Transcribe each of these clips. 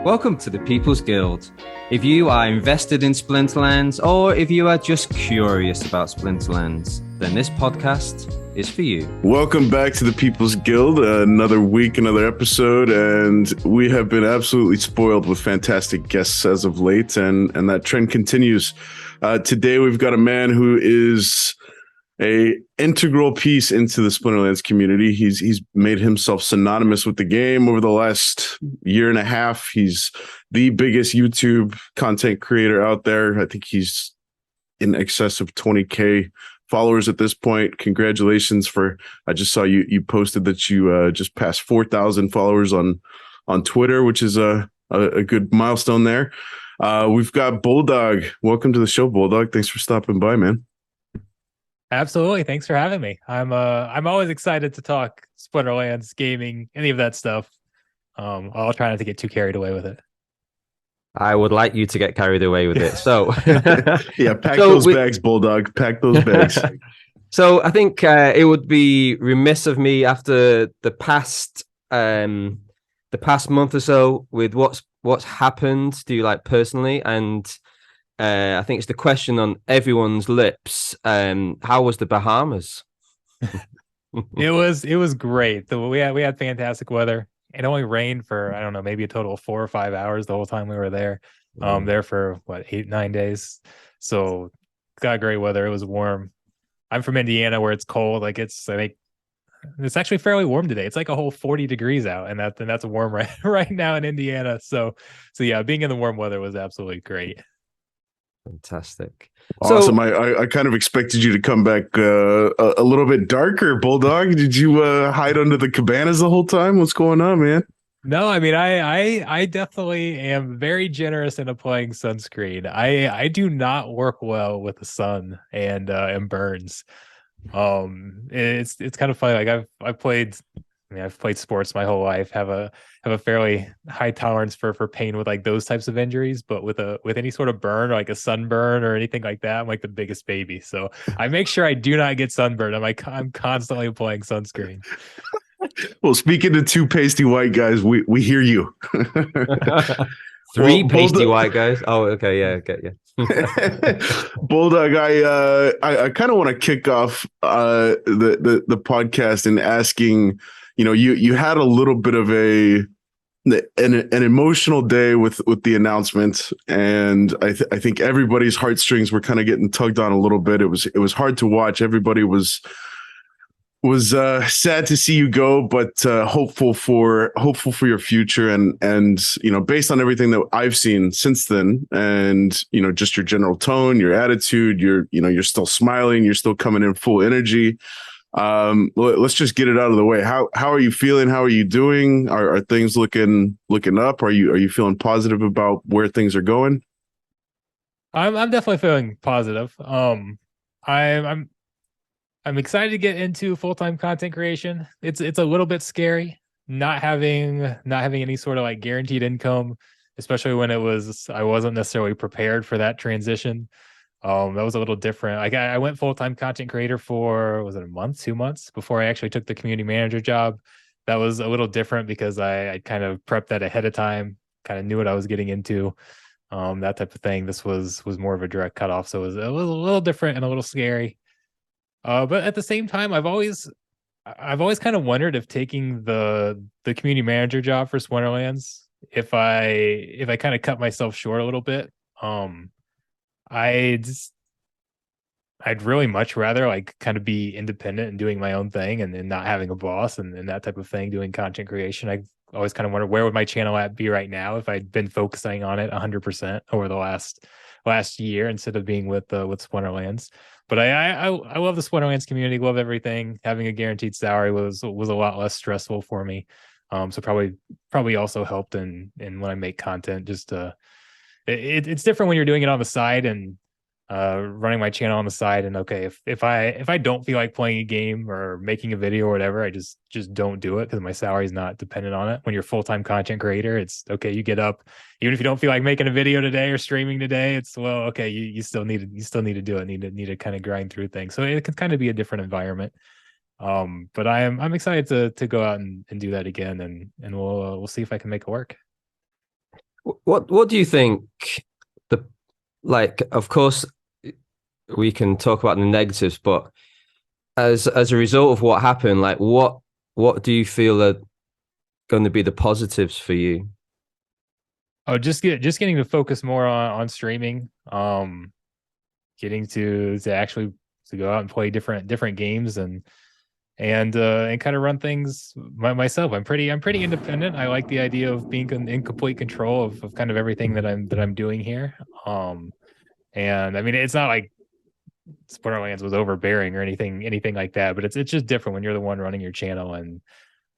Welcome to the People's Guild. If you are invested in Splinterlands or if you are just curious about Splinterlands, then this podcast is for you. Welcome back to the People's Guild. Another week, another episode, and we have been absolutely spoiled with fantastic guests as of late, and that trend continues. Today we've got a man who is a integral piece into the Splinterlands community. He's made himself synonymous with the game over the last year and a half. He's the biggest YouTube content creator out there. I think he's in excess of 20K followers at this point. Congratulations I just saw you posted that you just passed 4,000 followers on Twitter, which is a good milestone there. We've got Bulldog. Welcome to the show, Bulldog. Thanks for stopping by, man. Absolutely. Thanks for having me. I'm always excited to talk Splinterlands, gaming, any of that stuff. I'll try not to get too carried away with it. I would like you to get carried away with it. So yeah, pack those bags, Bulldog. Pack those bags. So I think it would be remiss of me after the past month or so with what's happened to you, like, personally, and I think it's the question on everyone's lips. How was the Bahamas? It was great. We had fantastic weather. It only rained for, I don't know, maybe a total of 4 or 5 hours the whole time we were there. There for 8-9 days. So got great weather. It was warm. I'm from Indiana where it's cold. I think it's actually fairly warm today. It's like a whole 40 degrees out, and that's warm right now in Indiana. So yeah, being in the warm weather was absolutely great. Fantastic. Awesome. So, I kind of expected you to come back a little bit darker, Bulldog. Did you hide under the cabanas the whole time? What's going on, man? No, I mean, I definitely am very generous in applying sunscreen. I do not work well with the sun and burns. It's kind of funny. Like I've played sports my whole life, have a fairly high tolerance for pain with like those types of injuries, but with any sort of burn or like a sunburn or anything like that, I'm like the biggest baby. So I make sure I do not get sunburned. I'm constantly applying sunscreen. Well, speaking to two pasty white guys, we hear you. Three pasty white guys. Oh, okay, yeah, get you. Bulldog, I kind of want to kick off the podcast in asking, you had a little bit of an emotional day with the announcement, and I think everybody's heartstrings were kind of getting tugged on a little bit. It was hard to watch. Everybody was sad to see you go, but hopeful for your future, and based on everything that I've seen since then, and just your general tone, your attitude, you're still smiling, you're still coming in full energy. Let's just get it out of the way. How are you feeling? How are you doing? Are things looking up? Are you feeling positive about where things are going? I'm definitely feeling positive. I'm excited to get into full-time content creation. It's a little bit scary not having any sort of like guaranteed income, especially when I wasn't necessarily prepared for that transition. That was a little different. Like I went full-time content creator for, was it a month, 2 months before I actually took the community manager job. That was a little different because I kind of prepped that ahead of time, kind of knew what I was getting into, that type of thing. This was more of a direct cutoff, so it was a little different and a little scary. But at the same time, I've always kind of wondered if taking the community manager job for Splinterlands, if I kind of cut myself short a little bit. I'd really much rather like kind of be independent and doing my own thing and not having a boss and that type of thing, doing content creation. I always kind of wonder, where would my channel be right now if I'd been focusing on it 100% over the last year instead of being with Splinterlands. But I love the Splinterlands community, love everything. Having a guaranteed salary was a lot less stressful for me. So probably also helped in when I make content. Just it's different when you're doing it on the side and running my channel on the side. And okay, if I don't feel like playing a game or making a video or whatever, I just don't do it because my salary is not dependent on it. When you're a full-time content creator, it's okay, you get up, even if you don't feel like making a video today or streaming today, it's okay, you still need to do it, need to kind of grind through things. So it can kind of be a different environment. But I'm excited to go out and do that again, and we'll see if I can make it work. What do you think? The like, of course, we can talk about the negatives, but as a result of what happened, like what do you feel are going to be the positives for you? Oh, just getting to focus more on streaming. Getting to actually to go out and play different games and kind of run things myself. I'm pretty independent. I like the idea of being in complete control of kind of everything that I'm doing here. And I mean, it's not like Splinterlands was overbearing or anything like that, but it's just different when you're the one running your channel and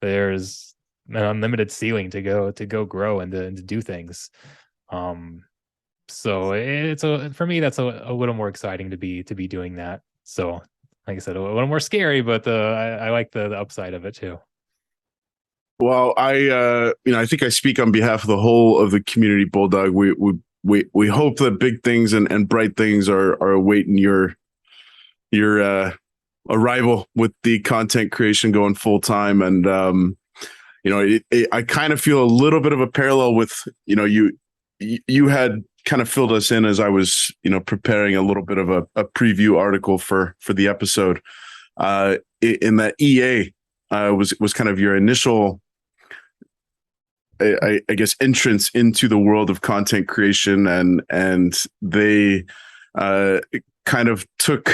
there's an unlimited ceiling to go grow and to do things. Um, so it's for me that's a little more exciting to be doing that. So like I said, a little more scary, but I like the upside of it too. Well, I think I speak on behalf of the whole of the community, Bulldog. We hope that big things and bright things are awaiting your arrival with the content creation going full time. And I kind of feel a little bit of a parallel with you had kind of filled us in as I was preparing a little bit of a preview article for the episode. In that EA was kind of your initial, I guess, entrance into the world of content creation, and they kind of took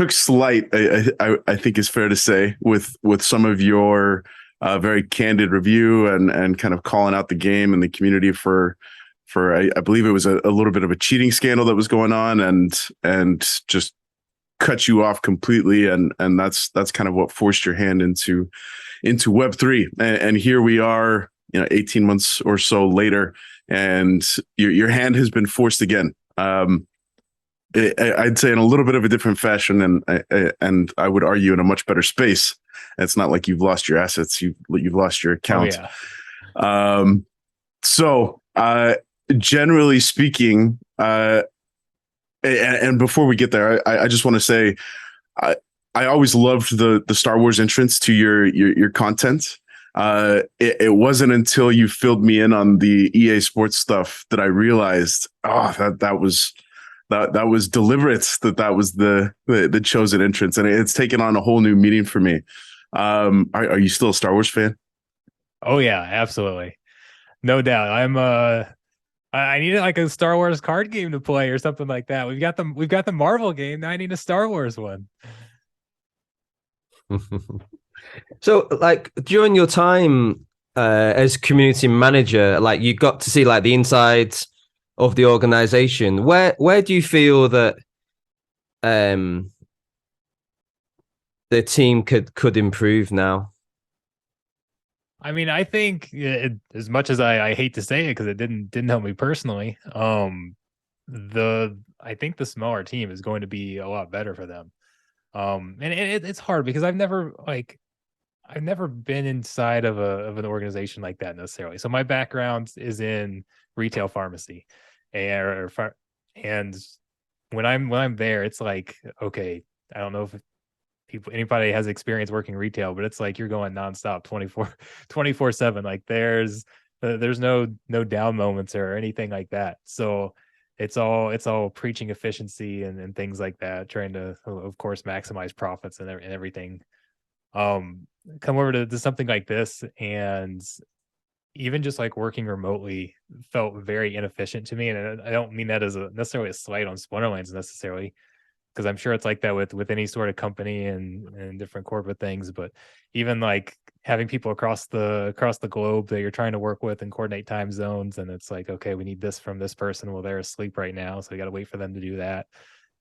slight, I think is fair to say, with some of your very candid review and kind of calling out the game and the community for I believe it was a little bit of a cheating scandal that was going on, and just cut you off completely, and that's kind of what forced your hand into Web3, and here we are, 18 months or so later, and your hand has been forced again. I'd say in a little bit of a different fashion, and I would argue in a much better space. It's not like you've lost your assets; you've lost your account. Oh, yeah. So generally speaking, and before we get there, I just want to say I always loved the Star Wars entrance to your content. It wasn't until you filled me in on the EA Sports stuff that I realized, that was deliberate, that was the chosen entrance, and it's taken on a whole new meaning for me. Are you still a Star Wars fan? Oh yeah, absolutely. No doubt. I needed like a Star Wars card game to play or something like that. We've got the Marvel game. Now I need a Star Wars one. So, like during your time as community manager, like you got to see like the insides of the organization. Where do you feel that the team could improve now? I mean, I think as much as I hate to say it because it didn't help me personally, I think the smaller team is going to be a lot better for them. And it's hard because I've never been inside of an organization like that necessarily. So my background is in retail pharmacy, and and when I'm there, it's like, okay, I don't know if anybody has experience working retail, but it's like you're going nonstop 24/7. Like there's no down moments or anything like that. So it's all preaching efficiency and things like that, trying to, of course, maximize profits and everything. Come over to something like this, and even just like working remotely felt very inefficient to me. And I don't mean that as necessarily a slight on Splinterlands necessarily, because I'm sure it's like that with any sort of company and different corporate things. But even like having people across the globe that you're trying to work with and coordinate time zones, and it's like, okay, we need this from this person. Well, they're asleep right now, so I got to wait for them to do that.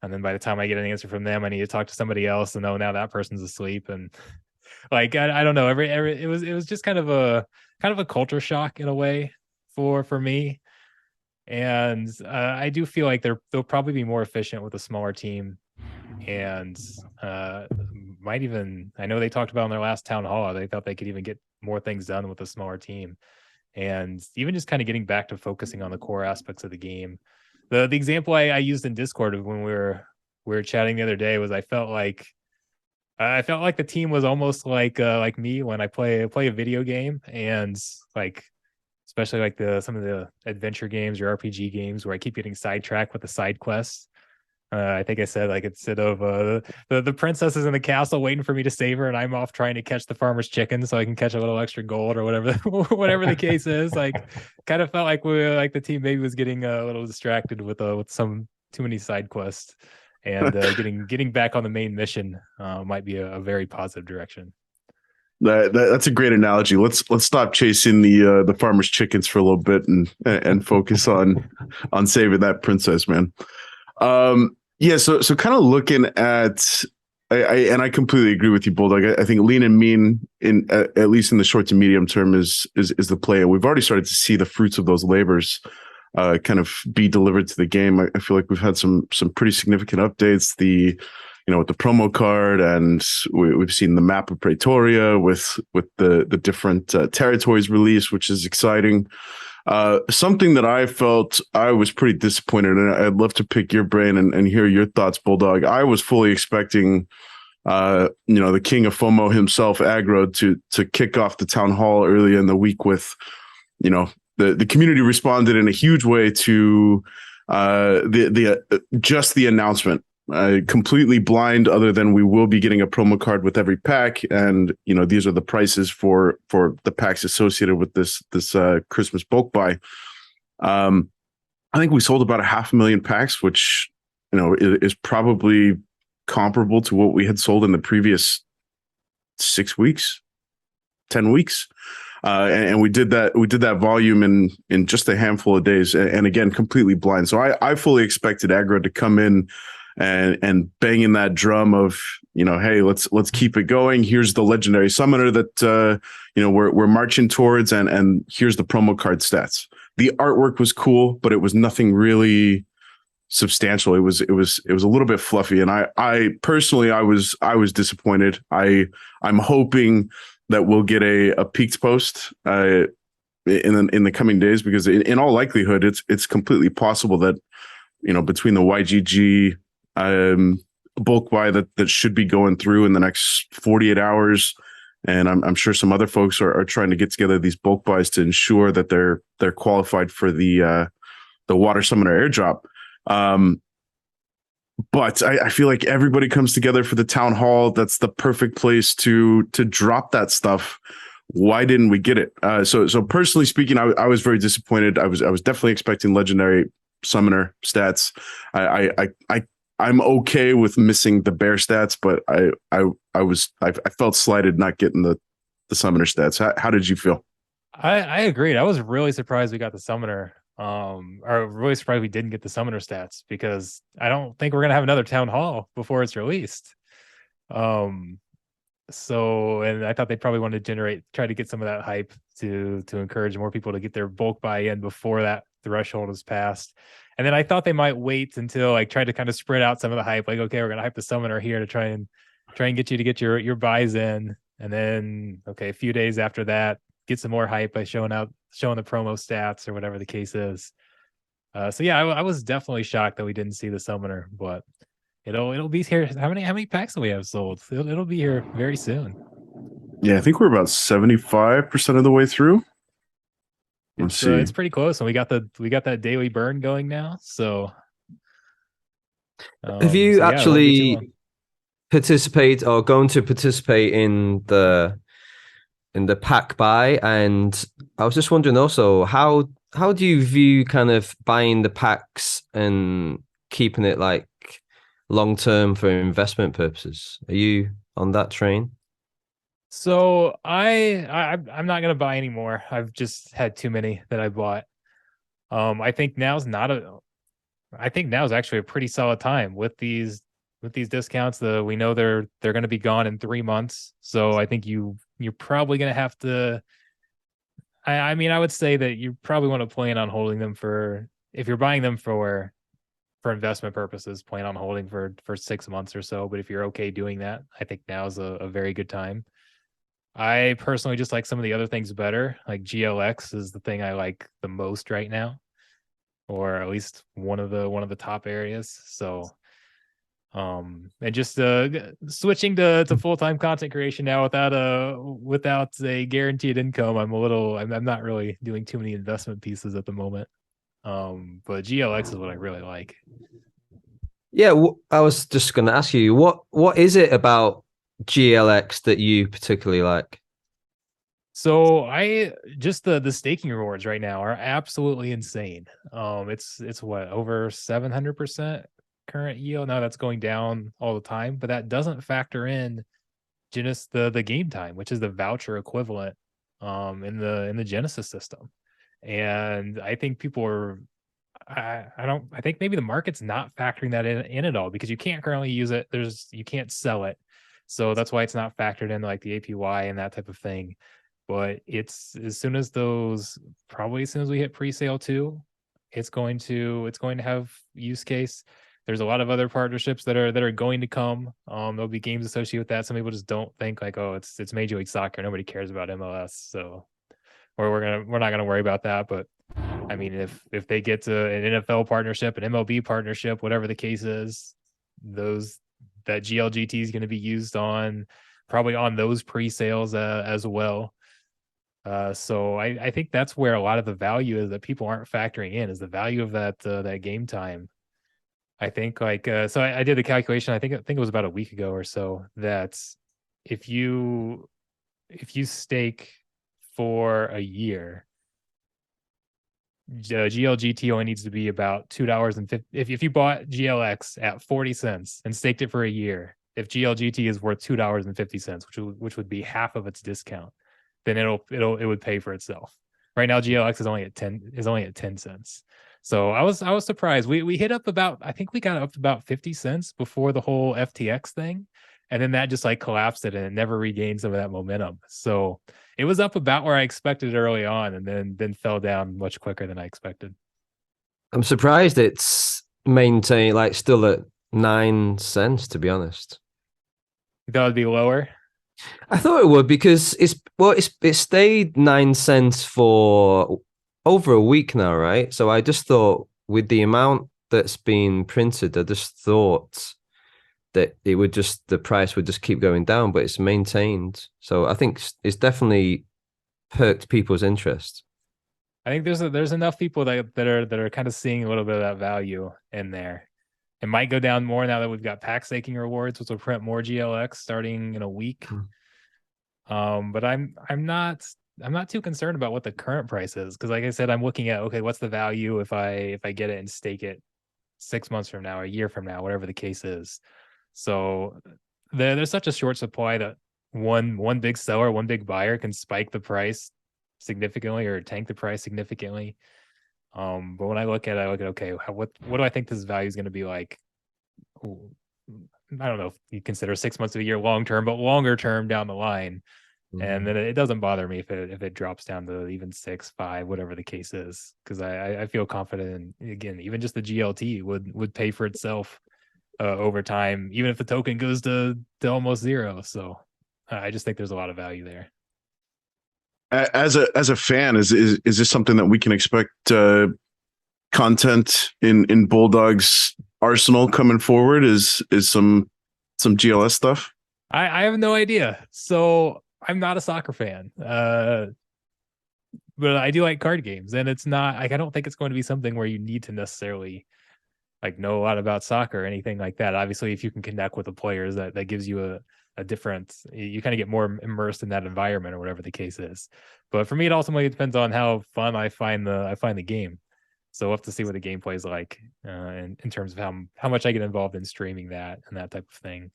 And then by the time I get an answer from them, I need to talk to somebody else, and oh, now that person's asleep. And like I don't know, every it was just kind of a culture shock in a way for me. And I do feel like they'll probably be more efficient with a smaller team, and might even, I know they talked about in their last town hall, they thought they could even get more things done with a smaller team, and even just kind of getting back to focusing on the core aspects of the game. The example I used in Discord of when we were chatting the other day was I felt like the team was almost like me when I play a video game, and like especially like some of the adventure games or RPG games where I keep getting sidetracked with the side quests. I think I said like instead of the princess is in the castle waiting for me to save her, and I'm off trying to catch the farmer's chicken so I can catch a little extra gold or whatever whatever the case is. Like, kind of felt like the team maybe was getting a little distracted with some too many side quests, and getting back on the main mission might be a very positive direction. That's a great analogy. Let's stop chasing the farmer's chickens for a little bit and focus on saving that princess, man. Yeah, so kind of looking at, I completely agree with you, Bulldog. I think lean and mean in at least in the short to medium term is the play. We've already started to see the fruits of those labors kind of be delivered to the game. I feel like we've had some pretty significant updates. With the promo card, and we've seen the map of Pretoria with the different territories released, which is exciting. Something that I felt I was pretty disappointed, and I'd love to pick your brain and hear your thoughts, Bulldog. I was fully expecting, the king of FOMO himself, Aggro, to kick off the town hall early in the week with, the community responded in a huge way to just the announcement. Completely blind, other than we will be getting a promo card with every pack, and these are the prices for the packs associated with this Christmas bulk buy. I think we sold about 500,000 packs, which is probably comparable to what we had sold in the previous 6 weeks, 10 weeks. And we did that volume in just a handful of days, and again, completely blind. So I fully expected Aggro to come in and banging that drum of, hey, let's keep it going. Here's the legendary summoner that we're marching towards, and here's the promo card stats. The artwork was cool, but it was nothing really substantial. It was a little bit fluffy, and I personally I was disappointed. I'm hoping that we'll get a peaked post in the coming days, because in all likelihood it's completely possible that between the YGG bulk buy that should be going through in the next 48 hours, and I'm sure some other folks are trying to get together these bulk buys to ensure that they're qualified for the water summoner airdrop. But I feel like everybody comes together for the town hall. That's the perfect place to drop that stuff. Why didn't we get it? So personally speaking, I was very disappointed. I was definitely expecting legendary summoner stats. I'm okay with missing the bear stats, but I felt slighted not getting the summoner stats. How did you feel? I agreed. I was really surprised we got the summoner. Or really surprised we didn't get the summoner stats, because I don't think we're gonna have another town hall before it's released. So, and I thought they probably wanted to try to get some of that hype to encourage more people to get their bulk buy in before that threshold is passed. And then I thought they might wait until try to kind of spread out some of the hype. Like, okay, we're gonna hype the summoner here to try and get you to get your buys in, and then a few days after that, get some more hype by showing the promo stats or whatever the case is. So yeah, I was definitely shocked that we didn't see the summoner, but it'll be here. How many packs do we have sold? It'll be here very soon. Yeah, I think we're about 75% of the way through. It's pretty close, and we got that daily burn going now. So, have you actually participate or going to participate in the pack buy? And I was just wondering also, how do you view kind of buying the packs and keeping it like long term for investment purposes? Are you on that train? So I'm not gonna buy anymore. I've just had too many that I bought. I think now's actually a pretty solid time with these discounts. We know they're going to be gone in 3 months, so I think you're probably going to have to. I mean, I would say that you probably want to plan on holding them if you're buying them for investment purposes, plan on holding for 6 months or so. But if you're okay doing that, I think now is a very good time. I personally just like some of the other things better. Like GLX is the thing I like the most right now, or at least one of the top areas. So And just switching to full-time content creation now without a guaranteed income, I'm not really doing too many investment pieces at the moment. But GLX is what I really like. Yeah, I was just going to ask you what is it about GLX that you particularly like? So I just the staking rewards right now are absolutely insane. It's what, over 700% current yield. Now that's going down all the time, but that doesn't factor in just the game time, which is the voucher equivalent in the Genesis system. And I think people are I think maybe the market's not factoring that in at all, because you can't currently use it. You can't sell it. So that's why it's not factored in like the APY and that type of thing. But it's as soon as we hit pre-sale too, it's going to have use case. There's a lot of other partnerships that are going to come. There'll be games associated with that. Some people just don't think like, oh, it's Major League Soccer. Nobody cares about MLS, so we're not gonna worry about that. But I mean, if they get to an NFL partnership, an MLB partnership, whatever the case is, those that GLGT is going to be used on probably on those pre-sales as well. So I think that's where a lot of the value is that people aren't factoring in, is the value of that game time. I think so I did the calculation. I think it was about a week ago or so, that if you stake for a year, GLGT only needs to be about $2.50. If you bought GLX at 40 cents and staked it for a year, if GLGT is worth $2.50, which would be half of its discount, then it would pay for itself. Right now, GLX is only at 10 cents. So I was surprised. We hit up about, I think we got up to about 50 cents before the whole FTX thing. And then that just like collapsed it, and it never regained some of that momentum. So it was up about where I expected early on, and then fell down much quicker than I expected. I'm surprised it's maintained like still at 9 cents, to be honest. You thought it'd be lower? I thought it would because it stayed 9 cents for over a week now, right? So I just thought with the amount that's been printed, I just thought that the price would just keep going down, but it's maintained. So I think it's definitely perked people's interest. I think there's enough people that are kind of seeing a little bit of that value in there. It might go down more now that we've got pack staking rewards, which will print more GLX starting in a week. But I'm not too concerned about what the current price is, because like I said, I'm looking at, okay, what's the value if I get it and stake it 6 months from now, a year from now, whatever the case is. So there's such a short supply that one big seller, one big buyer can spike the price significantly or tank the price significantly. But when I look at it, I look at, okay, what do I think this value is going to be like? I don't know if you consider 6 months of a year long term, but longer term down the line. And then it doesn't bother me if it drops down to even 6, 5, whatever the case is, because I feel confident in, again, even just the GLT would pay for itself over time, even if the token goes to almost zero. So I just think there's a lot of value there. As a fan, is this something that we can expect content in Bulldog's arsenal coming forward? Is some GLS stuff? I have no idea. So I'm not a soccer fan, but I do like card games, and it's not like, I don't think it's going to be something where you need to necessarily like know a lot about soccer or anything like that. Obviously, if you can connect with the players, that gives you a different, you kind of get more immersed in that environment or whatever the case is. But for me, it ultimately depends on how fun I find the game. So we'll have to see what the gameplay is like in terms of how much I get involved in streaming that and that type of thing.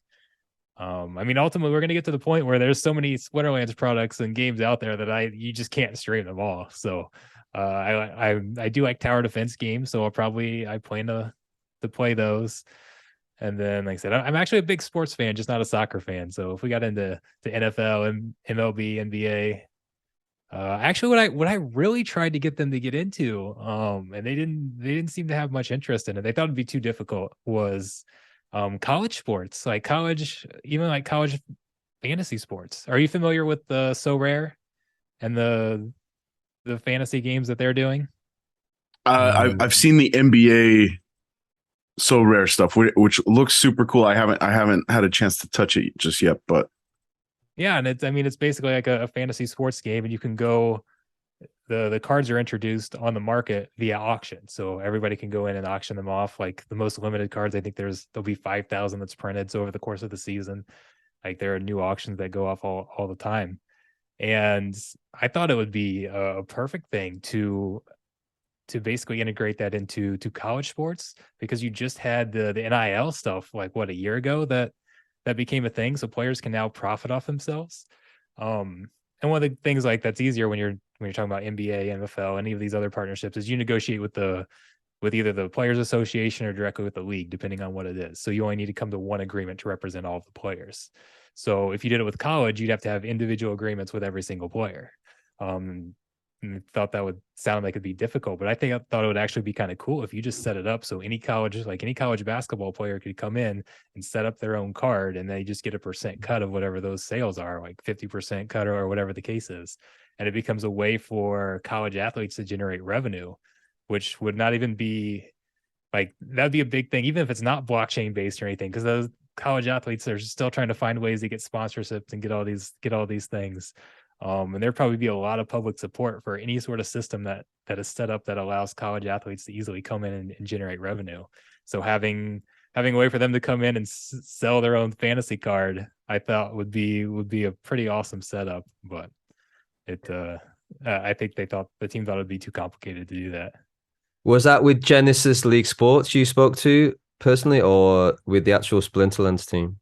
I mean, ultimately, we're going to get to the point where there's so many Splinterlands products and games out there that you just can't stream them all. So I do like tower defense games, so I plan to play those. And then, like I said, I'm actually a big sports fan, just not a soccer fan. So if we got into the NFL and MLB, NBA, actually, what I really tried to get them to get into, and they didn't seem to have much interest in it. They thought it'd be too difficult, was college sports, like even like college fantasy sports. Are you familiar with the So Rare and the fantasy games that they're doing? I've seen the NBA So rare stuff, which looks super cool. I haven't had a chance to touch it just yet, but Yeah, and it's basically like a fantasy sports game, and you can go. The cards are introduced on the market via auction, so everybody can go in and auction them off. Like the most limited cards, I think there'll be 5,000 that's printed. So over the course of the season, like there are new auctions that go off all the time. And I thought it would be a perfect thing to basically integrate that into college sports, because you just had the NIL stuff like what, a year ago, that became a thing. So players can now profit off themselves. And one of the things like that's easier when you're talking about NBA, NFL, any of these other partnerships, is you negotiate with either the players association or directly with the league, depending on what it is. So you only need to come to one agreement to represent all of the players. So if you did it with college, you'd have to have individual agreements with every single player. And thought that would sound like it'd be difficult, but I thought it would actually be kind of cool if you just set it up so any college basketball player could come in and set up their own card, and they just get a percent cut of whatever those sales are, like 50% cut or whatever the case is. And it becomes a way for college athletes to generate revenue, which would not even be like, that'd be a big thing, even if it's not blockchain based or anything, because those college athletes are still trying to find ways to get sponsorships and get all these things. And there'd probably be a lot of public support for any sort of system that is set up that allows college athletes to easily come in and generate revenue. So having a way for them to come in and sell their own fantasy card, I thought would be a pretty awesome setup. But I think the team thought it'd be too complicated to do that. Was that with Genesis League Sports you spoke to personally, or with the actual Splinterlands team?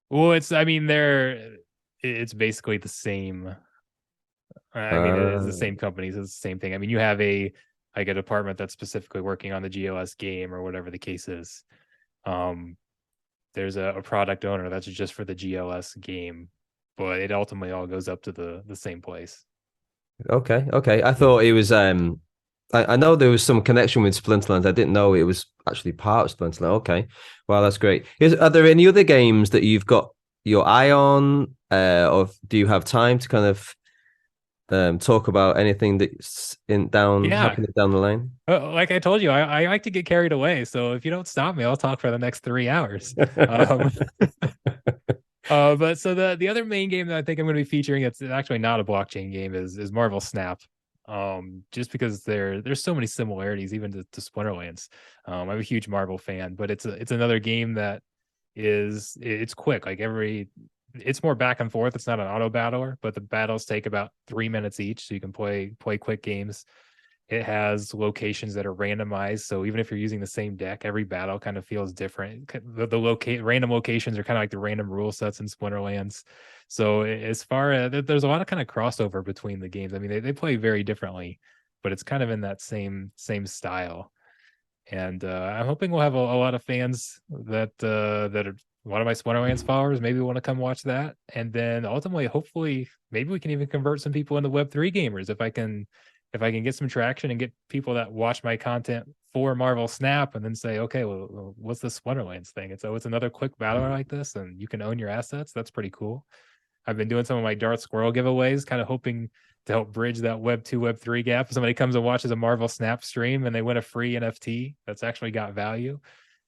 Well, it's basically the same. It is the same companies. It's the same thing. I mean, you have a department that's specifically working on the GLS game or whatever the case is. There's a product owner that's just for the GLS game, but it ultimately all goes up to the same place. Okay. I thought it was I know there was some connection with Splinterlands. I didn't know it was actually part of Splinterlands. Okay. Well, that's great. Are there any other games that you've got your eye on, or do you have time to kind of talk about anything that's happening down the lane? Like I told you, I like to get carried away. So if you don't stop me, I'll talk for the next 3 hours. But so the other main game that I think I'm going to be featuring, it's actually not a blockchain game, is Marvel Snap. Just because there's so many similarities even to Splinterlands. I'm a huge Marvel fan, but it's another game that it's quick. It's more back and forth. It's not an auto battler, but the battles take about 3 minutes each, so you can play quick games. It has locations that are randomized, so even if you're using the same deck, every battle kind of feels different. The random locations are kind of like the random rule sets in Splinterlands. So as far as there's a lot of kind of crossover between the games. I mean, they play very differently, but it's kind of in that same style. And I'm hoping we'll have a lot of fans that are a lot of my Splinterlands followers maybe want to come watch that. And then ultimately, hopefully, maybe we can even convert some people into Web3 gamers if I can get some traction and get people that watch my content for Marvel Snap and then say, okay, well, what's the Splinterlands thing? It's another quick battler like this, and you can own your assets. That's pretty cool. I've been doing some of my Darth Squirrel giveaways, kind of hoping to help bridge that Web 2, Web 3 gap. If somebody comes and watches a Marvel Snap stream and they win a free NFT that's actually got value,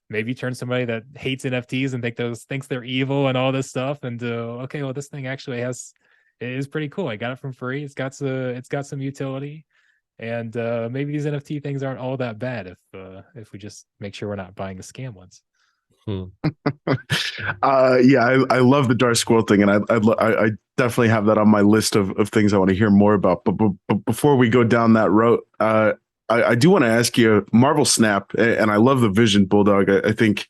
maybe turn somebody that hates NFTs and thinks they're evil and all this stuff into, okay, well, this thing actually it is pretty cool. I got it from free. It's got some utility. And maybe these NFT things aren't all that bad if we just make sure we're not buying the scam ones. Yeah, I love the Dark Squirrel thing, and I definitely have that on my list of things I want to hear more about. But before we go down that road, I do want to ask you, Marvel Snap, and I love the vision, Bulldog. I think,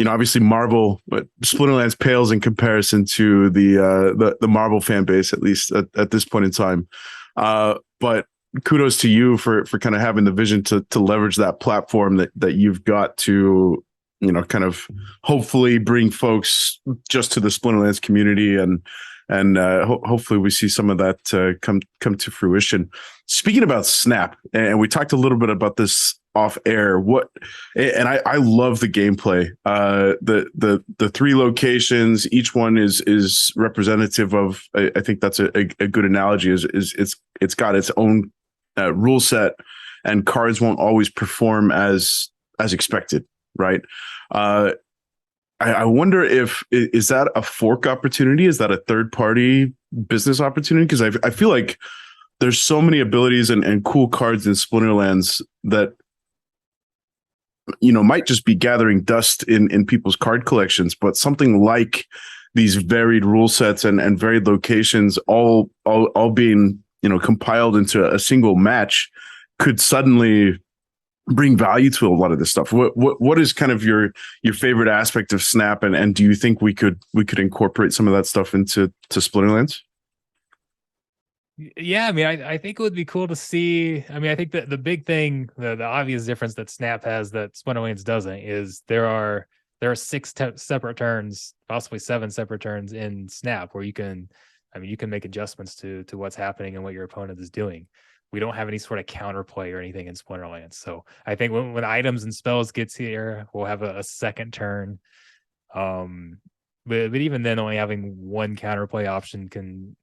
obviously Marvel, Splinterlands pales in comparison to the Marvel fan base, at least at this point in time. But kudos to you for kind of having the vision to leverage that platform that you've got to, kind of hopefully bring folks just to the Splinterlands community, and hopefully we see some of that come to fruition. Speaking about Snap, and we talked a little bit about this off air. I love the gameplay. The 3 locations, each one is representative of. I think that's a good analogy. It's got its own rule set, and cards won't always perform as as expected, right? I wonder if is that a fork opportunity? Is that a third party business opportunity? Because I feel like there's so many abilities and cool cards in Splinterlands that might just be gathering dust in people's card collections, but something like these varied rule sets and varied locations all being compiled into a single match could suddenly bring value to a lot of this stuff. What is kind of your favorite aspect of Snap, and do you think we could incorporate some of that stuff into Splinterlands? Yeah, I mean, I think it would be cool to see. I mean, I think that the big thing, the obvious difference that Snap has that Splinterlands doesn't is there are six separate turns, possibly 7 separate turns in Snap where you can make adjustments to what's happening and what your opponent is doing. We don't have any sort of counterplay or anything in Splinterlands. So I think when items and spells gets here, we'll have a second turn. But even then, only having one counterplay option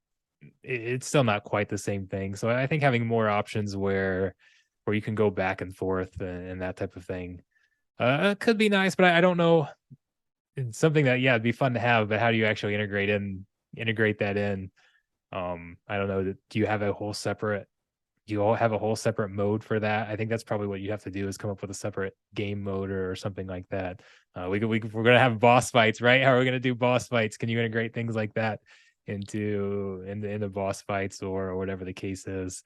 it's still not quite the same thing. So I think having more options where you can go back and forth and that type of thing could be nice. But I don't know. It's something that it'd be fun to have. But how do you actually integrate that in? I don't know. Do you have a whole separate? Do you all have a whole separate mode for that? I think that's probably what you have to do is come up with a separate game mode or something like that. We're gonna have boss fights, right? How are we gonna do boss fights? Can you integrate things like that into the boss fights or whatever the case is?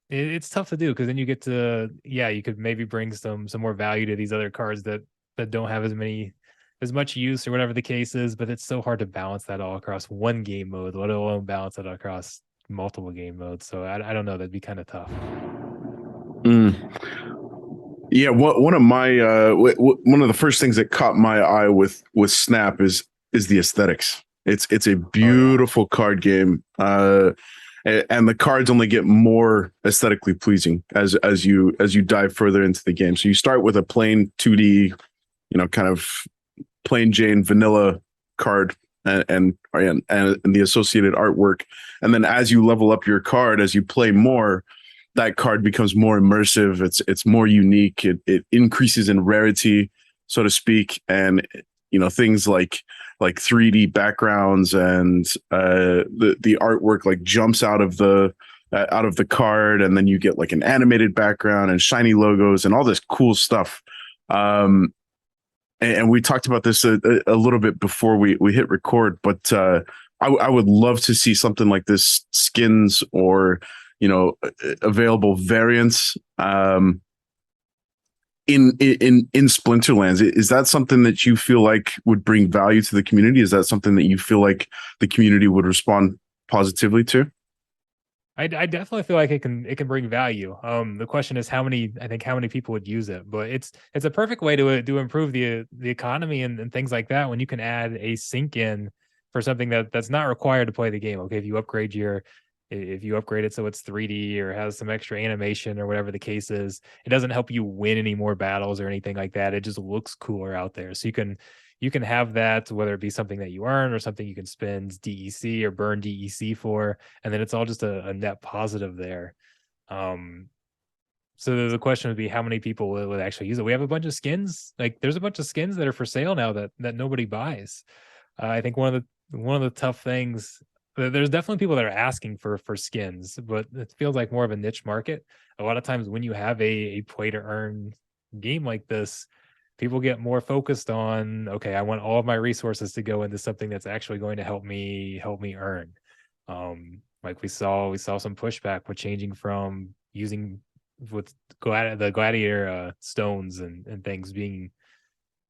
It's tough to do because then you get to you could maybe bring some more value to these other cards that don't have as much use or whatever the case is, but it's so hard to balance that all across one game mode, let alone balance it across multiple game modes. So I don't know, that'd be kind of tough. Yeah, one of my one of the first things that caught my eye with Snap is the aesthetics. It's a beautiful card game, and the cards only get more aesthetically pleasing as you dive further into the game. So you start with a plain 2D, kind of plain Jane vanilla card and the associated artwork, and then as you level up your card, as you play more, that card becomes more immersive. It's more unique. It increases in rarity, so to speak, and things like 3D backgrounds and the artwork like jumps out of the card, and then you get like an animated background and shiny logos and all this cool stuff. And we talked about this a little bit before we hit record, but I would love to see something like this, skins or available variants in Splinterlands. Is that something that you feel like would bring value to the community? Is that something that you feel like the community would respond positively to? I definitely feel like it can bring value. The question is how many people would use it, but it's a perfect way to improve the economy and things like that when you can add a sync in for something that's not required to play the game. Okay, if you upgrade it so it's 3D or has some extra animation or whatever the case is, it doesn't help you win any more battles or anything like that. It just looks cooler out there. So you can have that, whether it be something that you earn or something you can spend DEC or burn DEC for, and then it's all just a net positive there. So the question would be how many people would actually use it. We have a bunch of skins. Like there's a bunch of skins that are for sale now that nobody buys. I think one of the tough things, there's definitely people that are asking for skins, but it feels like more of a niche market. A lot of times when you have a play to earn game like this, people get more focused on, okay, I want all of my resources to go into something that's actually going to help me earn. Like we saw some pushback with changing from using with the gladiator stones and things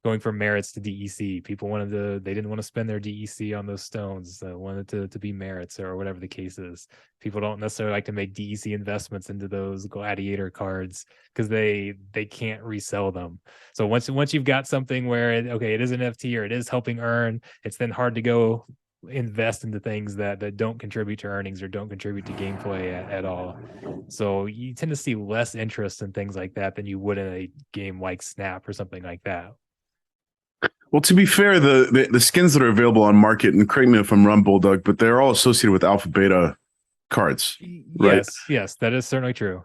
going from merits to DEC. People they didn't want to spend their DEC on those stones. They wanted to be merits or whatever the case is. People don't necessarily like to make DEC investments into those gladiator cards because they can't resell them. So once you've got something where it is an FT or it is helping earn, it's then hard to go invest into things that don't contribute to earnings or don't contribute to gameplay at all. So you tend to see less interest in things like that than you would in a game like Snap or something like that. Well, to be fair, the skins that are available on market, and correct me if I'm wrong, Bulldog, but they're all associated with alpha beta cards, right? Yes, that is certainly true.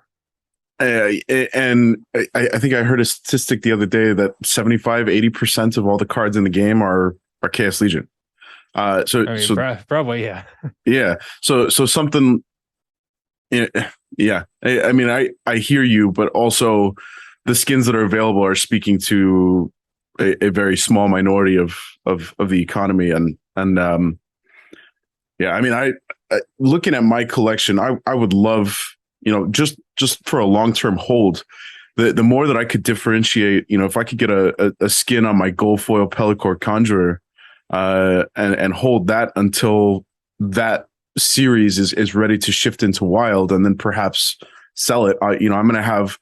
And I think I heard a statistic the other day that 75-80% of all the cards in the game are Chaos Legion. So I mean, so probably, yeah. yeah. So something. Yeah. I mean, I hear you, but also the skins that are available are speaking to a very small minority of the economy, and yeah. I mean, I looking at my collection, I would love, just for a long term hold. The more that I could differentiate, if I could get a skin on my gold foil Pellicor Conjurer, and hold that until that series is ready to shift into wild, and then perhaps sell it. I'm going to have,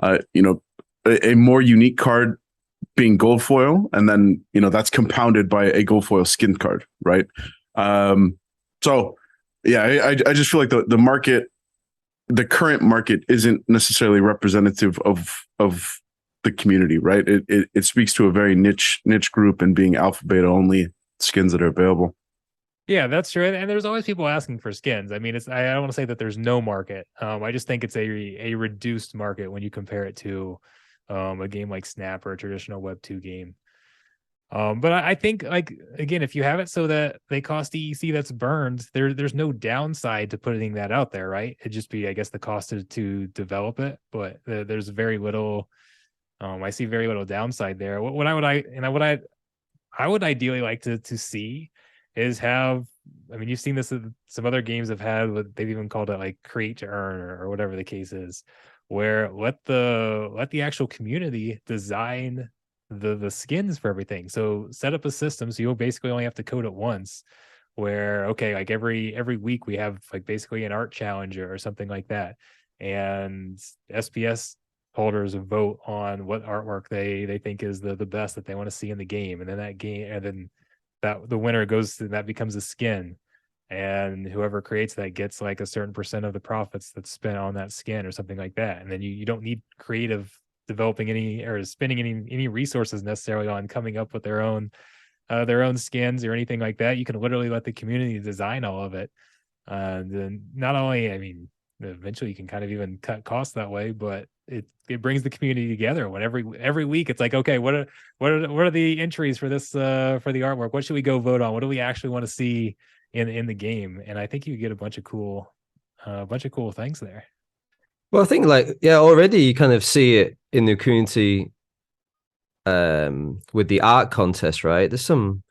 a more unique card being gold foil, and then that's compounded by a gold foil skin card, right? So yeah, I just feel like the market, the current market, isn't necessarily representative of the community, right? It speaks to a very niche group, and being alpha beta only skins that are available. Yeah, that's true. And there's always people asking for skins. I mean, I don't want to say that there's no market. I just think it's a reduced market when you compare it to a game like Snap or a traditional Web 2 game. But I think, like, again, if you have it so that they cost EEC that's burned, there's no downside to putting that out there, right? It'd just be, I guess, the cost to develop it. But there's very little. I see very little downside there. I would ideally like to see is have, I mean, you've seen this, some other games have had what they've even called it like create to earn, or whatever the case is, where let the actual community design the skins for everything. So set up a system so you'll basically only have to code it once, where, okay, like every week we have like basically an art challenge or something like that, and SPS holders vote on what artwork they think is the best that they want to see in the game, and then that the winner goes to, that becomes a skin, and whoever creates that gets like a certain percent of the profits that's spent on that skin or something like that. And then you don't need creative developing any or spending any resources necessarily on coming up with their own skins or anything like that. You can literally let the community design all of it. And then not only, I mean, eventually you can kind of even cut costs that way, but it brings the community together. When every week it's like, okay, what are the entries for this for the artwork? What should we go vote on? What do we actually want to see in the game? And I think you get a bunch of cool things there. Well, I think, like, yeah, already you kind of see it in the community with the art contest, right? There's some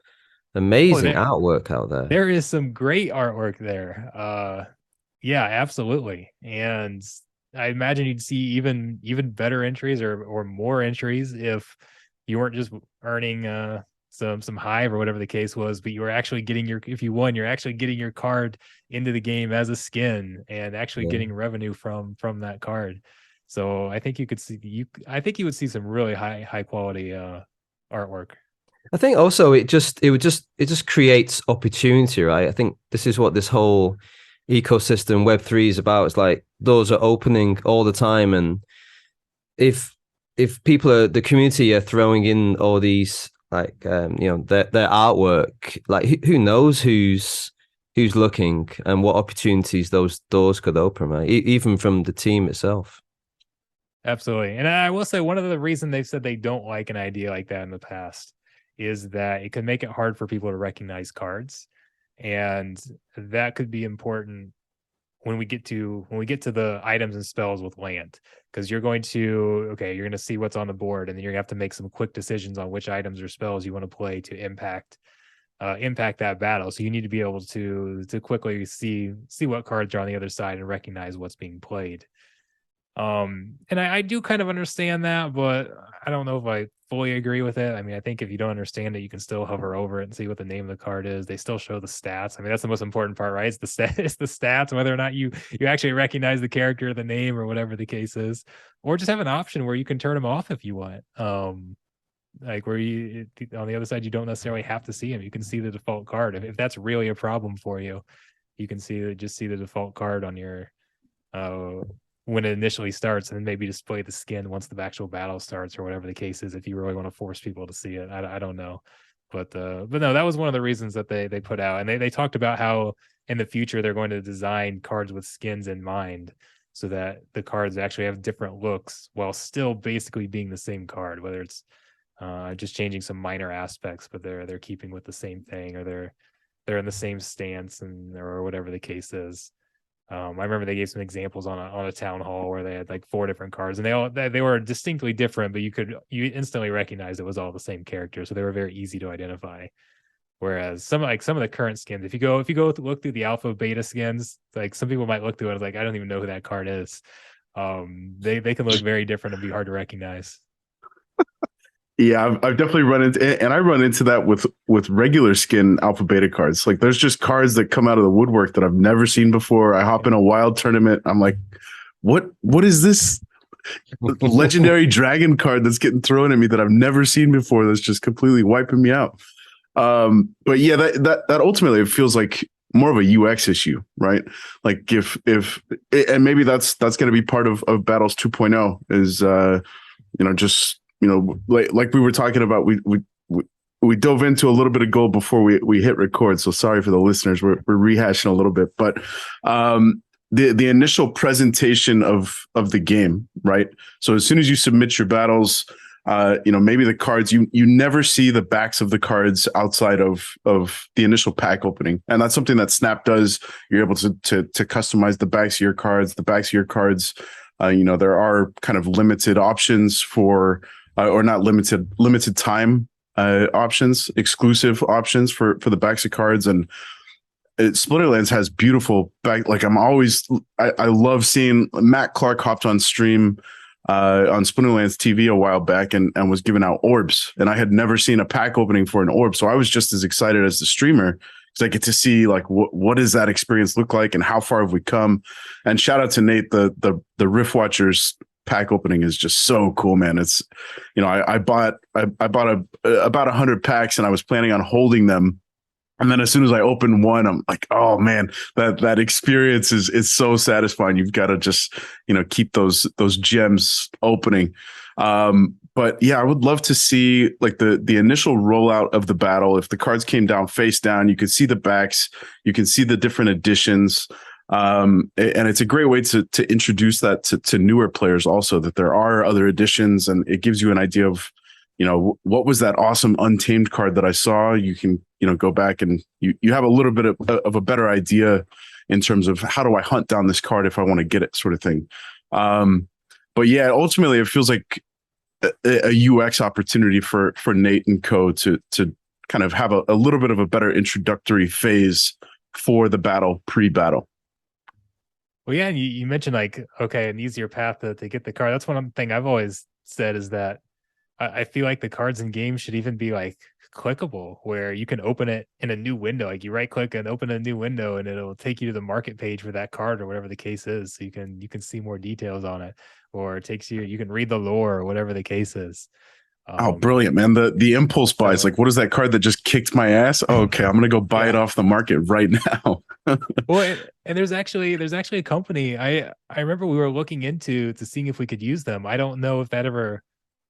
amazing artwork out there. There is some great artwork there. Yeah, absolutely. And I imagine you'd see even better entries or more entries if you weren't just earning some hive or whatever the case was, but you were actually getting if you won, you're actually getting your card into the game as a skin and actually getting revenue from that card. So I think you would see some really high quality artwork. I think also it just creates opportunity, right? I think this is what this whole ecosystem Web3 is about. It's like doors are opening all the time, and if the community are throwing in all these, like, their artwork, like who knows who's looking and what opportunities those doors could open, right? Even from the team itself. Absolutely. And I will say, one of the reasons they've said they don't like an idea like that in the past is that it can make it hard for people to recognize cards. And that could be important when we get to the items and spells with land, because you're going to see what's on the board, and then you're gonna have to make some quick decisions on which items or spells you want to play to impact that battle. So you need to be able to quickly see what cards are on the other side and recognize what's being played. And I do kind of understand that, but I don't know if I fully agree with it. I mean, I think if you don't understand it, you can still hover over it and see what the name of the card is. They still show the stats. I mean, that's the most important part, right? It's it's the stats, whether or not you actually recognize the character, the name, or whatever the case is, or just have an option where you can turn them off if you want. Like where you on the other side, you don't necessarily have to see them. You can see the default card. If that's really a problem for you, you can see the default card on your when it initially starts, and then maybe display the skin once the actual battle starts, or whatever the case is, if you really want to force people to see it. I don't know. But no, that was one of the reasons that they put out. And they talked about how in the future they're going to design cards with skins in mind. so that the cards actually have different looks while still basically being the same card, whether it's just changing some minor aspects, but they're keeping with the same thing, or they're in the same stance, and or whatever the case is. I remember they gave some examples on a town hall where they had like 4 different cards, and they were distinctly different, but you instantly recognized it was all the same character, so they were very easy to identify. Whereas some of the current skins, if you go look through the alpha beta skins, like some people might look through it and like, I don't even know who that card is. They can look very different and be hard to recognize. Yeah, I've definitely run into, and I run into that with regular skin alpha beta cards. Like there's just cards that come out of the woodwork that I've never seen before. I hop in a wild tournament, I'm like, what is this legendary dragon card that's getting thrown at me that I've never seen before? That's just completely wiping me out. But yeah, that ultimately it feels like more of a UX issue, right? Like if and maybe that's going to be part of Battles 2.0 is just like we were talking about, we dove into a little bit of gold before we hit record. So sorry for the listeners, we're rehashing a little bit, but the initial presentation of the game, right? So as soon as you submit your battles, maybe the cards, you never see the backs of the cards outside of the initial pack opening. And that's something that Snap does. You're able to customize the backs of your cards. The backs of your cards, there are kind of limited options for, or not limited time options, exclusive options for the backs of cards. And Splinterlands has beautiful back. Like I love seeing Matt Clark hopped on stream on Splinterlands TV a while back and was giving out orbs. And I had never seen a pack opening for an orb. So I was just as excited as the streamer because I get to see like what does that experience look like and how far have we come. And shout out to Nate, the Rift Watchers pack opening is just so cool, man. It's, I bought about 100 packs and I was planning on holding them. And then as soon as I open one, I'm like, oh man, that experience is so satisfying. You've got to just, keep those gems opening. But yeah, I would love to see like the initial rollout of the battle. If the cards came down face down, you could see the backs, you can see the different editions. And it's a great way to introduce that to newer players also, that there are other editions, and it gives you an idea of, what was that awesome Untamed card that I saw? You can, go back and you have a little bit of a better idea in terms of how do I hunt down this card if I want to get it, sort of thing. But yeah, ultimately it feels like a UX opportunity for Nate and co to kind of have a little bit of a better introductory phase for the battle, pre-battle. Well, yeah, you mentioned like, okay, an easier path to get the card. That's one thing I've always said is that I feel like the cards in games should even be like clickable, where you can open it in a new window. Like you right click and open a new window and it'll take you to the market page for that card or whatever the case is. So you can see more details on it, or it takes you can read the lore or whatever the case is. Oh, brilliant, man. The impulse buys, like, what is that card that just kicked my ass? Oh, okay, I'm gonna go buy it off the market right now. Well, and there's actually a company I remember we were looking into seeing if we could use them. I don't know if that ever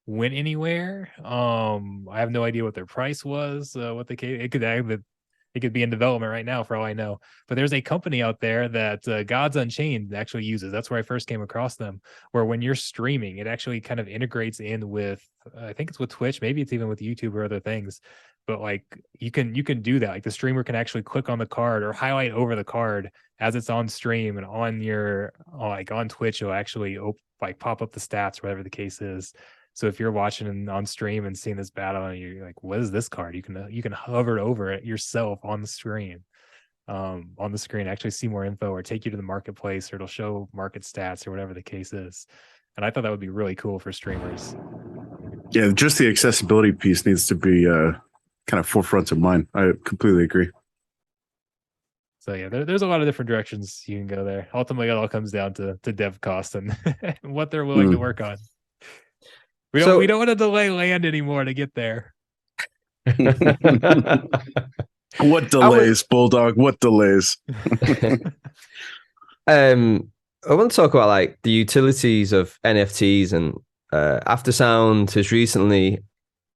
went anywhere. I have no idea what their price was, what it could be in development right now for all I know. But there's a company out there that Gods Unchained actually uses. That's where I first came across them, where when you're streaming, it actually kind of integrates in with, I think it's with Twitch, maybe it's even with YouTube or other things. But like you can do that. Like the streamer can actually click on the card or highlight over the card as it's on stream, and on your on Twitch, it'll actually pop up the stats, whatever the case is. So if you're watching on stream and seeing this battle and you're like, what is this card? You can hover over it yourself on the screen. Actually see more info, or take you to the marketplace, or it'll show market stats or whatever the case is. And I thought that would be really cool for streamers. Yeah, just the accessibility piece needs to be kind of forefront of mind. I completely agree. So yeah, there's a lot of different directions you can go there. Ultimately, it all comes down to dev cost and what they're willing to work on. We don't want to delay land anymore to get there. What delays, Bulldog? What delays? I want to talk about like the utilities of NFTs, and Aftersound has recently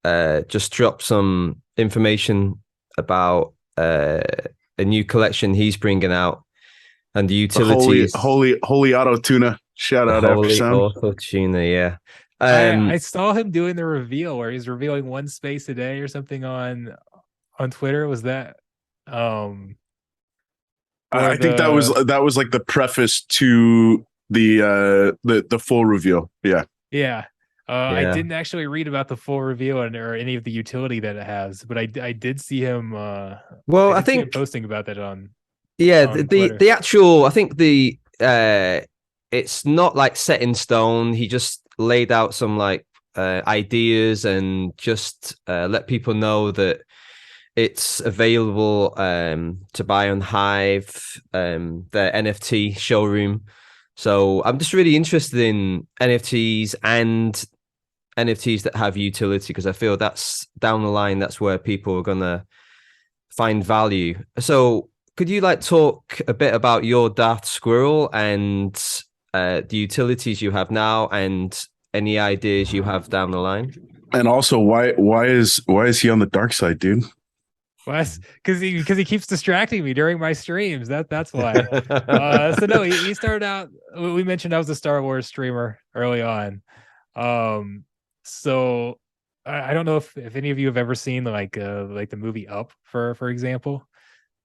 just dropped some information about a new collection he's bringing out, and the The holy, utilities. holy, holy auto tuna. Shout The out after holy sound. auto tuner, yeah. I saw him doing the reveal where he's revealing one space a day or something on Twitter. Was that or I think that was the like the preface to the full reveal. Yeah. yeah. I Yeah. didn't actually read about the full reveal or any of the utility that it has, but I did see him Well, I I did see him think posting about that yeah, on Twitter. the actual I think the it's not like set in stone. He just laid out some like ideas and just let people know that it's available to buy on Hive, the NFT showroom. So I'm just really interested in NFTs and NFTs that have utility because I feel that's down the line, that's where people are gonna find value. So could you like talk a bit about your Daft Squirrel and the utilities you have now and any ideas you have down the line? And also, why is he on the dark side, dude? Wes, because he keeps distracting me during my streams. That's why. So no, he started out. We mentioned I was a Star Wars streamer early on. So I don't know if any of you have ever seen like the movie Up for example.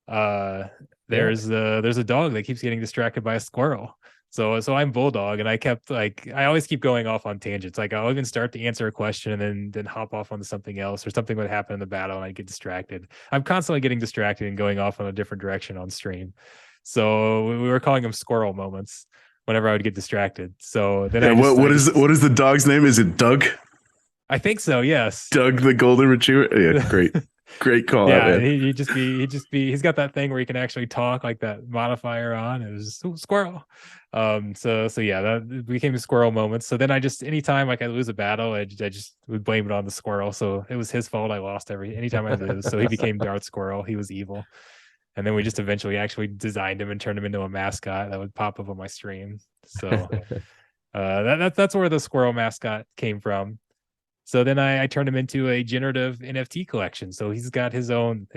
Uh, Yeah. there's a dog that keeps getting distracted by a squirrel. So I'm Bulldog, and I kept like I always keep going off on tangents. Like I'll even start to answer a question and then hop off onto something else, or something would happen in the battle and I get distracted. I'm constantly getting distracted and going off on a different direction on stream. So we were calling them squirrel moments whenever I would get distracted. So then Yeah. I What just is the dog's name? Is it Doug? I think so. Yes. Doug the golden retriever. Yeah, great, great call out, Yeah, man. he's got that thing where he can actually talk like that modifier on. It was squirrel. So yeah, that became squirrel moments. So then I just anytime like I lose a battle, I just would blame it on the squirrel. So it was his fault. I lost anytime I lose. So he became Darth Squirrel. He was evil. And then we just eventually actually designed him and turned him into a mascot that would pop up on my stream. So that's where the squirrel mascot came from. So then I turned him into a generative NFT collection. So he's got his own.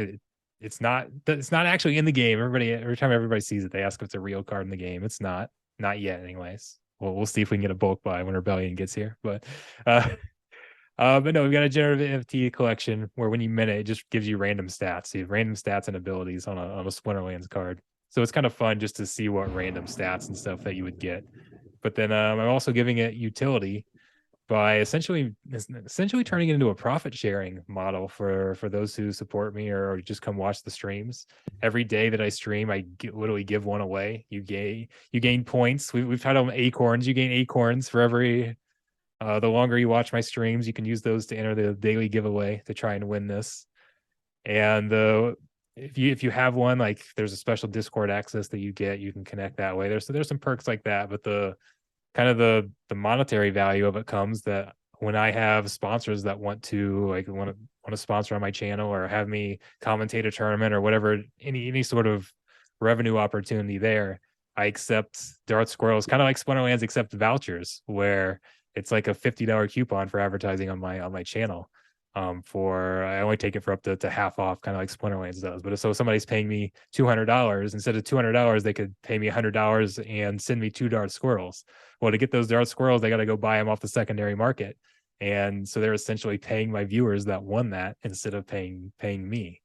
It's not actually in the game. Every time everybody sees it, they ask if it's a real card in the game. It's not yet, anyways. Well, we'll see if we can get a bulk buy when Rebellion gets here. But no, we've got a generative NFT collection where when you mint it, it just gives you random stats. So you have random stats and abilities on a Splinterlands card. So it's kind of fun just to see what random stats and stuff that you would get. But then I'm also giving it utility by essentially turning it into a profit sharing model for those who support me or just come watch the streams. Every day that I stream, I literally give one away. You gain points. We've had them acorns. You gain acorns for every the longer you watch my streams. You can use those to enter the daily giveaway to try and win this. And if you have one, like there's a special Discord access that you get, you can connect that way. There's some perks like that, but the kind of the monetary value of it comes that when I have sponsors that want to sponsor on my channel or have me commentate a tournament or whatever, any sort of revenue opportunity there, I accept Darth Squirrels, kind of like Splinterlands accept vouchers, where it's like a $50 coupon for advertising on my channel. For I only take it for up to half off, kind of like Splinterlands does. But so somebody's paying me $200, instead of $200, they could pay me $100 and send me 2 Darth Squirrels. Well, to get those Darth Squirrels, they got to go buy them off the secondary market, and so they're essentially paying my viewers that won that instead of paying me.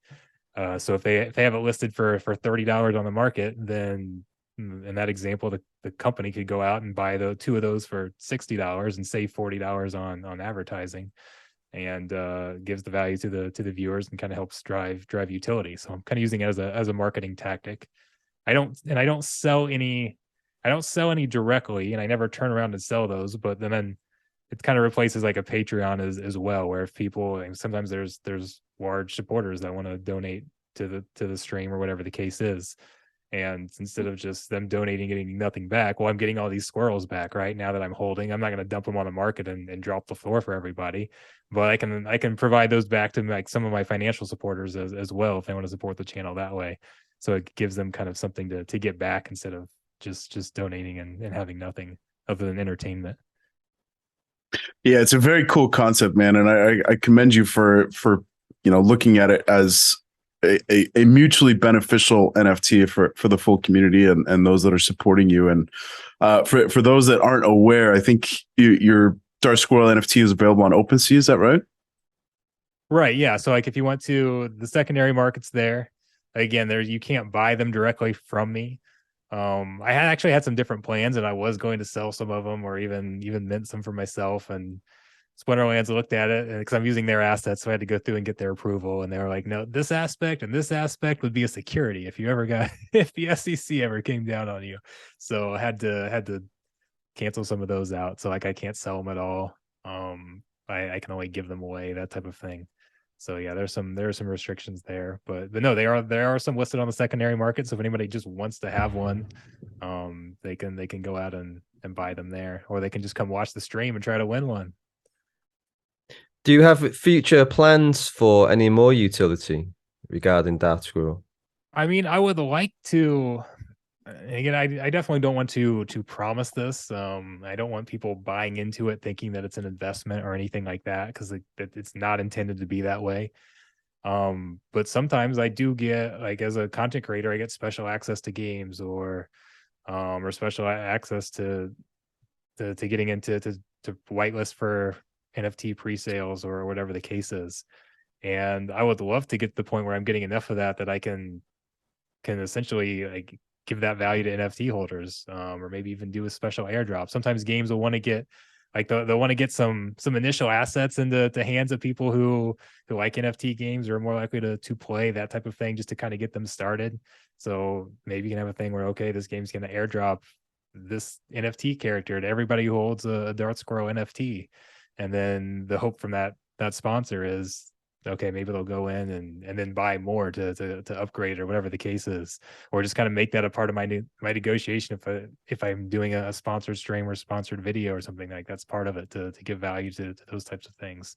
So if they have it listed for $30 on the market, then in that example, the company could go out and buy the 2 of those for $60 and save $40 on advertising, and gives the value to the viewers and kind of helps drive utility. So I'm kind of using it as a marketing tactic. I don't sell any directly, and I never turn around and sell those, but then it kind of replaces like a Patreon as well, where if people, and sometimes there's large supporters that want to donate to the stream or whatever the case is. And instead of just them donating, getting nothing back, well, I'm getting all these squirrels back right now that I'm holding. I'm not going to dump them on the market and drop the floor for everybody, but I can provide those back to like some of my financial supporters as well if they want to support the channel that way. So it gives them kind of something to get back instead of just donating and having nothing other than entertainment. Yeah, it's a very cool concept, man, and I commend you for looking at it as a mutually beneficial NFT for the full community and those that are supporting you. And for those that aren't aware, I think your Dark Squirrel NFT is available on OpenSea. Is that right? Right. Yeah. So like if you went to the secondary markets there, again, there you can't buy them directly from me. I had actually had some different plans and I was going to sell some of them or even mint some for myself. And Splinterlands looked at it because I'm using their assets, so I had to go through and get their approval. And they were like, "No, this aspect and this aspect would be a security if you ever got if the SEC ever came down on you." So I had to cancel some of those out. So like I can't sell them at all. I can only give them away, that type of thing. So yeah, there are some restrictions there, but no, there are some listed on the secondary market. So if anybody just wants to have one, they can go out and buy them there, or they can just come watch the stream and try to win one. Do you have future plans for any more utility regarding Dark Squirrel? I mean, I would like to. Again, I definitely don't want to promise this. I don't want people buying into it thinking that it's an investment or anything like that because it's not intended to be that way. But sometimes I do get like as a content creator, I get special access to games or special access to getting into to whitelist for NFT pre-sales or whatever the case is. And I would love to get to the point where I'm getting enough of that I can essentially like give that value to NFT holders, or maybe even do a special airdrop. Sometimes games will want to get like they'll want to get some initial assets into the hands of people who like NFT games or are more likely to play that type of thing just to kind of get them started. So maybe you can have a thing where okay, this game's going to airdrop this NFT character to everybody who holds a Dark Squirrel NFT, and then the hope from that sponsor is okay, maybe they'll go in and then buy more to upgrade or whatever the case is, or just kind of make that a part of my negotiation if I'm doing a sponsored stream or sponsored video or something like that's part of it to give value to those types of things.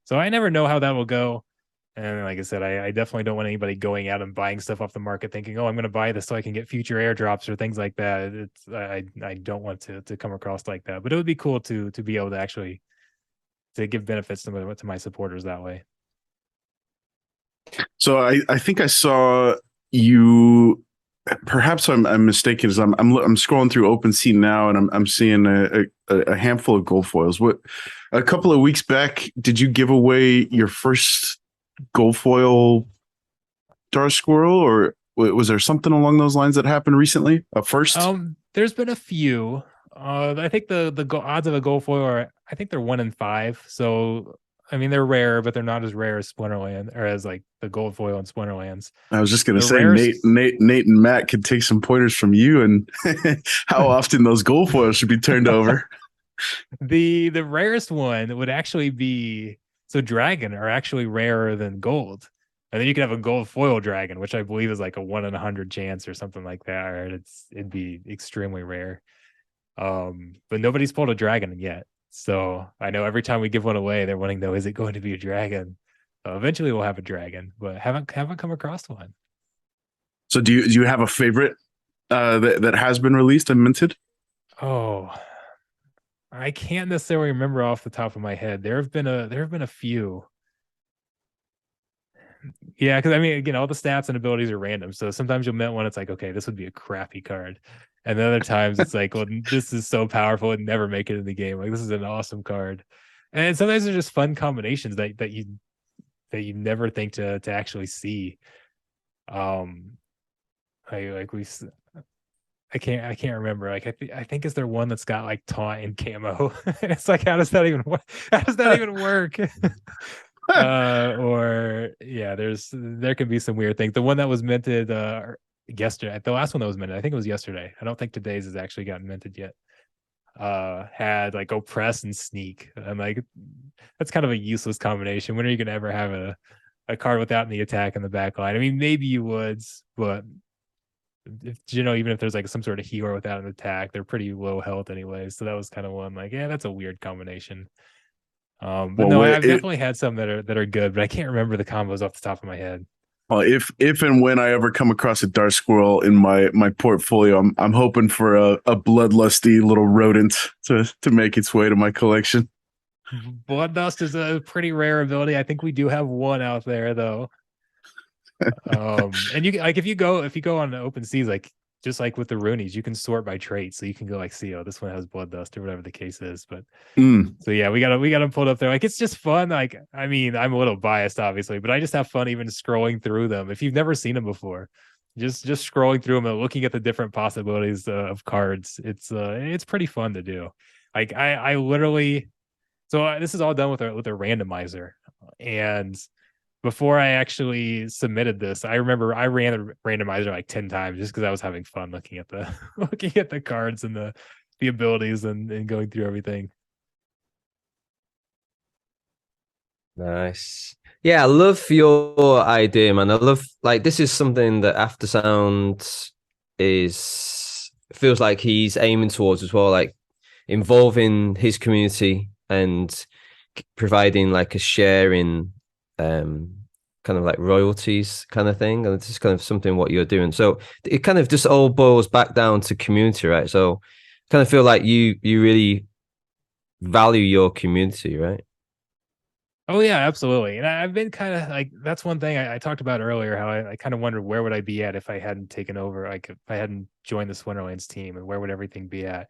So I never know how that will go. And like I said, I definitely don't want anybody going out and buying stuff off the market thinking, oh, I'm going to buy this so I can get future airdrops or things like that. I don't want to come across like that, but it would be cool to be able to actually to give benefits to my supporters that way. So I think I saw you. Perhaps I'm mistaken. As I'm scrolling through OpenSea now, and I'm seeing a handful of gold foils. What a couple of weeks back, did you give away your first gold foil Dark Squirrel, or was there something along those lines that happened recently? A first? There's been a few. I think the odds of a gold foil are I think they're 1 in 5. So I mean they're rare, but they're not as rare as Splinterland or as like the gold foil in Splinterlands. I was just gonna The say rarest, Nate and Matt could take some pointers from you and how often those gold foils should be turned over. the rarest one would actually be so dragon are actually rarer than gold. And then you could have a gold foil dragon, which I believe is like a 1 in 100 chance or something like that. Or it'd be extremely rare. But nobody's pulled a dragon yet. So I know every time we give one away, they're wanting to know, is it going to be a dragon? Eventually we'll have a dragon, but haven't come across one. So do you have a favorite that has been released and minted? Oh, I can't necessarily remember off the top of my head. There have been a few. Yeah, because I mean, again, all the stats and abilities are random. So sometimes you'll mint one, it's like, okay, this would be a crappy card. And then other times it's like, well, this is so powerful, it'd never make it in the game. Like this is an awesome card. And sometimes they're just fun combinations that you never think to actually see. I like we I can't remember. Like I think is there one that's got like taunt and camo? And it's like, how does that even work? How does that even work? Or yeah, there can be some weird things. The one that was minted yesterday, the last one that was minted, I think it was yesterday. I don't think today's has actually gotten minted yet. Had like oppress and sneak. I'm like, that's kind of a useless combination. When are you gonna ever have a card without the attack in the back line? I mean, maybe you would, but if even if there's like some sort of hero without an attack, they're pretty low health anyway. So that was kind of one like, yeah, that's a weird combination. But Well, no, I've definitely had some that are good, but I can't remember the combos off the top of my head. well, if and when I ever come across a Dark Squirrel in my portfolio, I'm hoping for a bloodlusty little rodent to make its way to my collection. Bloodlust is a pretty rare ability. I think we do have one out there though. And you like if you go on open seas, like just like with the Roonies, you can sort by trait, so you can go like see, oh, this one has blood dust or whatever the case is. But Mm. so yeah, we got them pulled up there. Like it's just fun. Like I mean, I'm a little biased, obviously, but I just have fun even scrolling through them. If you've never seen them before, just scrolling through them and looking at the different possibilities of cards, it's pretty fun to do. Like I literally, so this is all done with a randomizer, and before I actually submitted this, I remember I ran the randomizer like 10 times just because I was having fun looking at the looking at the cards and the abilities and going through everything. Nice. Yeah, I love your idea, man. I love like this is something that After Sound is feels like he's aiming towards as well, like involving his community and providing like a share in kind of like royalties kind of thing. And it's just kind of something what you're doing. So it kind of just all boils back down to community, right? So kind of feel like you really value your community, right? Oh yeah, absolutely. And I've been kind of like that's one thing I talked about earlier. How I kind of wondered where would I be at if I hadn't taken over, like if I hadn't joined the Splinterlands team, and where would everything be at?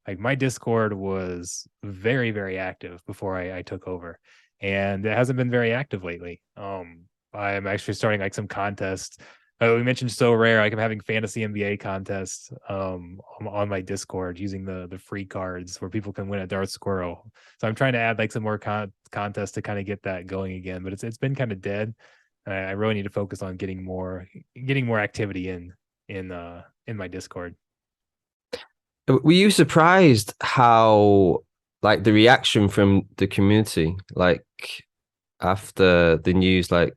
Like my Discord was very very active before I took over, and it hasn't been very active lately. I'm actually starting like some contests. We mentioned So Rare. Like I'm having fantasy NBA contests on my Discord using the free cards where people can win a Darth Squirrel. So I'm trying to add like some more contests to kind of get that going again. But it's been kind of dead. I really need to focus on getting more activity in my Discord. Were you surprised how like the reaction from the community, like after the news, like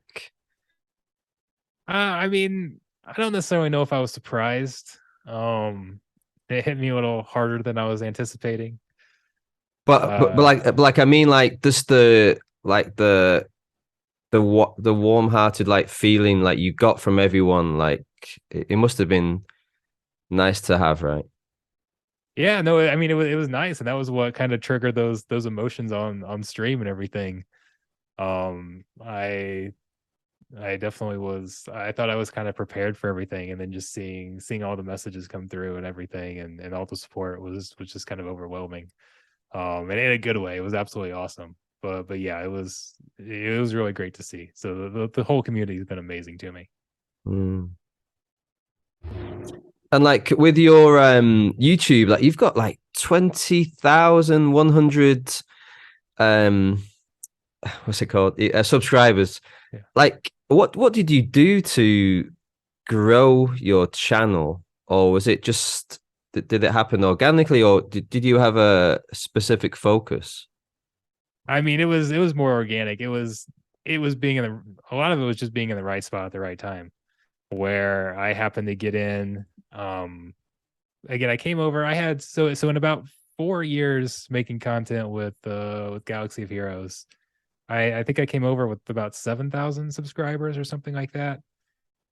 I mean, I don't necessarily know if I was surprised. It hit me a little harder than I was anticipating. but like I mean like just the warm-hearted like feeling like you got from everyone, like it must have been nice to have, right? Yeah, no, I mean it was nice, and that was what kind of triggered those emotions on stream and everything. Um, I I definitely was. I thought I was kind of prepared for everything, and then just seeing all the messages come through and everything, and all the support was just kind of overwhelming. And in a good way, it was absolutely awesome. But yeah, it was really great to see. So the whole community has been amazing to me. Mm. And like with your YouTube, like you've got like 20,100 um what's it called? Subscribers. Yeah. Like what did you do to grow your channel? Or was it just did it happen organically, or did you have a specific focus? I mean, it was more organic. It was being in a lot of it was just being in the right spot at the right time, where I happened to get in. Again, I came over. I had so in about 4 years making content with Galaxy of Heroes. I think I came over with about 7,000 subscribers or something like that.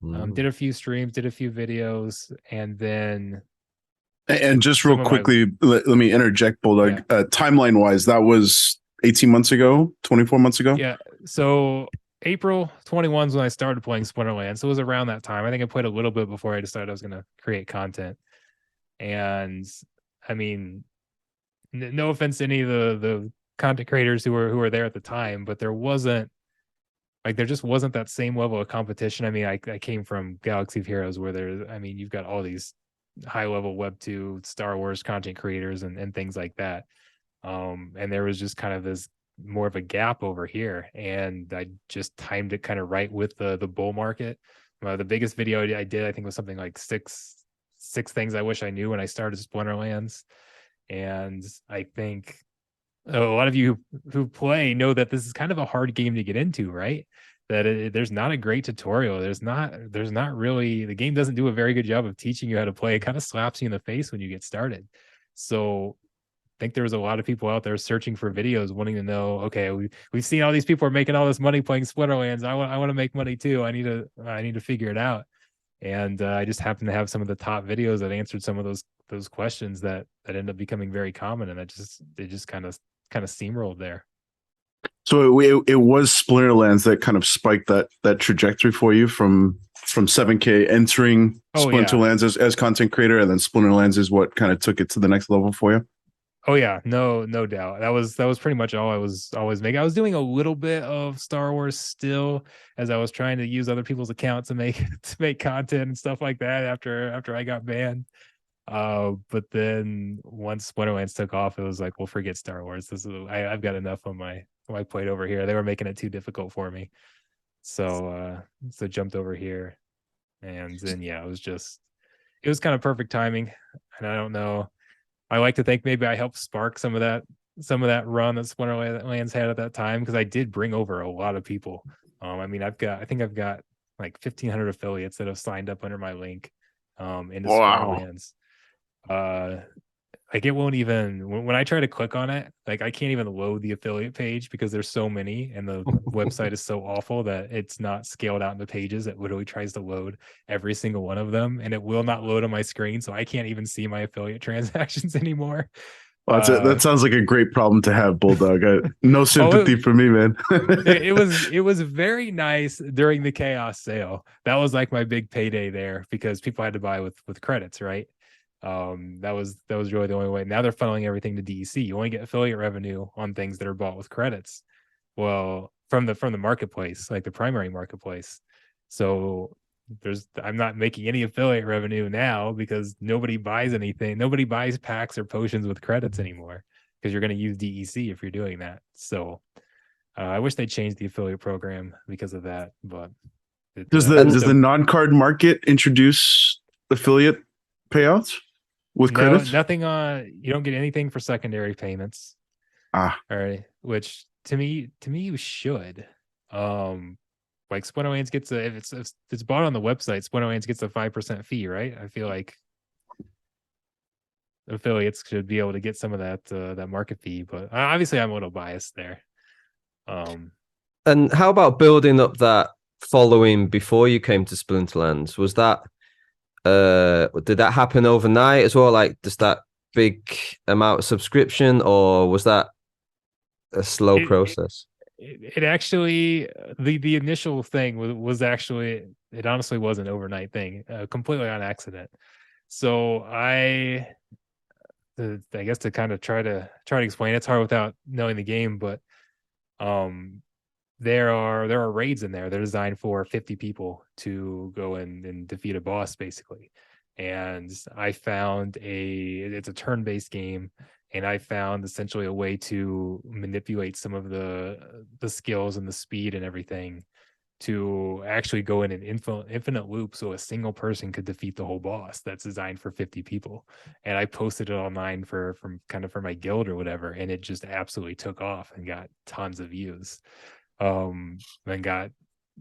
Mm. Did a few streams, did a few videos, and then And just real some of my quickly, let me interject, yeah. Bulldog. Timeline wise, that was 18 months ago, 24 months ago. Yeah. So April 21 is when I started playing Splinterlands. So it was around that time. I think I played a little bit before I decided I was going to create content. And I mean, no offense to any of the content creators who were there at the time, but there just wasn't that same level of competition. I mean, I came from Galaxy of Heroes where I mean, you've got all these high level Web 2 Star Wars content creators and things like that. And there was just kind of this more of a gap over here, and I just timed it kind of right with the bull market. The biggest video I did, I think, was something like six things I wish I knew when I started Splinterlands, and I think a lot of you who play know that this is kind of a hard game to get into, right? That there's not a great tutorial. There's not really, the game doesn't do a very good job of teaching you how to play. It kind of slaps you in the face when you get started. So think there was a lot of people out there searching for videos, wanting to know, okay, we've seen all these people are making all this money playing Splinterlands. I want to make money too. I need to figure it out. And I just happened to have some of the top videos that answered some of those questions that ended up becoming very common, and it just kind of steamrolled there. So it was Splinterlands that kind of spiked that trajectory for you from 7K entering Oh yeah. Splinterlands as content creator, and then Splinterlands is what kind of took it to the next level for you. Oh yeah, no doubt. That was pretty much all I was always making. I was doing a little bit of Star Wars still, as I was trying to use other people's accounts to make to make content and stuff like that after I got banned. But then once Splinterlands took off, it was like, well, forget Star Wars. I've got enough on my plate over here. They were making it too difficult for me. So jumped over here. And then yeah, it was kind of perfect timing. And I don't know. I like to think maybe I helped spark some of that run that Splinterlands had at that time, because I did bring over a lot of people. I mean, I think I've got like 1,500 affiliates that have signed up under my link into Wow. Splinterlands. Uh, like it won't even when I try to click on it, like I can't even load the affiliate page because there's so many, and the website is so awful that it's not scaled out into pages. It literally tries to load every single one of them, and it will not load on my screen, so I can't even see my affiliate transactions anymore. Well, Uh, that sounds like a great problem to have, Bulldog. No oh, sympathy for me, man. it was very nice during the chaos sale. That was like my big payday there, because people had to buy with credits, right? That was really the only way. Now they're funneling everything to DEC. You only get affiliate revenue on things that are bought with credits. Well, from the marketplace, like the primary marketplace. So I'm not making any affiliate revenue now because nobody buys anything. Nobody buys packs or potions with credits anymore, because you're going to use DEC if you're doing that. So I wish they changed the affiliate program because of that, but And Does the non-card market introduce affiliate payouts with no, credits? nothing on. You don't get anything for secondary payments. Ah, All right, which to me you should. Um, like Splinterlands gets a if it's bought on the website, Splinterlands gets a 5% fee, right? I feel like affiliates should be able to get some of that market fee, but obviously I'm a little biased there. Um, and how about building up that following before you came to Splinterlands? Was that did that happen overnight as well? Like just that big amount of subscription, or was that a slow it process? it actually the initial thing was actually, it honestly was an overnight thing, completely on accident. So I guess to kind of try to explain, it's hard without knowing the game, but um there are raids in there. They're designed for 50 people to go in and defeat a boss, basically. And it's a turn-based game, and I found essentially a way to manipulate some of the skills and the speed and everything to actually go in an infinite loop, so a single person could defeat the whole boss that's designed for 50 people. And I posted it online for my guild or whatever, and it just absolutely took off and got tons of views. And got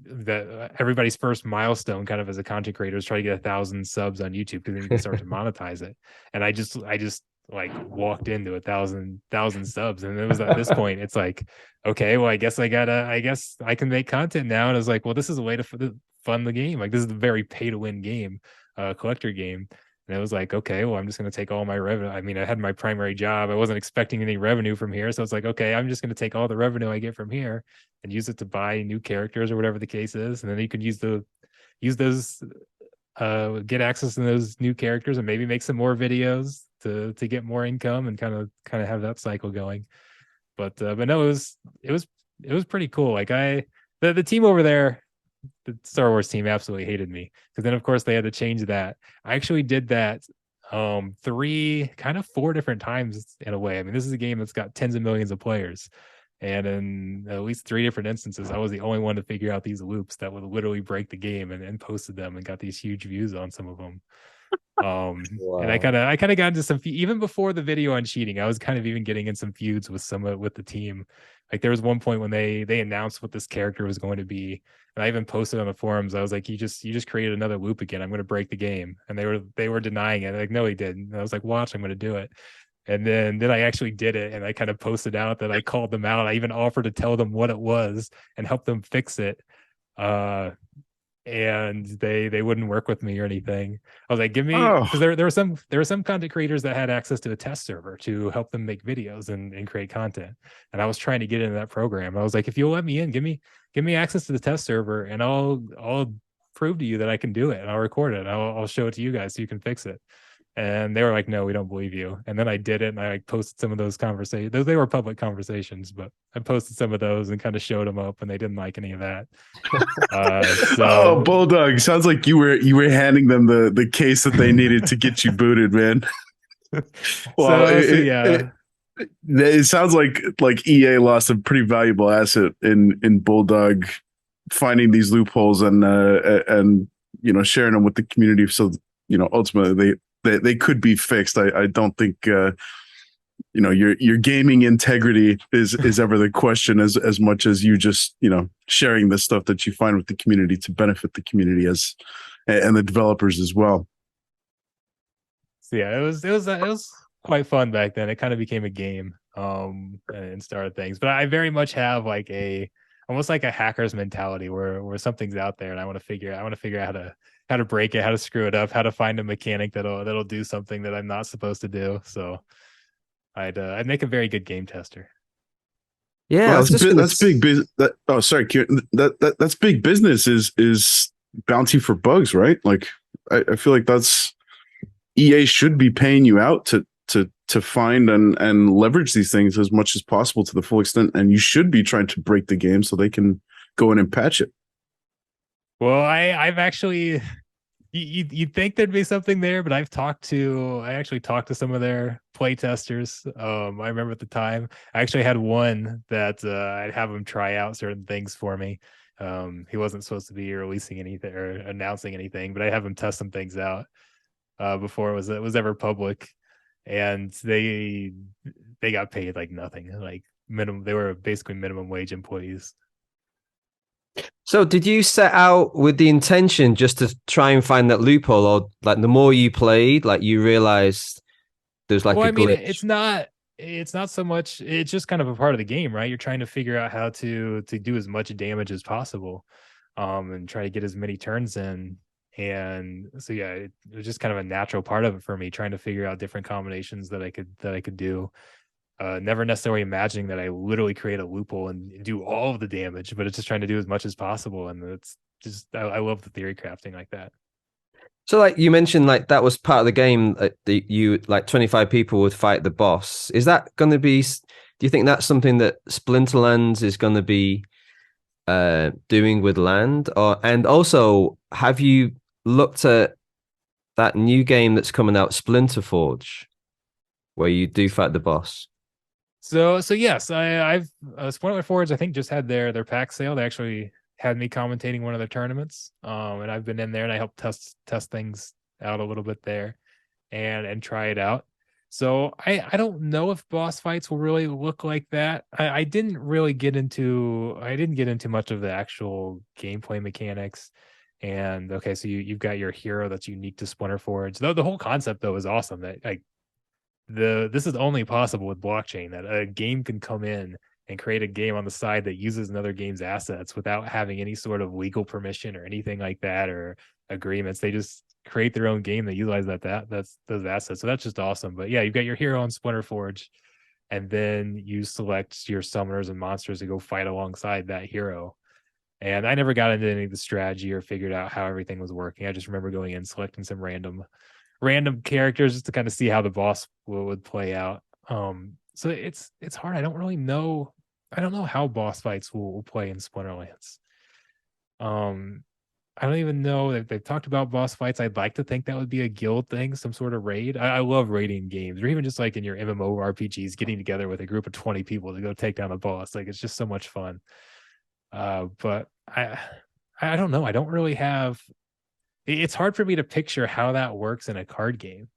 that everybody's first milestone kind of as a content creator is try to get 1,000 subs on YouTube, because then you can start to monetize it. And I just like walked into 1,000 subs, and it was at this point it's like, okay, well, I guess I can make content now. And I was like, well, this is a way to fund the game. Like, this is a very pay to win game, collector game. And it was like, okay, well, I'm just going to take all my revenue. I mean, I had my primary job. I wasn't expecting any revenue from here. So it's like, okay, I'm just going to take all the revenue I get from here and use it to buy new characters or whatever the case is. And then you could use those, get access to those new characters and maybe make some more videos to get more income and kind of have that cycle going. But no, it was pretty cool. Like the team over there, the Star Wars team absolutely hated me, because then of course they had to change that. I actually did that four different times in a way. I mean, this is a game that's got tens of millions of players. And in at least three different instances, I was the only one to figure out these loops that would literally break the game, and posted them and got these huge views on some of them. And I Wow. kind of I kind of got into some even before the video on cheating. I was kind of even getting in some feuds with the team. Like there was one point when they announced what this character was going to be, and I even posted on the forums. I was like, you just created another loop again. I'm going to break the game, and they were denying it. Like, no, he didn't. And I was like, watch, I'm going to do it. And then I actually did it, and I kind of posted out that I called them out. I even offered to tell them what it was and help them fix it. Uh, and they wouldn't work with me or anything. I was like, give me, Oh, because there were some content creators that had access to a test server to help them make videos and create content. And I was trying to get into that program. I was like, if you'll let me in, give me access to the test server, and I'll prove to you that I can do it, and I'll record it, and I'll show it to you guys so you can fix it. And they were like, no, we don't believe you. And then I did it, and I like posted some of those conversations. They were public conversations, but I posted some of those and kind of showed them up, and they didn't like any of that. oh, So Bulldog! Sounds like you were handing them the case that they needed to get you booted, man. Well, so yeah. it sounds like EA lost a pretty valuable asset in Bulldog, finding these loopholes and sharing them with the community. So ultimately they could be fixed. I don't think your gaming integrity is ever the question as much as you just sharing the stuff that you find with the community to benefit the community and the developers as well. So yeah, it was quite fun back then. It kind of became a game and started things. But I very much have like almost like a hacker's mentality where something's out there and I want to figure out how to break it, how to screw it up, how to find a mechanic that'll do something that I'm not supposed to do. So I'd make a very good game tester. Yeah, Well, I was just gonna that's big business. Oh, sorry, Kieran. That's big business. Is bounty for bugs, right? Like, I feel like that's EA should be paying you out to find and leverage these things as much as possible to the full extent, and you should be trying to break the game so they can go in and patch it. Well, I've actually you'd think there'd be something there, but I actually talked to some of their play testers. I remember at the time I actually had one that I'd have him try out certain things for me. He wasn't supposed to be releasing anything or announcing anything, but I have him test some things out before it was ever public, and they got paid like nothing, like minimum. They were basically minimum wage employees. So did you set out with the intention just to try and find that loophole, or like the more you played, like you realized there's like Well, a I mean, glitch? it's not so much. It's just kind of a part of the game, right? You're trying to figure out how to do as much damage as possible, and try to get as many turns in. And so yeah, it was just kind of a natural part of it for me, trying to figure out different combinations that I could do. Never necessarily imagining that I literally create a loophole and do all of the damage, but it's just trying to do as much as possible. And it's just I love the theory crafting like that. So like you mentioned, like that was part of the game that you like 25 people would fight the boss. Is that going to be? Do you think that's something that Splinterlands is going to be doing with land? Or and also, have you looked at that new game that's coming out, Splinter Forge, where you do fight the boss? So yes, I've Spoiler Forge I think just had their pack sale. They actually had me commentating one of their tournaments, and I've been in there and I helped test things out a little bit there, and try it out. So I don't know if boss fights will really look like that. I didn't really I didn't get into much of the actual gameplay mechanics. And okay, so you've got your hero that's unique to Splinter Forge. The whole concept though is awesome. That like this is only possible with blockchain, that a game can come in and create a game on the side that uses another game's assets without having any sort of legal permission or anything like that or agreements. They just create their own game that utilize that's those assets. So that's just awesome. But yeah, you've got your hero on Splinter Forge, and then you select your summoners and monsters to go fight alongside that hero. And I never got into any of the strategy or figured out how everything was working. I just remember going in, selecting some random characters just to kind of see how the boss would play out. So it's hard. I don't really know. I don't know how boss fights will play in Splinterlands. I don't even know if they've talked about boss fights. I'd like to think that would be a guild thing, some sort of raid. I love raiding games, or even just like in your MMO RPGs, getting together with a group of 20 people to go take down a boss. Like it's just so much fun. But I don't know. I don't really have. It's hard for me to picture how that works in a card game,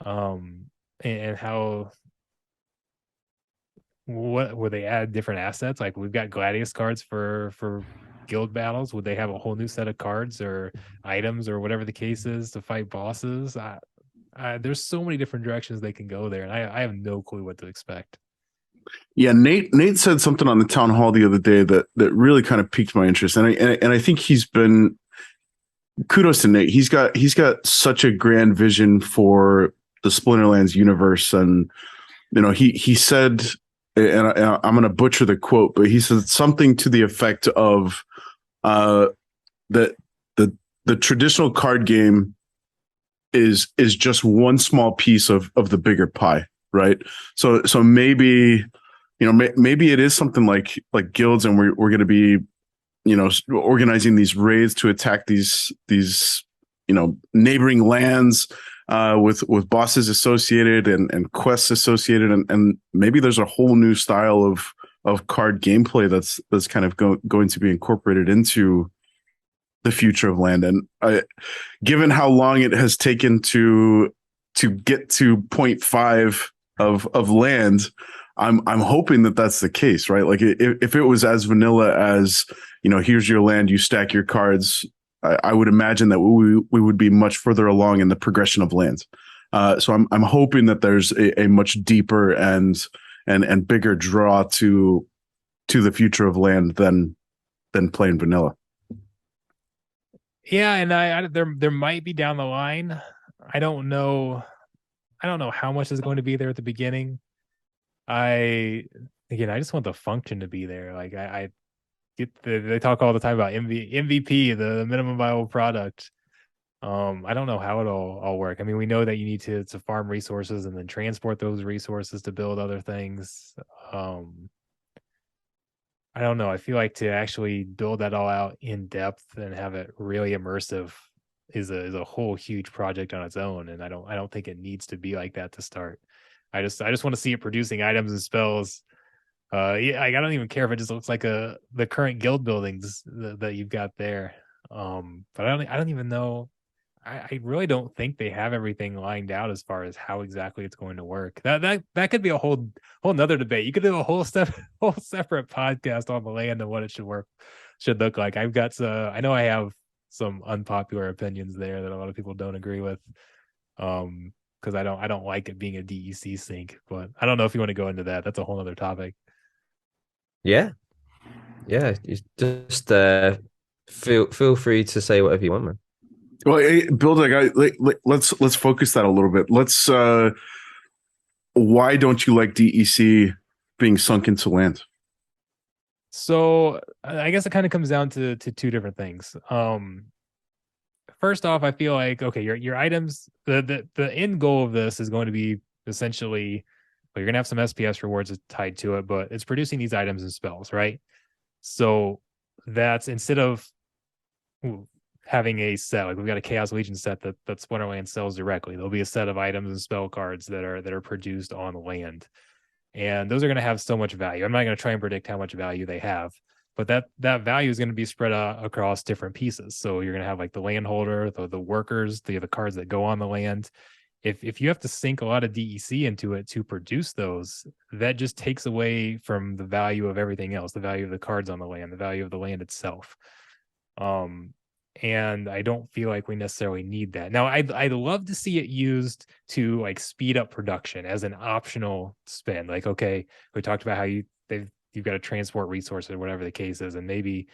and how what would they add different assets? Like we've got Gladius cards for guild battles. Would they have a whole new set of cards or items or whatever the case is to fight bosses? There's so many different directions they can go there, and I have no clue what to expect. Yeah, Nate said something on the town hall the other day that really kind of piqued my interest, and I think kudos to Nate. He's got such a grand vision for the Splinterlands universe, and he said, and I'm going to butcher the quote, but he said something to the effect of that the traditional card game is just one small piece of the bigger pie, right? So maybe maybe it is something like guilds, and we're going to be organizing these raids to attack these neighboring lands with bosses associated and quests associated, and maybe there's a whole new style of card gameplay that's kind of going to be incorporated into the future of land. And given how long it has taken to get to 0.5 of land, I'm hoping that that's the case, right? Like if it was as vanilla as here's your land, you stack your cards, I would imagine that we would be much further along in the progression of lands. So I'm hoping that there's a much deeper and bigger draw to the future of land than plain vanilla. Yeah, and I there might be down the line. I don't know how much is going to be there at the beginning. I just want the function to be there. Like I get they talk all the time about MVP, the minimum viable product. I don't know how it'll all work. I mean, we know that you need to farm resources and then transport those resources to build other things. I don't know. I feel like to actually build that all out in depth and have it really immersive is a whole huge project on its own. And I don't think it needs to be like that to start. I just want to see it producing items and spells. Yeah, I don't even care if it just looks like the current guild buildings that you've got there. But I don't even know. I really don't think they have everything lined out as far as how exactly it's going to work. That could be a whole nother debate. You could do a whole separate podcast on the land and what it should look like. I know I have some unpopular opinions there that a lot of people don't agree with. Because I don't like it being a DEC sync, but I don't know if you want to go into that. That's a whole other topic. Yeah, you just feel free to say whatever you want, man. Well, hey, Bulldog, let's focus that a little bit. Why don't you like DEC being sunk into land? So I guess it kind of comes down to two different things. First off, I feel like okay, your items, the end goal of this is going to be essentially, well, you're gonna have some SPS rewards tied to it, but it's producing these items and spells, right? So that's instead of having a set, like we've got a Chaos Legion set that Splinterland sells directly. There'll be a set of items and spell cards that are produced on the land, and those are going to have so much value. I'm not going to try and predict how much value they have, but that value is going to be spread out across different pieces. So you're going to have like the landholder, the workers, the cards that go on the land. If you have to sink a lot of DEC into it to produce those, that just takes away from the value of everything else, the value of the cards on the land, the value of the land itself. And I don't feel like we necessarily need that. Now, I'd love to see it used to like speed up production as an optional spend. Like, okay, we talked about how you've got to transport resources or whatever the case is, and maybe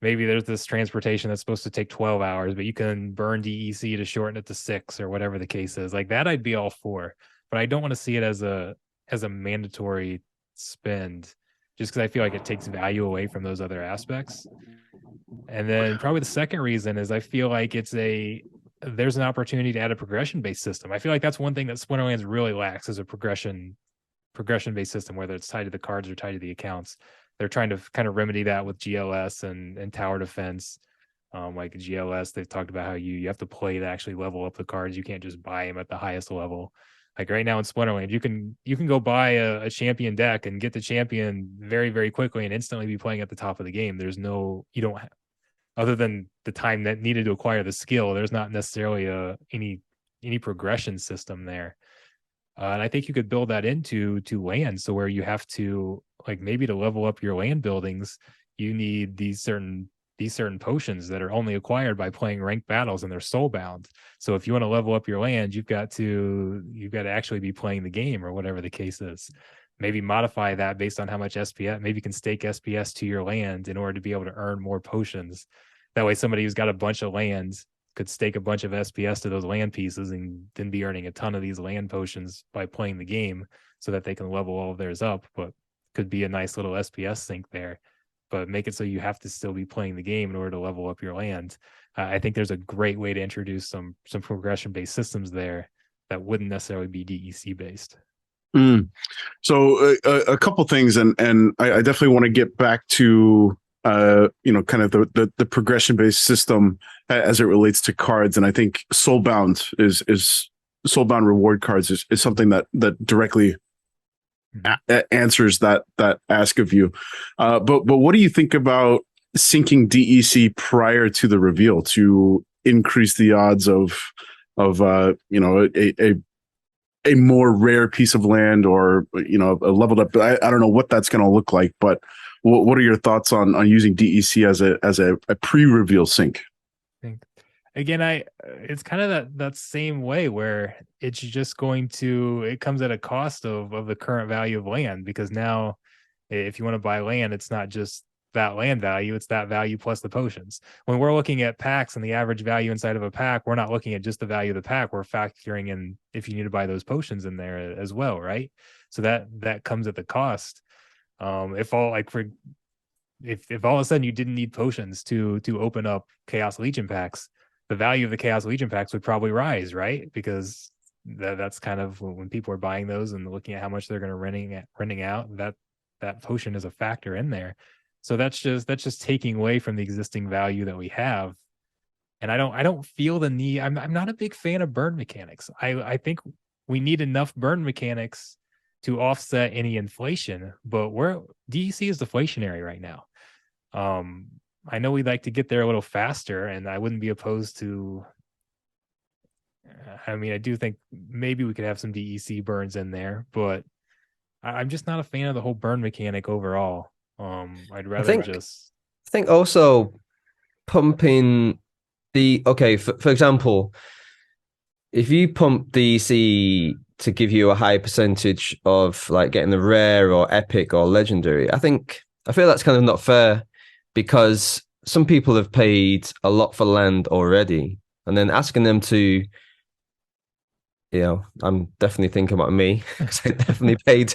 there's this transportation that's supposed to take 12 hours, but you can burn DEC to shorten it to 6 or whatever the case is. Like that, I'd be all for. But I don't want to see it as a mandatory spend, just because I feel like it takes value away from those other aspects. And then probably the second reason is I feel like there's an opportunity to add a progression-based system. I feel like that's one thing that Splinterlands really lacks is a progression-based system, whether it's tied to the cards or tied to the accounts. They're trying to kind of remedy that with GLS and tower defense. Like GLS, they've talked about how you have to play to actually level up the cards. You can't just buy them at the highest level. Like right now in Splinterland, you can go buy a champion deck and get the champion very, very quickly and instantly be playing at the top of the game. Other than the time that needed to acquire the skill, there's not necessarily any progression system there. And I think you could build that into land, so where you have to, like, maybe to level up your land buildings, you need these certain potions that are only acquired by playing ranked battles, and they're soul bound. So if you want to level up your land, you've got to actually be playing the game or whatever the case is. Maybe modify that based on how much SPS. Maybe you can stake SPS to your land in order to be able to earn more potions. That way, somebody who's got a bunch of lands could stake a bunch of SPS to those land pieces and then be earning a ton of these land potions by playing the game so that they can level all of theirs up. But could be a nice little SPS sink there. But make it so you have to still be playing the game in order to level up your land. I think there's a great way to introduce some progression based systems there that wouldn't necessarily be DEC based. So a couple things, and I definitely want to get back to kind of the progression based system as it relates to cards, and I think Soulbound is Soulbound reward cards is something that directly answers that ask of you. But what do you think about syncing DEC prior to the reveal to increase the odds of a more rare piece of land, or a leveled up? I don't know what that's going to look like, but what are your thoughts on using DEC as a pre-reveal sync? Again, it's kind of that same way where it's just it comes at a cost of the current value of land, because now if you want to buy land, it's not just that land value, it's that value plus the potions. When we're looking at packs and the average value inside of a pack, we're not looking at just the value of the pack, we're factoring in if you need to buy those potions in there as well, right? So that comes at the cost. If all of a sudden you didn't need potions to open up Chaos Legion packs, the value of the Chaos Legion packs would probably rise, right? Because that's kind of when people are buying those and looking at how much they're going to renting out, that potion is a factor in there. So that's just taking away from the existing value that we have. And I don't feel the need. I'm not a big fan of burn mechanics. I think we need enough burn mechanics to offset any inflation, but DEC is deflationary right now. I know we'd like to get there a little faster, and I wouldn't be opposed to. I mean, I do think maybe we could have some DEC burns in there, but I'm just not a fan of the whole burn mechanic overall. I'd rather I think also pumping for example, if you pump DEC to give you a high percentage of like getting the rare or epic or legendary, I feel that's kind of not fair, because some people have paid a lot for land already, and then asking them to, I'm definitely thinking about me, because I definitely paid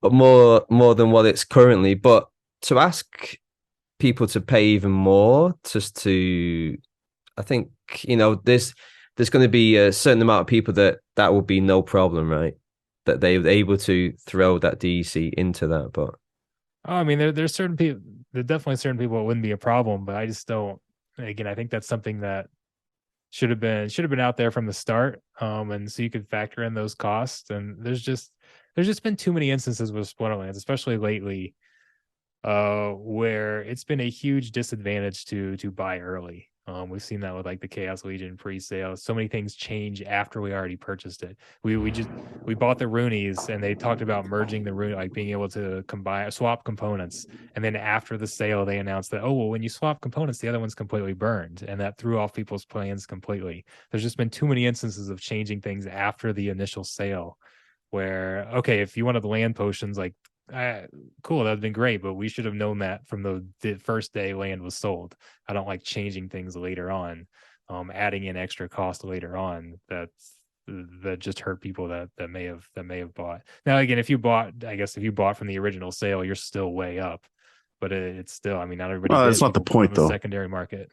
more than what it's currently, but to ask people to pay even more just to, I think, there's going to be a certain amount of people that will be no problem, right? That they're able to throw that DEC into that. But I mean, there's certain people, there's definitely certain people it wouldn't be a problem, but I just don't. Again, I think that's something that should have been out there from the start, and so you could factor in those costs. And there's just been too many instances with Splinterlands, especially lately, where it's been a huge disadvantage to buy early. We've seen that with like the Chaos Legion pre-sale. So many things change after we already purchased it. We bought the Roonies, and they talked about merging the Rooney, like being able to swap components. And then after the sale, they announced that, oh, well, when you swap components, the other one's completely burned, and that threw off people's plans completely. There's just been too many instances of changing things after the initial sale, where, okay, if you wanted the land potions, like, cool, that'd been great, but we should have known that from the first day land was sold. I don't like changing things later on, adding in extra cost later on that just hurt people that may have bought. Now again, if you bought from the original sale, you're still way up, but it's still, I mean, not everybody. Well, that's not the point, though. Secondary market.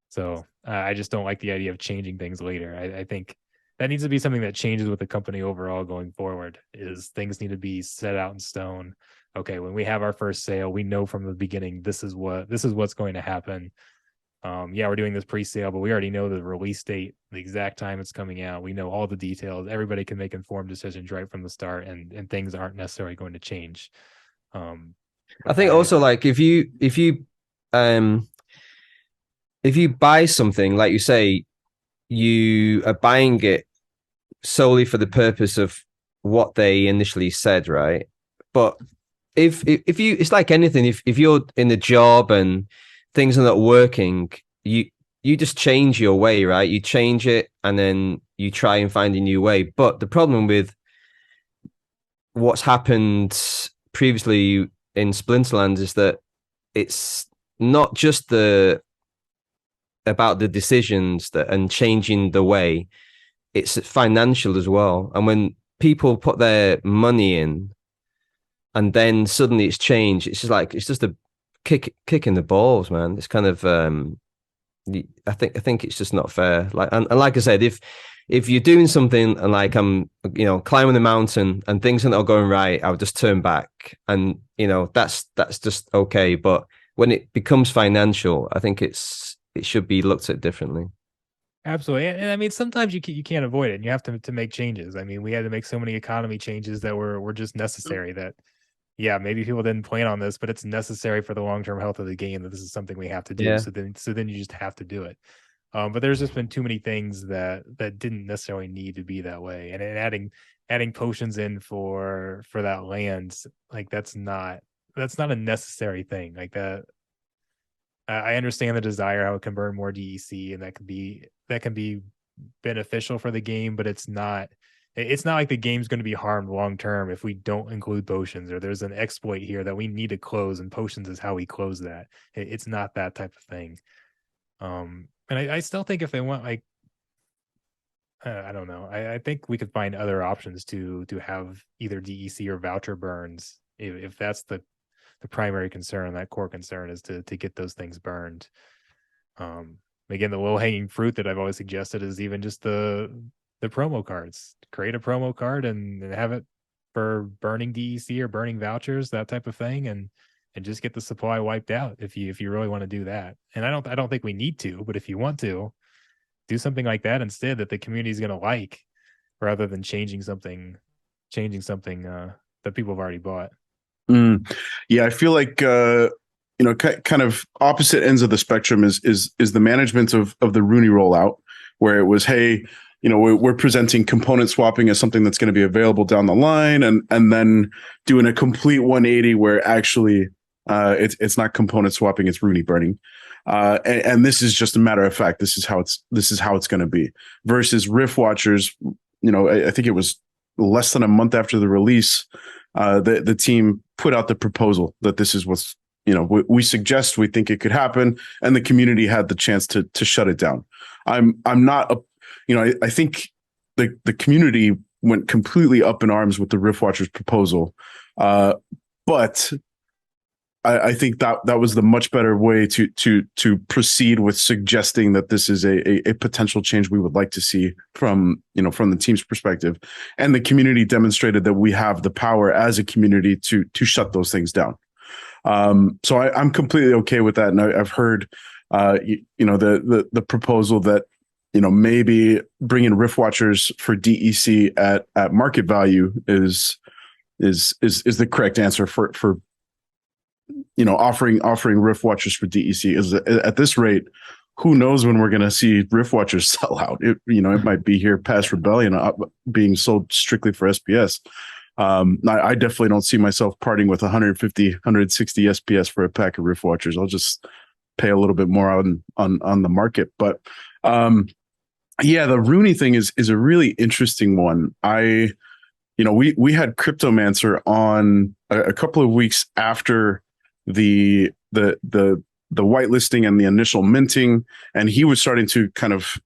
So I just don't like the idea of changing things later. I think that needs to be something that changes with the company overall going forward. Is things need to be set out in stone. Okay, when we have our first sale, we know from the beginning this is what's going to happen. We're doing this pre-sale, but we already know the release date, the exact time it's coming out. We know all the details. Everybody can make informed decisions right from the start, and things aren't necessarily going to change. I think also, like, if you buy something, like you say, you are buying it solely for the purpose of what they initially said, right? But if you, it's like anything, if you're in a job and things are not working, you just change your way, right? You change it and then you try and find a new way. But the problem with what's happened previously in Splinterlands is that it's not just the about the decisions that and changing the way, it's financial as well. And when people put their money in and then suddenly it's changed, it's just a kick in the balls, man. It's kind of I think it's just not fair. Like and like I said, if you're doing something and like I'm climbing the mountain and things are not going right, I would just turn back, and that's just okay. But when it becomes financial, I think it should be looked at differently. Absolutely. And I mean, sometimes you can't avoid it, and you have to make changes. I mean, we had to make so many economy changes that were just necessary that, yeah, maybe people didn't plan on this, but it's necessary for the long-term health of the game that this is something we have to do. Yeah. So then you just have to do it. But there's just been too many things that didn't necessarily need to be that way. And adding potions in for that land, like that's not a necessary thing. Like that, I understand the desire, how it can burn more DEC, and that can be beneficial for the game, but it's not like the game's going to be harmed long term if we don't include potions, or there's an exploit here that we need to close, and potions is how we close that. It's not that type of thing. And I still think if they want, like, I don't know, I think we could find other options to have either DEC or voucher burns if that's the primary concern. That core concern is to get those things burned. Again, the low hanging fruit that I've always suggested is even just the promo cards. Create a promo card and have it for burning DEC or burning vouchers, that type of thing, and just get the supply wiped out if you really want to do that. And I don't think we need to, but if you want to, do something like that instead that the community is going to like, rather than changing something that people have already bought. Yeah, I feel like kind of opposite ends of the spectrum is the management of the Rooney rollout, where it was, hey, we're presenting component swapping as something that's going to be available down the line, and then doing a complete 180 where actually it's not component swapping, it's Rooney burning. And this is just a matter of fact. This is how it's going to be. Versus Rift Watchers, I think it was less than a month after the release, the team put out the proposal that this is what's we suggest, we think it could happen, and the community had the chance to shut it down. I'm not I think the community went completely up in arms with the Rift Watchers proposal, but I think that was the much better way to proceed with suggesting that this is a potential change we would like to see from the team's perspective, and the community demonstrated that we have the power as a community to shut those things down. So I'm completely okay with that, and I've heard the proposal that maybe bringing Rift Watchers for DEC at market value is the correct answer for offering Rift Watchers for DEC. Is at this rate, who knows when we're going to see Rift Watchers sell out? It might be here past Rebellion being sold strictly for SPS. I definitely don't see myself parting with 150, 160 SPS for a pack of Rift Watchers. I'll just pay a little bit more on the market. But yeah, the Rooney thing is a really interesting one. We had Cryptomancer on a couple of weeks after the whitelisting and the initial minting, and he was starting to kind of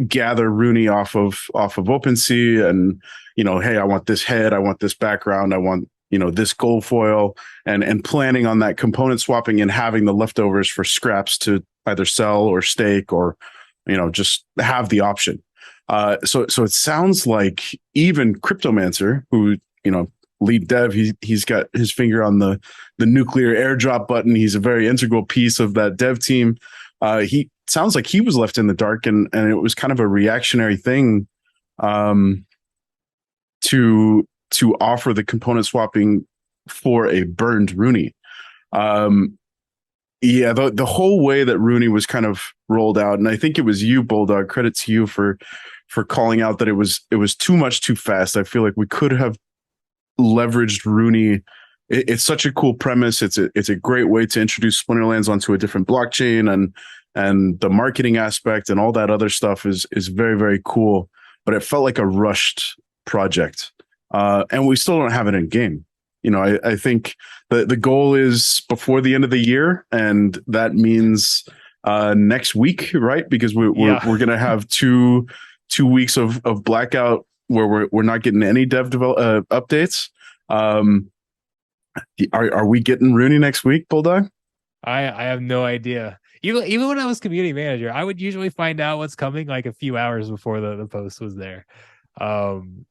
gather Rooney off of OpenSea, and hey, I want this head, I want this background, I want this gold foil, and planning on that component swapping and having the leftovers for scraps to either sell or stake or just have the option. So it sounds like even Cryptomancer, who lead dev, he's got his finger on the nuclear airdrop button. He's a very integral piece of that dev team. He sounds like he was left in the dark, and it was kind of a reactionary thing to offer the component swapping for a burned Rooney. Yeah, the whole way that Rooney was kind of rolled out, and I think it was you, Bulldog, credit to you for calling out that it was too much too fast. I feel like we could have leveraged Rooney. It's such a cool premise. It's a great way to introduce Splinterlands onto a different blockchain, and the marketing aspect and all that other stuff is very, very cool. But it felt like a rushed project, and we still don't have it in game. I think the goal is before the end of the year, and that means next week, right? Because we're gonna have two weeks of blackout where we're not getting any updates. Are we getting Rooney next week, Bulldog? I have no idea. Even when I was community manager, I would usually find out what's coming like a few hours before the post was there. Um,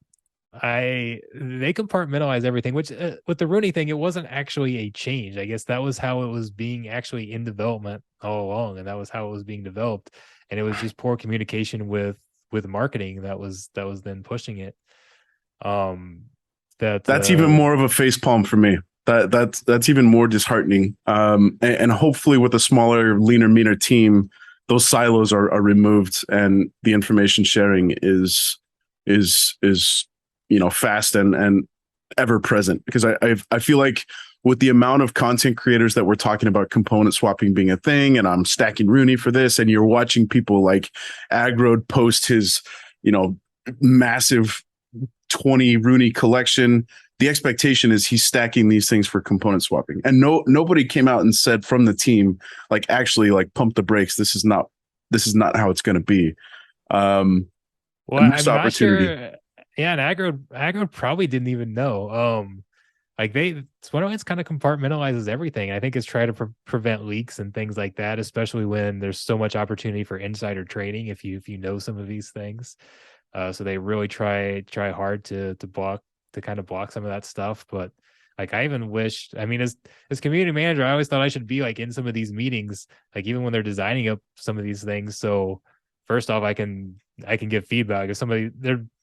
they compartmentalize everything, which with the Rooney thing, it wasn't actually a change. I guess that was how it was being actually in development all along, and that was how it was being developed. And it was just poor communication with marketing that was then pushing it. That's even more of a facepalm for me. That's even more disheartening. And hopefully with a smaller, leaner, meaner team, those silos are removed and the information sharing is fast and ever present. Because I feel like with the amount of content creators that we're talking about component swapping being a thing, and I'm stacking Rooney for this, and you're watching people like Agro post his, massive 20 Rooney collection. The expectation is he's stacking these things for component swapping, and nobody came out and said from the team, like, actually, like, pump the brakes. This is not how it's going to be. Well, I'm not opportunity. sure. Yeah, and Agro probably didn't even know. Like Splinterlands kind of compartmentalizes everything. I think it's trying to prevent leaks and things like that, especially when there's so much opportunity for insider trading if you know some of these things. So they really try hard to kind of block some of that stuff. But like, I even wished, I mean, as community manager, I always thought I should be like in some of these meetings, like even when they're designing up some of these things. So first off, I can give feedback. If somebody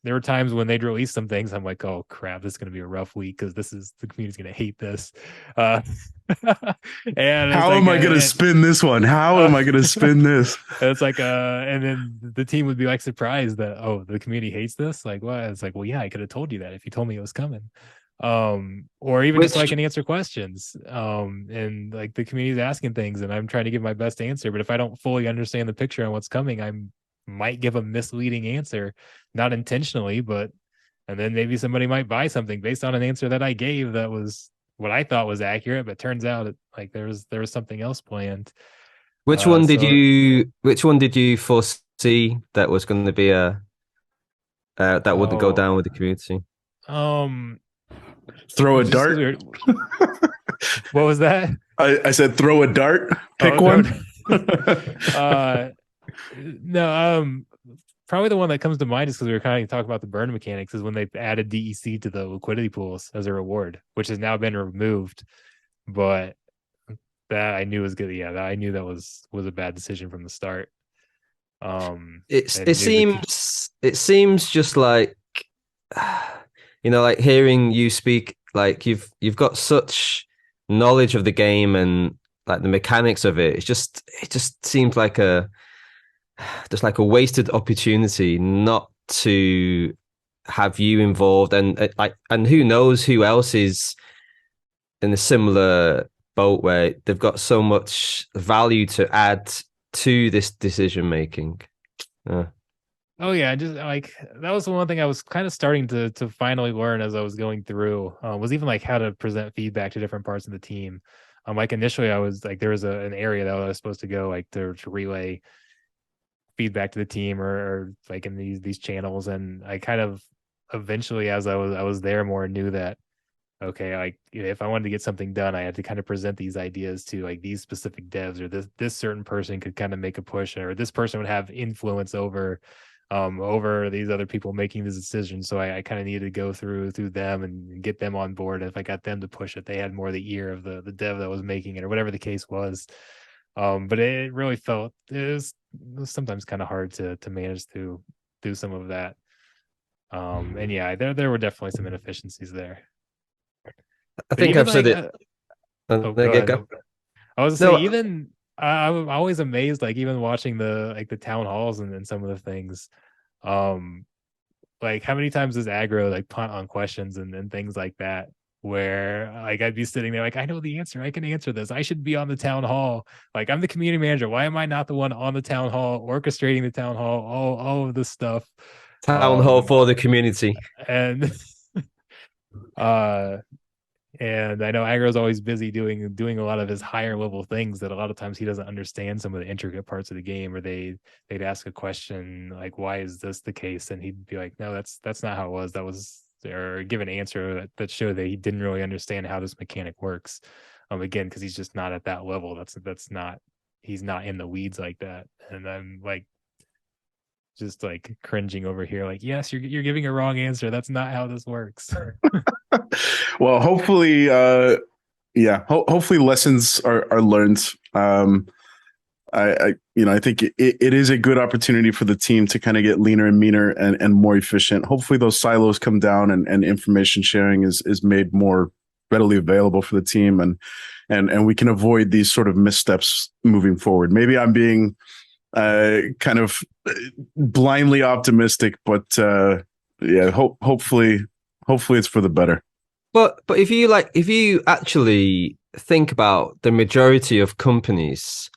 there were times when they'd release some things, I'm like, oh crap, this is gonna be a rough week because the community's gonna hate this. And how am I gonna spin this one? How am I gonna spin this? It's like and then the team would be like surprised that, oh, the community hates this. Like, what? It's like, well, yeah, I could have told you that if you told me it was coming. Or even just so I can answer questions. And like the community is asking things and I'm trying to give my best answer. But if I don't fully understand the picture on what's coming, I might give a misleading answer, not intentionally, but and then maybe somebody might buy something based on an answer that I gave that was what I thought was accurate, but turns out like there was something else planned. Which one did you foresee that was going to be that wouldn't go down with the community? Throw a dart. What was that? I said throw a dart. Pick one. No, probably the one that comes to mind is because we were kind of talking about the burn mechanics is when they added DEC to the liquidity pools as a reward, which has now been removed. But that I knew was good. Yeah, I knew that was a bad decision from the start. It seems just like like hearing you speak, like you've got such knowledge of the game and like the mechanics of it. It just seems like a wasted opportunity not to have you involved, and who knows who else is in a similar boat where they've got so much value to add to this decision making. Oh yeah, just like that was the one thing I was kind of starting to finally learn as I was going through. Was even like how to present feedback to different parts of the team. Like initially, I was like there was an area that I was supposed to go like to relay feedback to the team or like in these channels, and I kind of eventually, as I was there more, knew that okay, like if I wanted to get something done, I had to kind of present these ideas to like these specific devs, or this certain person could kind of make a push, or this person would have influence over these other people making these decisions. So I kind of needed to go through them and get them on board. If I got them to push it, they had more the ear of the dev that was making it, or whatever the case was. But it really felt it was sometimes kind of hard to manage to do some of that. And yeah, there were definitely some inefficiencies there. I think I've said it. Go ahead. I was saying, even I'm always amazed, like even watching the town halls and some of the things, like how many times does aggro like punt on questions and things like that, where like I'd be sitting there like, I know the answer, I can answer this, I should be on the town hall, like I'm the community manager, why am I not the one on the town hall orchestrating the town hall, all of this stuff, town hall for the community, and And I know Aggro's always busy doing a lot of his higher level things that a lot of times he doesn't understand some of the intricate parts of the game, or they'd ask a question like, why is this the case? And he'd be like, no, that's not how it was. That was, or give an answer that showed that he didn't really understand how this mechanic works. Again, because he's just not at that level. That's not, he's not in the weeds like that. And I'm like just like cringing over here, like, yes, you're giving a wrong answer. That's not how this works. Well, hopefully, hopefully lessons are learned. I think it is a good opportunity for the team to kind of get leaner and meaner and more efficient. Hopefully those silos come down and information sharing is made more readily available for the team, and we can avoid these sort of missteps moving forward. Maybe I'm being kind of blindly optimistic, but hopefully it's for the better. But if you actually think about the majority of companies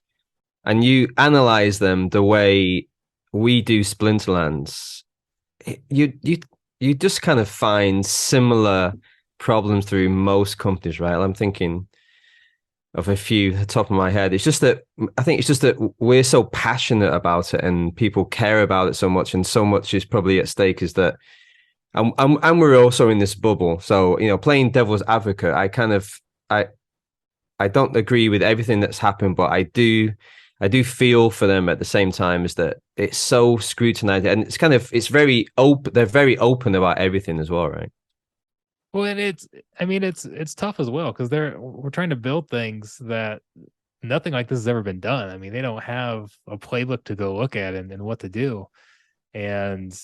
and you analyze them the way we do Splinterlands, you just kind of find similar problems through most companies, right? I'm thinking of a few at the top of my head. It's just that I think it's just that we're so passionate about it and people care about it so much, and so much is probably at stake, is that and we're also in this bubble. So, playing devil's advocate, I don't agree with everything that's happened, but I do feel for them at the same time, is that it's so scrutinized, and it's very open. They're very open about everything as well, right? Well, and it's tough as well, because we're trying to build things that nothing like this has ever been done. I mean, they don't have a playbook to go look at and what to do. And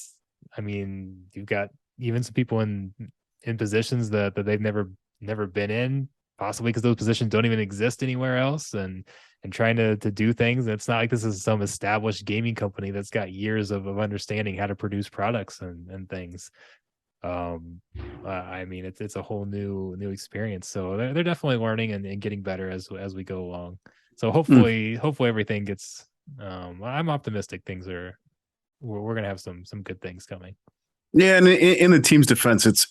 I mean, you've got even some people in positions that they've never been in, possibly because those positions don't even exist anywhere else, and trying to do things. And it's not like this is some established gaming company that's got years of understanding how to produce products and things. I mean, it's a whole new experience. So they're definitely learning and getting better as we go along. So hopefully everything gets. I'm optimistic. We're gonna have some good things coming. Yeah, and in the team's defense, it's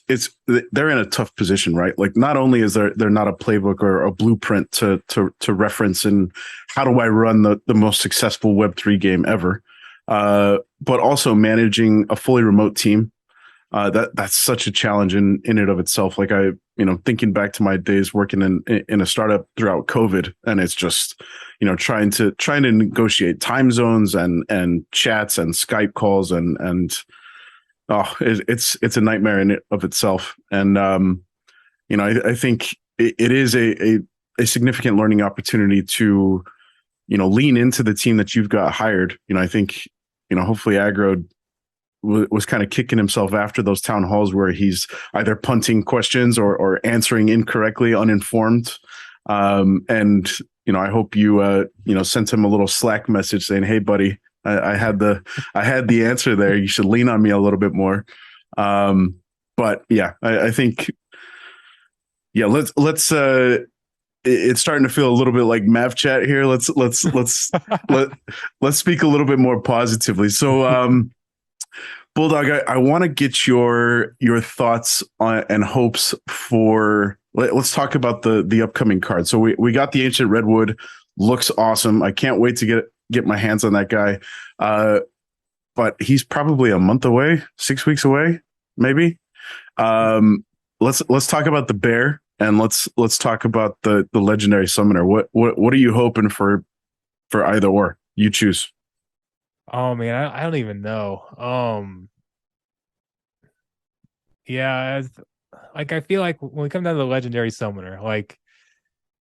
they're in a tough position, right? Like, not only is there not a playbook or a blueprint to reference, and how do I run the most successful Web3 game ever, but also managing a fully remote team. That's such a challenge in and of itself. Like, thinking back to my days working in a startup throughout COVID, and it's just, trying to negotiate time zones and chats and Skype calls and it's a nightmare in of itself. And I think it is a significant learning opportunity to lean into the team that you've got hired. I think hopefully Aggro was kind of kicking himself after those town halls where he's either punting questions or answering incorrectly, uninformed. And I hope you sent him a little Slack message saying, "Hey, buddy, I had the answer there. You should lean on me a little bit more." But yeah, I think, yeah, let's it's starting to feel a little bit like Mav chat here. Let's speak a little bit more positively. So, Bulldog, I want to get your thoughts on and hopes for. Let's talk about the upcoming card. So we got the Ancient Redwood. Looks awesome. I can't wait to get my hands on that guy. But he's probably a month away, 6 weeks away, maybe. Let's talk about the bear, and let's talk about the legendary summoner. What are you hoping for either or? You choose. Oh man, I don't even know. Yeah, I feel like when we come down to the legendary summoner, like,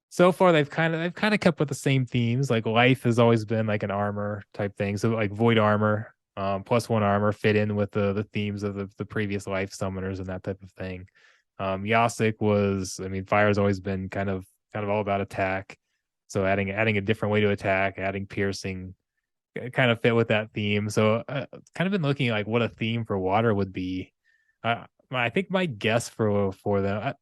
so far they've kind of kept with the same themes. Like, life has always been like an armor type thing. So like void armor, +1 armor fit in with the themes of the previous life summoners and that type of thing. Yasik was, I mean, fire's always been kind of all about attack. So adding a different way to attack, adding piercing, kind of fit with that theme. So kind of been looking like what a theme for water would be. I think my guess for them,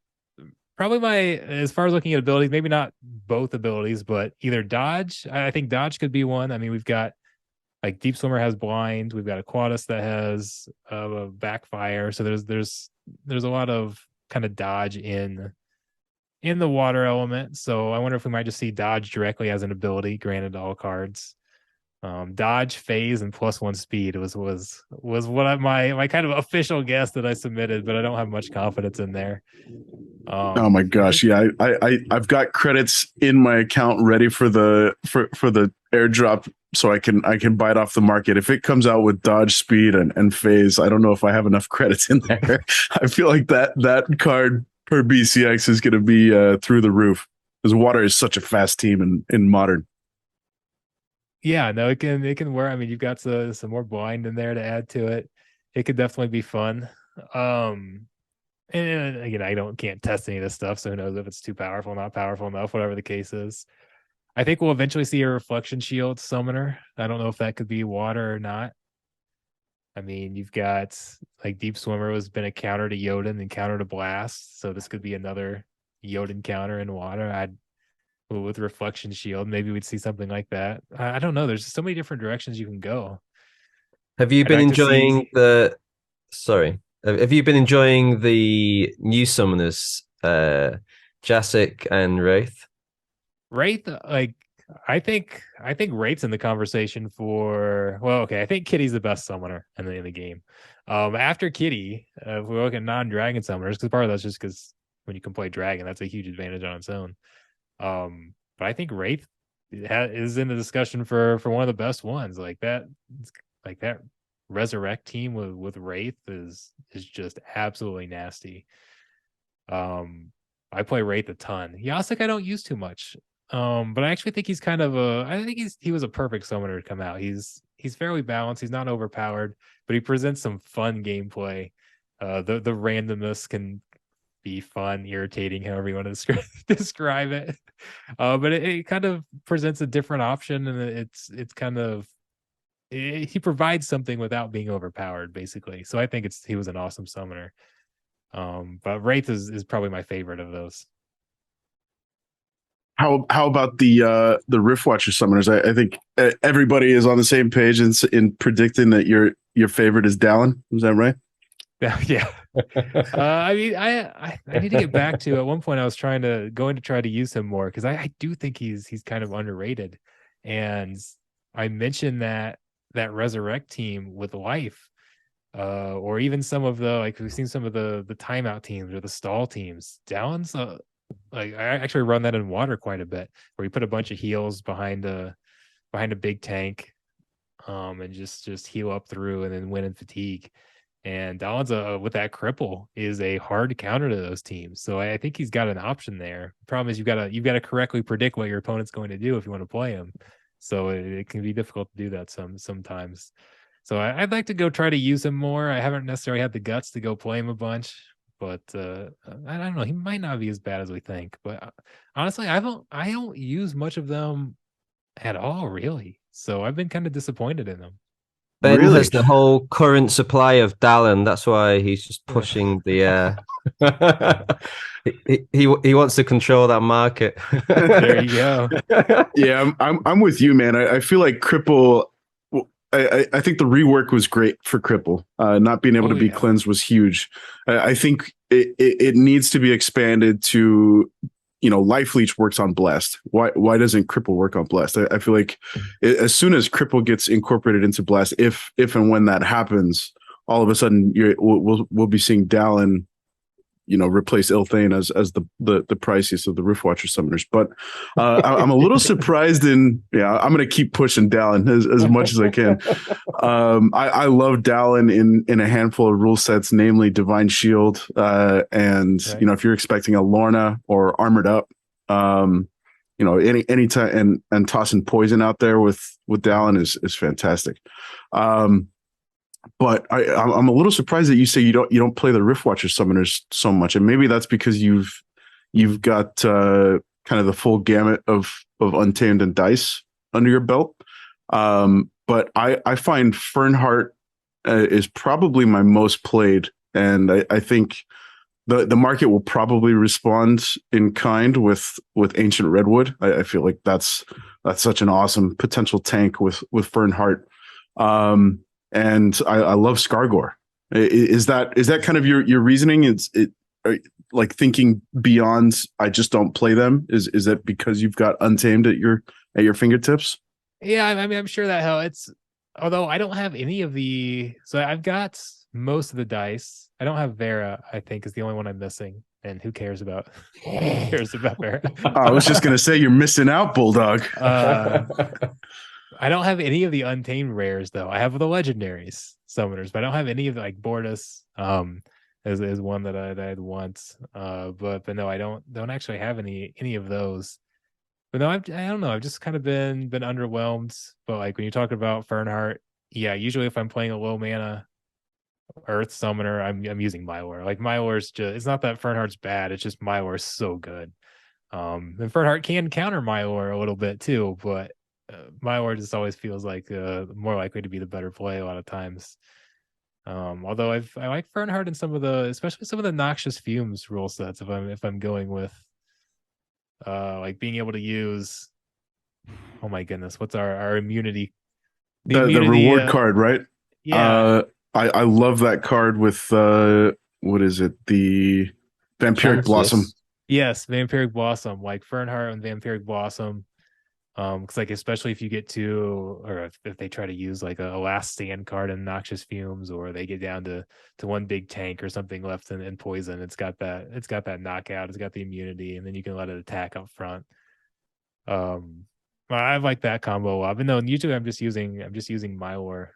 probably as far as looking at abilities, maybe not both abilities, but either dodge. I think dodge could be one. I mean, we've got like Deep Swimmer has blind. We've got Aquatus that has a backfire. So there's a lot of kind of dodge in in the water element. So I wonder if we might just see dodge directly as an ability granted to all cards. Dodge, phase, and +1 speed was what my kind of official guess that I submitted, but I don't have much confidence in there. Oh my gosh, yeah, I've got credits in my account ready for the airdrop, so I can buy it off the market. If it comes out with dodge, speed, and phase, I don't know if I have enough credits in there. I feel like that card per BCX is going to be through the roof, because water is such a fast team in modern. Yeah, no, it can work. I mean, you've got some more blind in there to add to it. It could definitely be fun. And again, can't test any of this stuff, so who knows if it's too powerful, not powerful enough, whatever the case is. I think we'll eventually see a reflection shield summoner. I don't know if that could be water or not. I mean, you've got like Deep Swimmer has been a counter to Jotun and counter to Blast, so this could be another Jotun counter in water. With reflection shield, maybe we'd see something like that. I don't know. There's so many different directions you can go. Have you been enjoying the? Sorry, have you been enjoying the new summoners, Jasic and Wraith? Wraith, like I think Wraith's in the conversation for. Well, okay, I think Kitty's the best summoner in the game. After Kitty, if we look at non-dragon summoners, because part of that's just because when you can play dragon, that's a huge advantage on its own. But I think Wraith is in the discussion for one of the best ones. Like that resurrect team with Wraith is just absolutely nasty. I play Wraith a ton. Yasik I don't use too much. But I actually think he's kind of he was a perfect summoner to come out. He's fairly balanced, he's not overpowered, but he presents some fun gameplay. The randomness can be fun, irritating, however you want to describe it. But it kind of presents a different option, and it's kind of he provides something without being overpowered, basically. So I think he was an awesome summoner. But Wraith is probably my favorite of those. How about the Riftwatcher summoners? I think everybody is on the same page in predicting that your favorite is Dallin. Is that right? Yeah. I mean, I need to get back to, at one point I was try to use him more, because I do think he's kind of underrated. And I mentioned that resurrect team with life, or even some of the, like, we've seen some of the timeout teams or the stall teams. Dallin's like, I actually run that in water quite a bit, where you put a bunch of heals behind a big tank, and just heal up through and then win in fatigue. And Dallin's with that cripple is a hard counter to those teams. So I think he's got an option there. The problem is you've got to correctly predict what your opponent's going to do if you want to play him. So it can be difficult to do that sometimes. So I'd like to go try to use him more. I haven't necessarily had the guts to go play him a bunch, but I don't know. He might not be as bad as we think. But honestly, I don't use much of them at all, really. So I've been kind of disappointed in them. Ben has the whole current supply of Dallin. That's why he's just pushing the. He wants to control that market. There you go. Yeah, I'm with you, man. I feel like Cripple. I think the rework was great for Cripple. Not being able to be cleansed was huge. I think it needs to be expanded to. Life Leech works on Blast. Why doesn't Cripple work on Blast? I feel like as soon as Cripple gets incorporated into Blast, if and when that happens, all of a sudden we'll be seeing Dallin, replace Ilthane as the priciest of the Riftwatcher summoners. But I'm a little surprised I'm going to keep pushing Dallin as much as I can. I love Dallin in a handful of rule sets, namely Divine Shield, and right. If you're expecting a Lorna or Armored Up, any time and tossing poison out there with Dallin is fantastic. But I'm a little surprised that you say you don't play the Riftwatcher summoners so much, and maybe that's because you've got kind of the full gamut of Untamed and Dice under your belt. But I find Fernheart is probably my most played, and I think the market will probably respond in kind with Ancient Redwood. I feel like that's such an awesome potential tank with Fernheart. And I love Skargor. Is that kind of your reasoning? like thinking beyond I just don't play them? Is that because you've got Untamed at your fingertips? Yeah, I mean, I'm sure that helps. Although I don't have any of the, so I've got most of the dice. I don't have Vera. I think is the only one I'm missing. And who cares about who cares about Vera? I was just gonna say you're missing out, Bulldog. I don't have any of the untamed rares though. I have the legendaries summoners, but I don't have any of like Bortus. Is one that I'd want. But no, I don't actually have any of those. But no, I don't know. I've just kind of been underwhelmed. But like when you're talking about Fernheart, yeah, usually if I'm playing a low mana Earth Summoner, I'm using Mylor. Like Mylor's just, it's not that Fernheart's bad, it's just Mylor's so good. And Fernheart can counter Mylor a little bit too, but Mylor just always feels like more likely to be the better play a lot of times. Although I like Fernheart in some of the, especially some of the Noxious Fumes rule sets if I'm going with like being able to use, oh my goodness, what's our immunity? The reward card, right? Yeah. I love that card with what is it? The Vampiric Blossom. Yes, Vampiric Blossom, like Fernheart and Vampiric Blossom. Because like especially if you get to, or if they try to use like a last stand card in Noxious Fumes, or they get down to one big tank or something left in poison, it's got that knockout, it's got the immunity, and then you can let it attack up front. I like that combo a lot. But no, usually I'm just using Mylor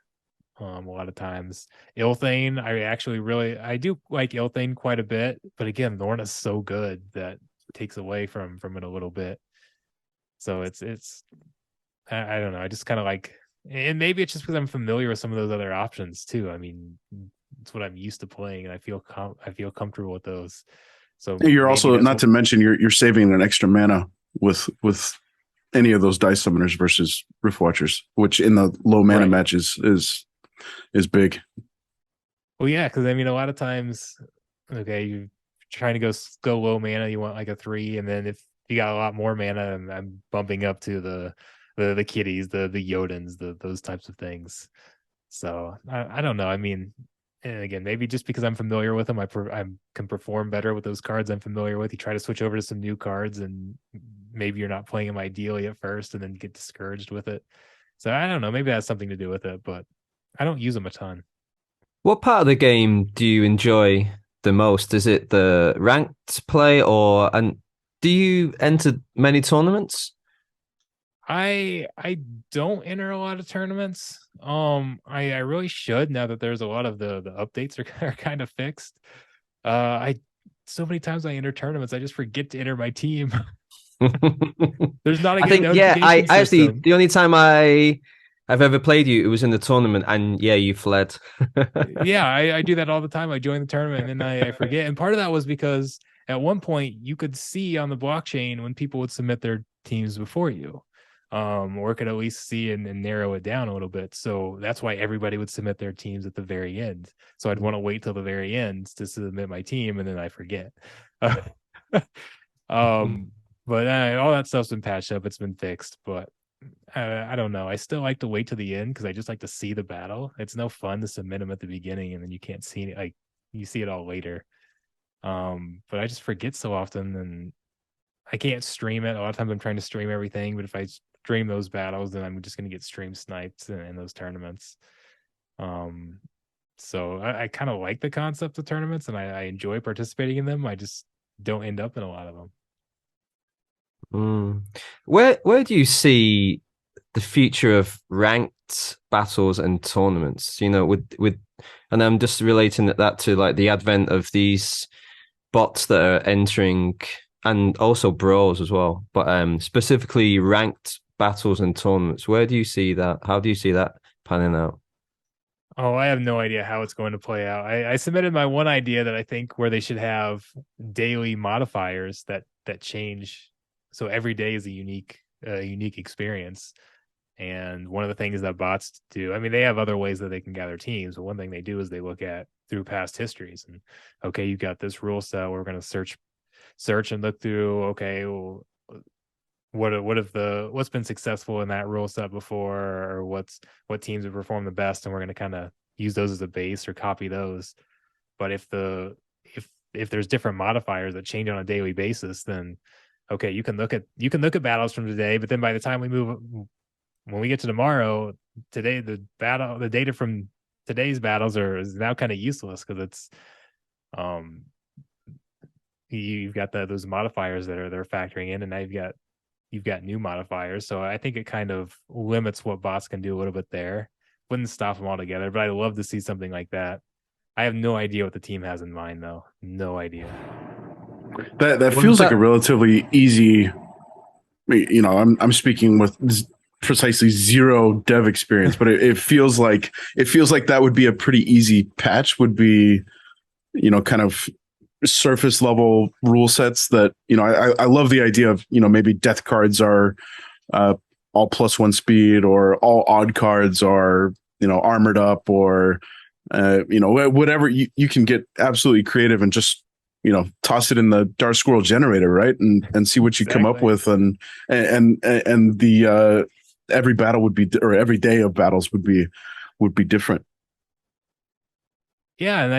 a lot of times. Ilthane, I do like Ilthane quite a bit, but again, Lorna's so good that takes away from it a little bit. So it's I don't know. I just kind of like, and maybe it's just because I'm familiar with some of those other options too. I mean, it's what I'm used to playing, and I feel comfortable with those. So You're maybe also, that's not to mention, you're saving an extra mana with any of those dice summoners versus Rift Watchers, which in the low mana right. matches is big. Well, yeah, because I mean, a lot of times, okay, you're trying to go low mana, you want like a 3, and then if you got a lot more mana, I'm bumping up to the kitties, the Jotans, those types of things. So I don't know. I mean, and again, maybe just because I'm familiar with them, I can perform better with those cards I'm familiar with. You try to switch over to some new cards, and maybe you're not playing them ideally at first, and then get discouraged with it. So I don't know. Maybe that has something to do with it, but I don't use them a ton. What part of the game do you enjoy the most? Is it the ranked play, and do you enter many tournaments? I don't enter a lot of tournaments. I really should, now that there's a lot of the updates are kind of fixed. I so many times I enter tournaments, I just forget to enter my team. There's not a I good think, yeah, I notification actually, system. the only time I've ever played you, it was in the tournament, and yeah, you fled. Yeah, I do that all the time. I join the tournament and then I forget. And part of that was because at one point you could see on the blockchain when people would submit their teams before you. Or could at least see and narrow it down a little bit. So that's why everybody would submit their teams at the very end. So I'd want to wait till the very end to submit my team, and then I forget. um, but all that stuff's been patched up. It's been fixed, but I don't know. I still like to wait to the end because I just like to see the battle. It's no fun to submit them at the beginning and then you can't see it. Like you see it all later. But I just forget so often, and I can't stream it. A lot of times I'm trying to stream everything, but if I stream those battles, then I'm just going to get stream sniped in those tournaments. Um, so I kind of like the concept of tournaments, and I enjoy participating in them. I just don't end up in a lot of them. Mm. Where do you see the future of ranked battles and tournaments? You know, and I'm just relating that to like the advent of these bots that are entering, and also brawls as well, but specifically ranked battles and tournaments. Where do you see that? How do you see that panning out? Oh, I have no idea how it's going to play out. I submitted my one idea that I think where they should have daily modifiers that change, so every day is a unique experience. And one of the things that bots do, I mean, they have other ways that they can gather teams, but one thing they do is they look at through past histories, and okay, you got this rule set. We're going to search and look through. Okay, well, what's been successful in that rule set before, or what teams have performed the best, and we're going to kind of use those as a base or copy those. But if if there's different modifiers that change on a daily basis, then okay, you can look at battles from today, but then by the time when we get to tomorrow, the data from today's battles is now kind of useless because it's um you've got those modifiers that are they're factoring in, and now you've got new modifiers. So I think it kind of limits what bots can do a little bit there. Wouldn't stop them altogether, but I'd love to see something like that. I have no idea what the team has in mind, though. No idea. That Was feels like a that relatively easy. I'm speaking with precisely zero dev experience, but it feels like that would be a pretty easy patch. Would be kind of surface level rule sets that I love the idea of maybe death cards are all +1 speed, or all odd cards are armored up, or whatever. You can get absolutely creative and just toss it in the Dark Squirrel generator, right, and see what you come up Exactly. with, and the every battle would be, or every day of battles would be different. Yeah, and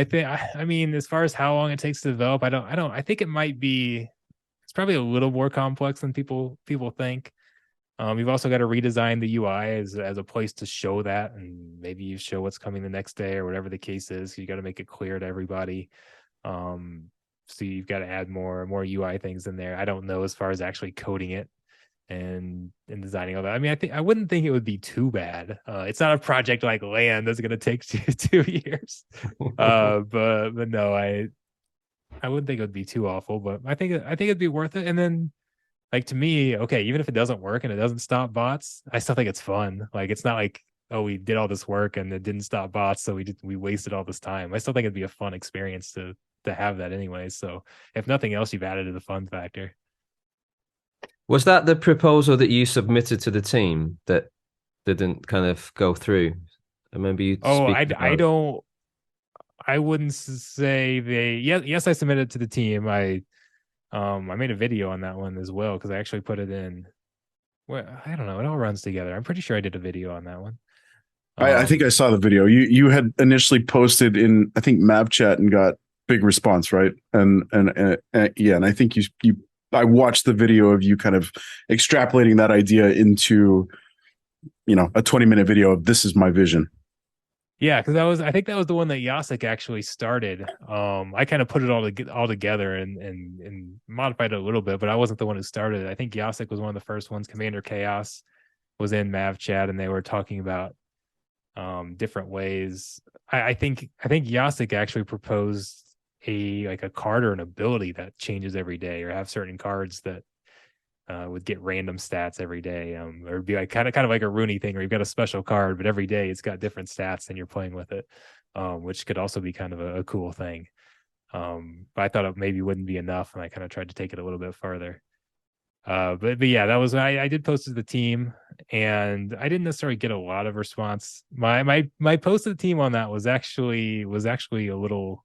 I mean, as far as how long it takes to develop, I think it might be. It's probably a little more complex than people think. You've also got to redesign the UI as a place to show that, and maybe you show what's coming the next day or whatever the case is. You got to make it clear to everybody. Um, so you've got to add more UI things in there. I don't know as far as actually coding it and designing all that. I mean, I wouldn't think it would be too bad. It's not a project like Land that's going to take two years. But no, I wouldn't think it would be too awful. But I think it'd be worth it. And then like to me, okay, even if it doesn't work and it doesn't stop bots, I still think it's fun. Like it's not like, oh, we did all this work and it didn't stop bots, so we wasted all this time. I still think it'd be a fun experience to have that anyway. So if nothing else, you've added to the fun factor. was that the proposal that you submitted to the team that didn't kind of go through? I remember you Oh, speaking I about. don't I wouldn't say yes, I submitted it to the team. I made a video on that one as well because I actually put it in. Well, I don't know. It all runs together. I'm pretty sure I did a video on that one. I think I Um, saw the video. You had initially posted in, I think, Mav chat, and got big response, right? And yeah, and I think you I watched the video of you kind of extrapolating that idea into a 20-minute video of this is my vision. yeah, because I think that was the one that Yasik actually started. I kind of put it all together and modified it a little bit, but I wasn't the one who started it. I think Yasik was one of the first ones. Commander Chaos was in Mav chat and they were talking about different ways. I think Yasik actually proposed a card or an ability that changes every day, or have certain cards that would get random stats every day, or it'd be like kind of like a Rooney thing, where you've got a special card, but every day it's got different stats and you're playing with it, which could also be kind of a cool thing. But I thought it maybe wouldn't be enough, and I kind of tried to take it a little bit further. But yeah, that was I did post to the team, and I didn't necessarily get a lot of response. My post to the team on that was actually a little.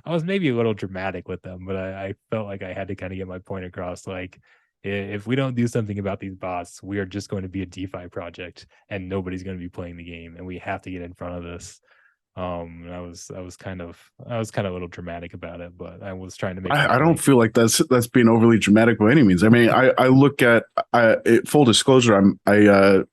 I was maybe a little dramatic with them, but I felt like I had to kind of get my point across. Like, if we don't do something about these bots, we are just going to be a DeFi project, and nobody's going to be playing the game, and we have to get in front of this. I was kind of a little dramatic about it, but I was trying to make my I don't point. feel like that's being overly dramatic by any means. I mean, I look at full disclosure. I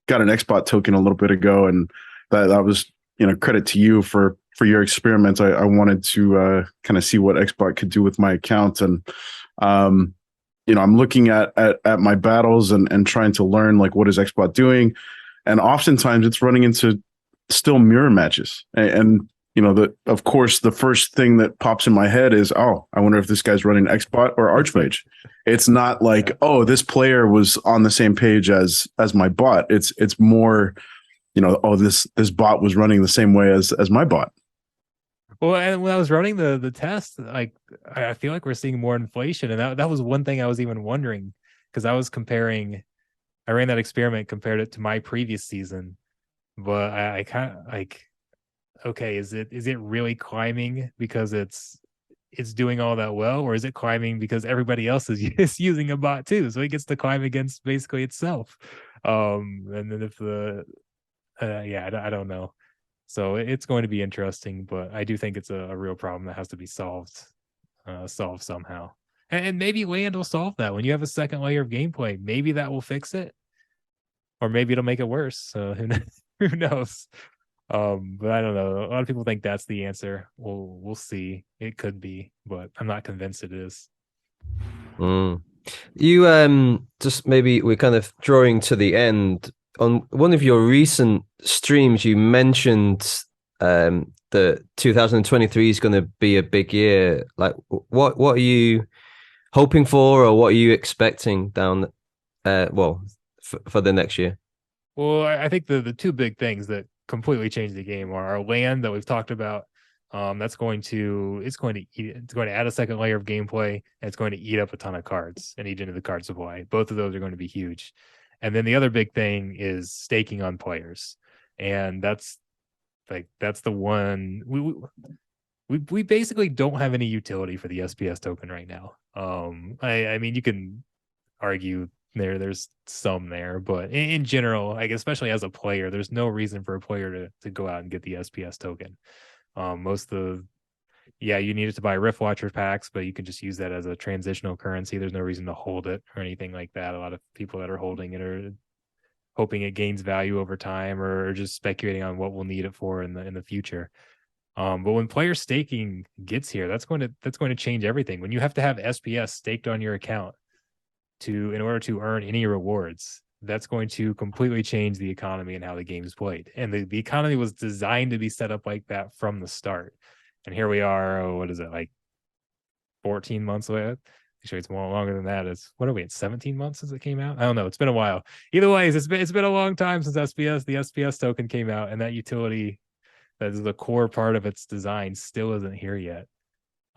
got an XBot token a little bit ago, and that was credit to you for your experiments. I wanted to kind of see what XBot could do with my account, and I'm looking at my battles and trying to learn, like, what is XBot doing, and oftentimes it's running into still mirror matches, and of course, the first thing that pops in my head is, oh, I wonder if this guy's running XBot or Archmage. It's not like, Yeah. oh, this player was on the same page as my bot. It's more, oh, this bot was running the same way as my bot. Well, and when I was running the test, like I feel like we're seeing more inflation, and that was one thing I was even wondering, because I was comparing. I ran that experiment, compared it to my previous season, but I kind of like, okay, is it really climbing because it's doing all that well, or is it climbing because everybody else is using a bot too, so it gets to climb against basically itself? And then if the yeah, I don't know. So it's going to be interesting, but I do think it's a real problem that has to be solved solve somehow. And maybe land will solve that. When you have a second layer of gameplay, maybe that will fix it, or maybe it'll make it worse. Who knows? But I don't know. A lot of people think that's the answer. We'll see. It could be, but I'm not convinced it is. Mm. You just maybe we're kind of drawing to the end. On one of your recent streams, you mentioned that 2023 is going to be a big year. Like, what are you hoping for, or what are you expecting down? Well, for the next year. Well, I think the two big things that completely change the game are our land that we've talked about. That's going to it's going to add a second layer of gameplay, and it's going to eat up a ton of cards and eat into the card supply. Both of those are going to be huge. And then the other big thing is staking on players, and that's the one we basically don't have any utility for the SPS token right now. I mean, you can argue there's some there, but in general, like especially as a player, there's no reason for a player to go out and get the SPS token. Most of the you need it to buy Rift Watcher packs, but you can just use that as a transitional currency. There's no reason to hold it or anything like that. A lot of people that are holding it are hoping it gains value over time, or just speculating on what we'll need it for in the future. But when player staking gets here, that's going to change everything. When you have to have SPS staked on your account in order to earn any rewards, that's going to completely change the economy and how the game is played. And the economy was designed to be set up like that from the start. And here we are, what is it, like 14 months away? Actually, it's more longer than that. It's what are we at 17 months since it came out? I don't know. It's been a while. Either way, it's been a long time since SPS, the SPS token came out, and that utility that is the core part of its design still isn't here yet.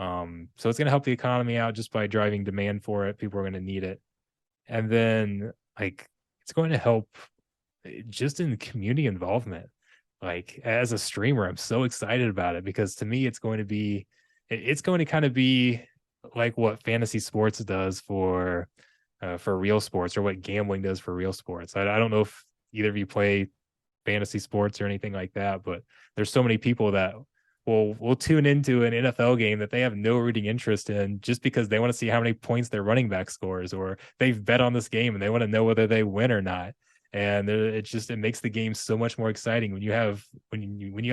So it's going to help the economy out just by driving demand for it. People are going to need it. And then like it's going to help just in community involvement. Like as a streamer, I'm so excited about it because to me, it's going to kind of be like what fantasy sports does for real sports, or what gambling does for real sports. I don't know if either of you play fantasy sports or anything like that, but there's so many people that will tune into an NFL game that they have no rooting interest in just because they want to see how many points their running back scores, or they've bet on this game and they want to know whether they win or not. And it makes the game so much more exciting when you have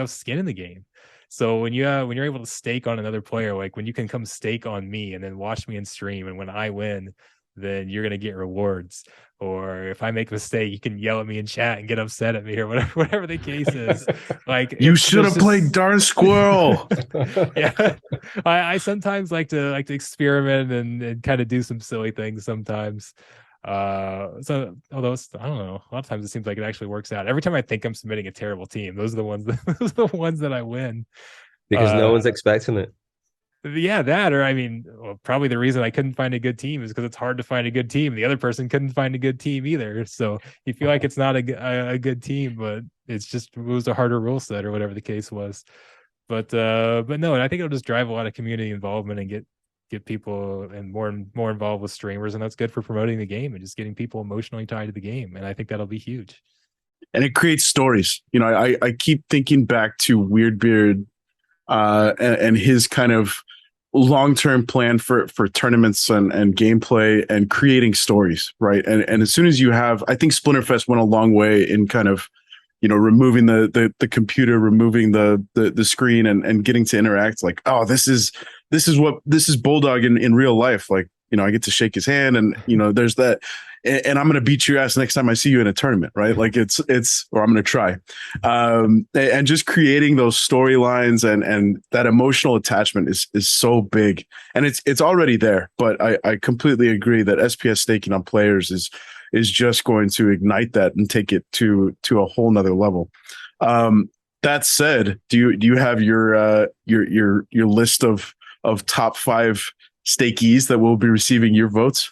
skin in the game. So when you're able to stake on another player, like when you can come stake on me and then watch me in stream, and when I win, then you're gonna get rewards. Or if I make a mistake, you can yell at me in chat and get upset at me, or whatever the case is. Like you should have played Darn Squirrel. Yeah, I sometimes like to experiment and kind of do some silly things sometimes. So although I don't know, a lot of times it seems like it actually works out. Every time I think I'm submitting a terrible team, those are the ones that I win. Because no one's expecting it. Yeah, that, or I mean, well, probably the reason I couldn't find a good team is because it's hard to find a good team. The other person couldn't find a good team either. So you feel like it's not a good team, but it was a harder rule set or whatever the case was. But no, and I think it'll just drive a lot of community involvement and get people and more involved with streamers, and that's good for promoting the game and just getting people emotionally tied to the game. And I think that'll be huge. And it creates stories. You know, I keep thinking back to Weirdbeard and his kind of long-term plan for tournaments and gameplay and creating stories, right? And as soon as you have, I think Splinterfest went a long way in kind of, you know, removing the computer, removing the screen, and getting to interact. Like, oh, this is Bulldog in real life. Like, you know, I get to shake his hand, and you know, there's that, and I'm gonna beat your ass next time I see you in a tournament, right? Like or I'm gonna try, and just creating those storylines and that emotional attachment is so big, and it's already there. But I completely agree that SPS staking on players is just going to ignite that and take it to a whole nother level. That said, do you have your list of top 5 stakees that will be receiving your votes?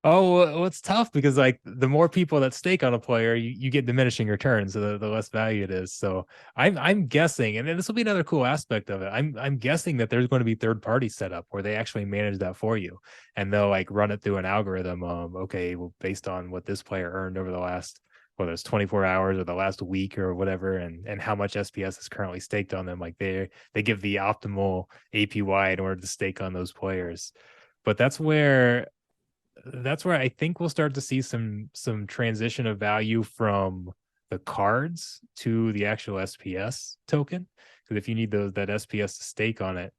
Oh, well, it's tough because like the more people that stake on a player, you get diminishing returns, so the less value it is. So I'm guessing, and this will be another cool aspect of it. I'm guessing that there's going to be third party setup where they actually manage that for you, and they'll like run it through an algorithm. Okay, well, based on what this player earned over the last whether it's 24 hours or the last week or whatever, and how much SPS is currently staked on them. Like they give the optimal APY in order to stake on those players. But that's where I think we'll start to see some transition of value from the cards to the actual SPS token. Because if you need that SPS to stake on it,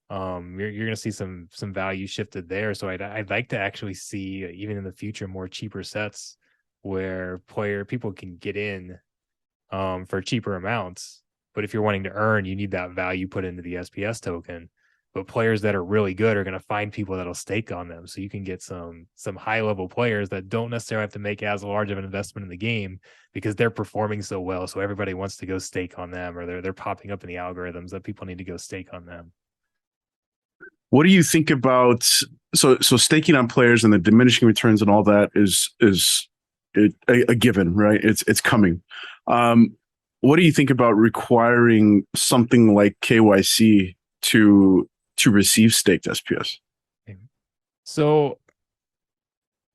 you're going to see some value shifted there. So I'd like to actually see, even in the future, more cheaper sets where people can get in for cheaper amounts. But if you're wanting to earn, you need that value put into the SPS token. But players that are really good are going to find people that'll stake on them. So you can get some high level players that don't necessarily have to make as large of an investment in the game because they're performing so well. So everybody wants to go stake on them, or they're popping up in the algorithms that people need to go stake on them. What do you think about so staking on players and the diminishing returns and all that is a given, right? It's coming. What do you think about requiring something like KYC to receive staked SPS? So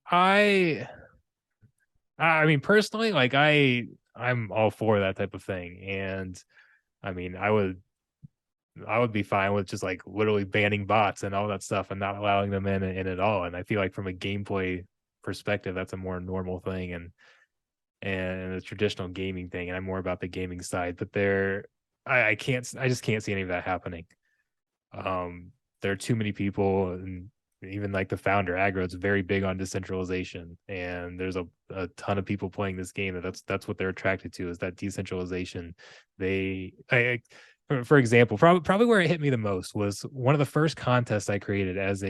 I mean, personally, like I'm all for that type of thing. And I mean, I would be fine with just like literally banning bots and all that stuff and not allowing them in at all. And I feel like from a gameplay perspective, that's a more normal thing and a traditional gaming thing. And I'm more about the gaming side, but I just can't see any of that happening. There are too many people, and even like the founder Aggro, it's very big on decentralization, and there's a ton of people playing this game that's what they're attracted to, is that decentralization. For example, probably where it hit me the most was one of the first contests I created as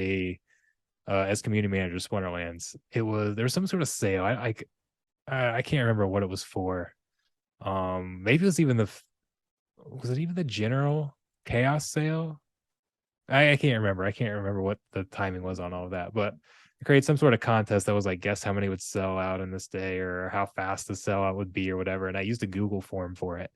community manager of Splinterlands. There was some sort of sale. I can't remember what it was for. Maybe it was even the general chaos sale. I can't remember. I can't remember what the timing was on all of that, but I created some sort of contest that was like, guess how many would sell out in this day, or how fast the sellout would be, or whatever. And I used a Google form for it.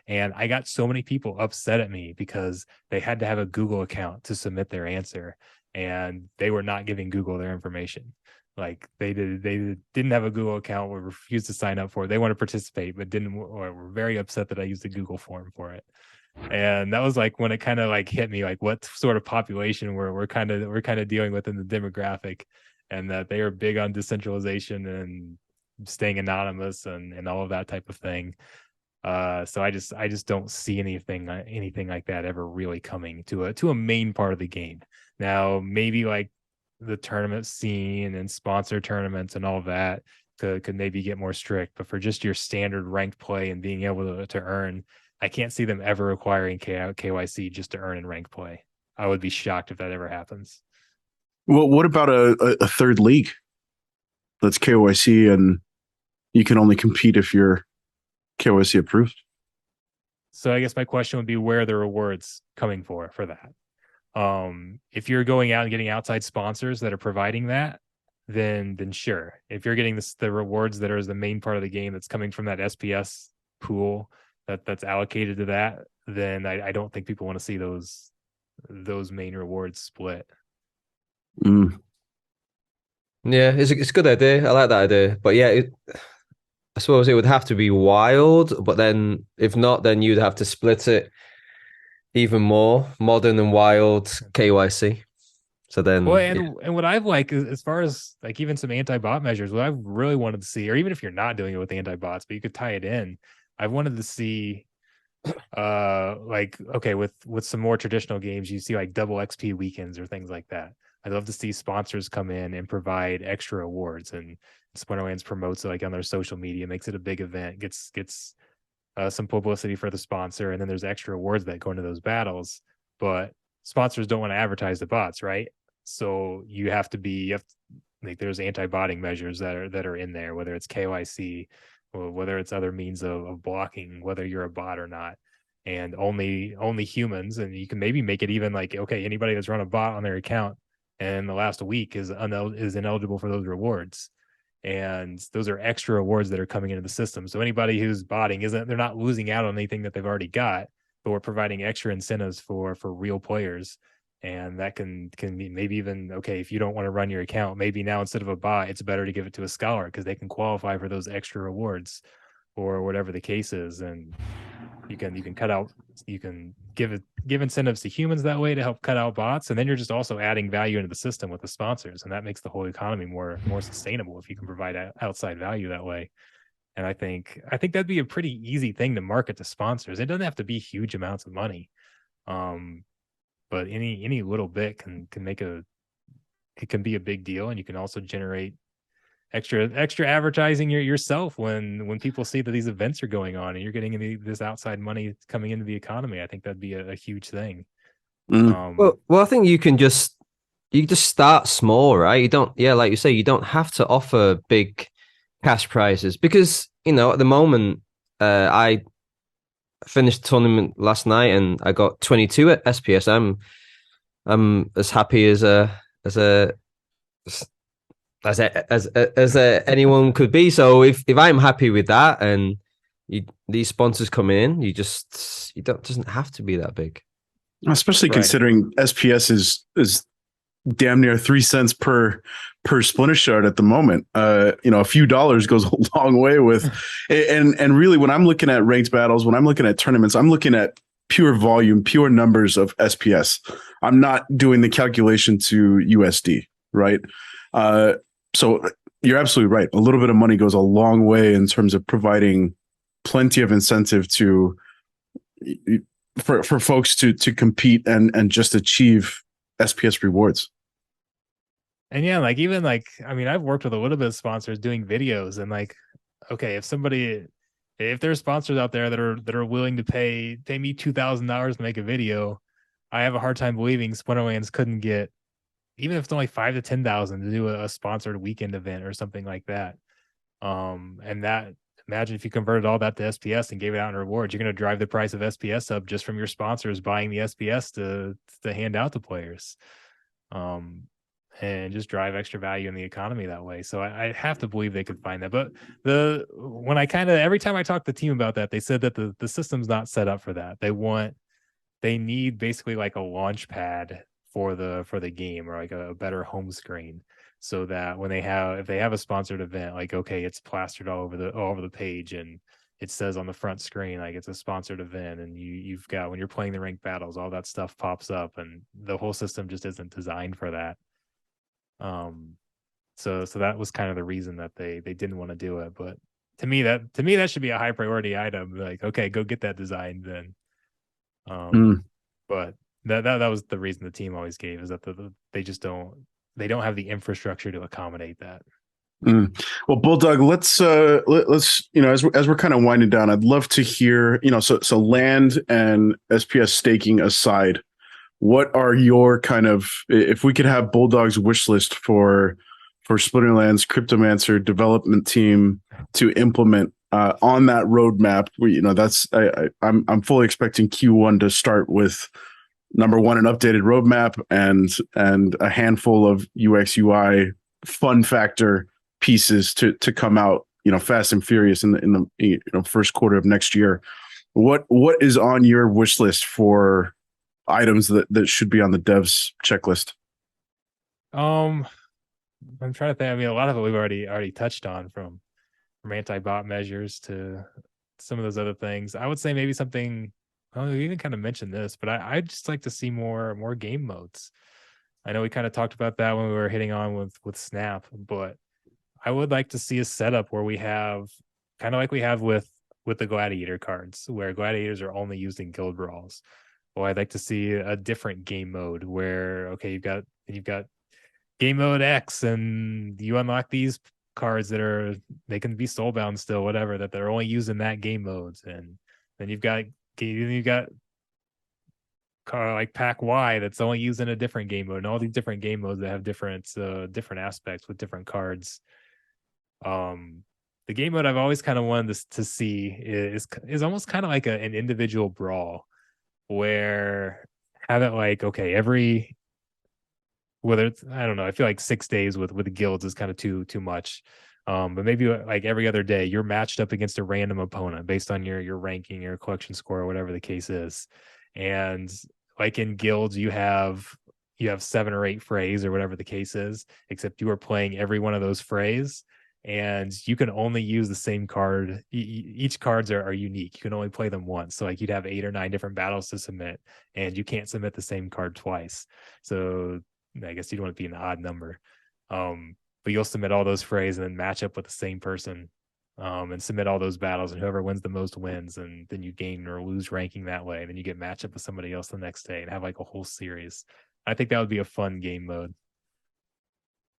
And I got so many people upset at me because they had to have a Google account to submit their answer, and they were not giving Google their information. Like they didn't have a Google account, or refused to sign up for it. They want to participate, but didn't, or were very upset that I used a Google form for it. And that was like when it kind of like hit me, like what sort of population we're kind of dealing with in the demographic, and that they are big on decentralization and staying anonymous and all of that type of thing. So I just don't see anything like that ever really coming to a main part of the game. Now maybe like the tournament scene and sponsor tournaments and all that could maybe get more strict, but for just your standard ranked play and being able to earn, I can't see them ever requiring KYC just to earn in rank play. I would be shocked if that ever happens. Well, what about a third league that's KYC and you can only compete if you're KYC approved? So I guess my question would be, where are the rewards coming for that? If you're going out and getting outside sponsors that are providing that, then sure. If you're getting the rewards that are the main part of the game that's coming from that SPS pool that's allocated to that, then I don't think people want to see those main rewards split. Mm. Yeah, it's a good idea. I like that idea. But yeah, I suppose it would have to be wild, but then if not, then you'd have to split it even more, modern and wild KYC. So then, well, and what I've like, as far as like even some anti-bot measures, what I've really wanted to see, or even if you're not doing it with anti-bots, but you could tie it in, I've wanted to see like, okay, with some more traditional games, you see like double XP weekends or things like that. I'd love to see sponsors come in and provide extra awards, and Splinterlands promotes it like on their social media, makes it a big event, gets some publicity for the sponsor, and then there's extra awards that go into those battles. But sponsors don't want to advertise the bots, right? So you have to like, there's anti-botting measures that are in there, whether it's KYC or whether it's other means of blocking whether you're a bot or not. And only humans, and you can maybe make it even like, okay, anybody that's run a bot on their account in the last week is ineligible for those rewards. And those are extra awards that are coming into the system. So anybody who's botting they're not losing out on anything that they've already got, but we're providing extra incentives for real players And that can be maybe even, okay, if you don't want to run your account, maybe now instead of a bot, it's better to give it to a scholar because they can qualify for those extra rewards or whatever the case is. And you can cut out, you can give incentives to humans that way to help cut out bots, and then you're just also adding value into the system with the sponsors, and that makes the whole economy more sustainable if you can provide outside value that way. And I think that'd be a pretty easy thing to market to sponsors. It doesn't have to be huge amounts of money, but any little bit can make it can be a big deal, and you can also generate extra advertising yourself when people see that these events are going on and you're getting this outside money coming into the economy. I think that'd be a huge thing. Mm. Well, I think you just start small, right? You don't, yeah, like you say, you don't have to offer big cash prizes because at the moment, I finished the tournament last night and I got 22 at SPS. I'm as happy as a anyone could be. So if I'm happy with that and these sponsors come in, you don't doesn't have to be that big. Especially considering SPS is damn near 3 cents per splinter shard at the moment. A few dollars goes a long way with, and really when I'm looking at ranked battles, when I'm looking at tournaments, I'm looking at pure volume, pure numbers of SPS. I'm not doing the calculation to USD, right? So you're absolutely right. A little bit of money goes a long way in terms of providing plenty of incentive for folks to compete and just achieve SPS rewards. And yeah, like even like, I mean, I've worked with a little bit of sponsors doing videos, and like, okay, if there's sponsors out there that are willing to pay me $2,000 to make a video, I have a hard time believing Splinterlands couldn't get, even if it's only 5 to 10,000 to do a sponsored weekend event or something like that. And that, imagine if you converted all that to SPS and gave it out in rewards, you're going to drive the price of SPS up just from your sponsors buying the SPS to hand out to players. And just drive extra value in the economy that way. So I have to believe they could find that. But every time I talk to the team about that, they said that the system's not set up for that. They need basically like a launch pad for the game, or like a better home screen, so that if they have a sponsored event, like, okay, it's plastered all over the page and it says on the front screen like it's a sponsored event, and you've got, when you're playing the ranked battles, all that stuff pops up, and the whole system just isn't designed for that. So that was kind of the reason that they didn't want to do it. But to me that should be a high priority item. Like, okay, go get that designed then. But that was the reason the team always gave, is that they don't have the infrastructure to accommodate that. Well, Bulldog, let's as we're kind of winding down, I'd love to hear, so land and SPS staking aside, what are your kind of, if we could have Bulldog's wish list for Splinterlands Cryptomancer development team to implement on that roadmap? I'm fully expecting Q1 to start with, number one, an updated roadmap and a handful of UX UI fun factor pieces to come out, fast and furious in the first quarter of next year. What is on your wish list for items that should be on the devs checklist? I'm trying to think. I mean, a lot of it we've already touched on, from anti-bot measures to some of those other things. I would say maybe something, we even kind of mentioned this, but I'd just like to see more game modes. I know we kind of talked about that when we were hitting on with Snap, but I would like to see a setup where we have, kind of like we have with the Gladiator cards, where Gladiators are only used in guild brawls. Well, I'd like to see a different game mode where, okay, you've got game mode X, and you unlock these cards they can be soulbound still, whatever, that they're only used in that game modes. And then you've got like pack Y that's only used in a different game mode, and all these different game modes that have different aspects with different cards. The game mode I've always kind of wanted to see is almost kind of like an individual brawl, where have it like, okay, whether it's, I don't know, I feel like 6 days with the guilds is kind of too much. But maybe like every other day you're matched up against a random opponent based on your ranking, your collection score, or whatever the case is. And like in guilds, you have you have 7 or 8 frays or whatever the case is, except you are playing every one of those frays, and you can only use the same card. Each cards are unique. You can only play them once. So like you'd have 8 or 9 different battles to submit, and you can't submit the same card twice. So I guess you'd want to be an odd number. But you'll submit all those frays and then match up with the same person, and submit all those battles, and whoever wins the most wins, and then you gain or lose ranking that way. And then you get matched up with somebody else the next day and have like a whole series. I think that would be a fun game mode.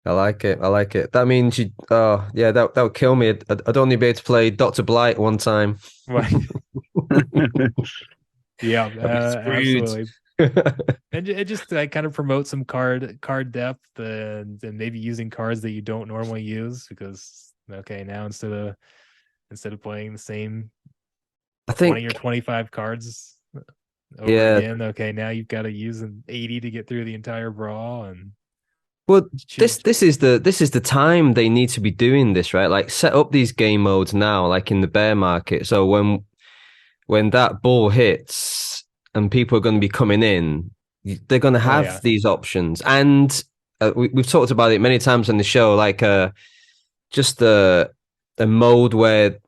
I like it. I like it. That means you. Oh yeah, that would kill me. I'd only be able to play Dr. Blight one time. Right. Yeah, absolutely. And it just like kind of promotes some card depth, and maybe using cards that you don't normally use, because okay, now instead of playing the same I 20 or think 25 cards over again, okay, now you've got to use an 80 to get through the entire brawl. And well, this is the time they need to be doing this, right? Like set up these game modes now, like in the bear market. So when that bull hits and people are going to be coming in, they're going to have these options. And we've talked about it many times on the show, like just a mode where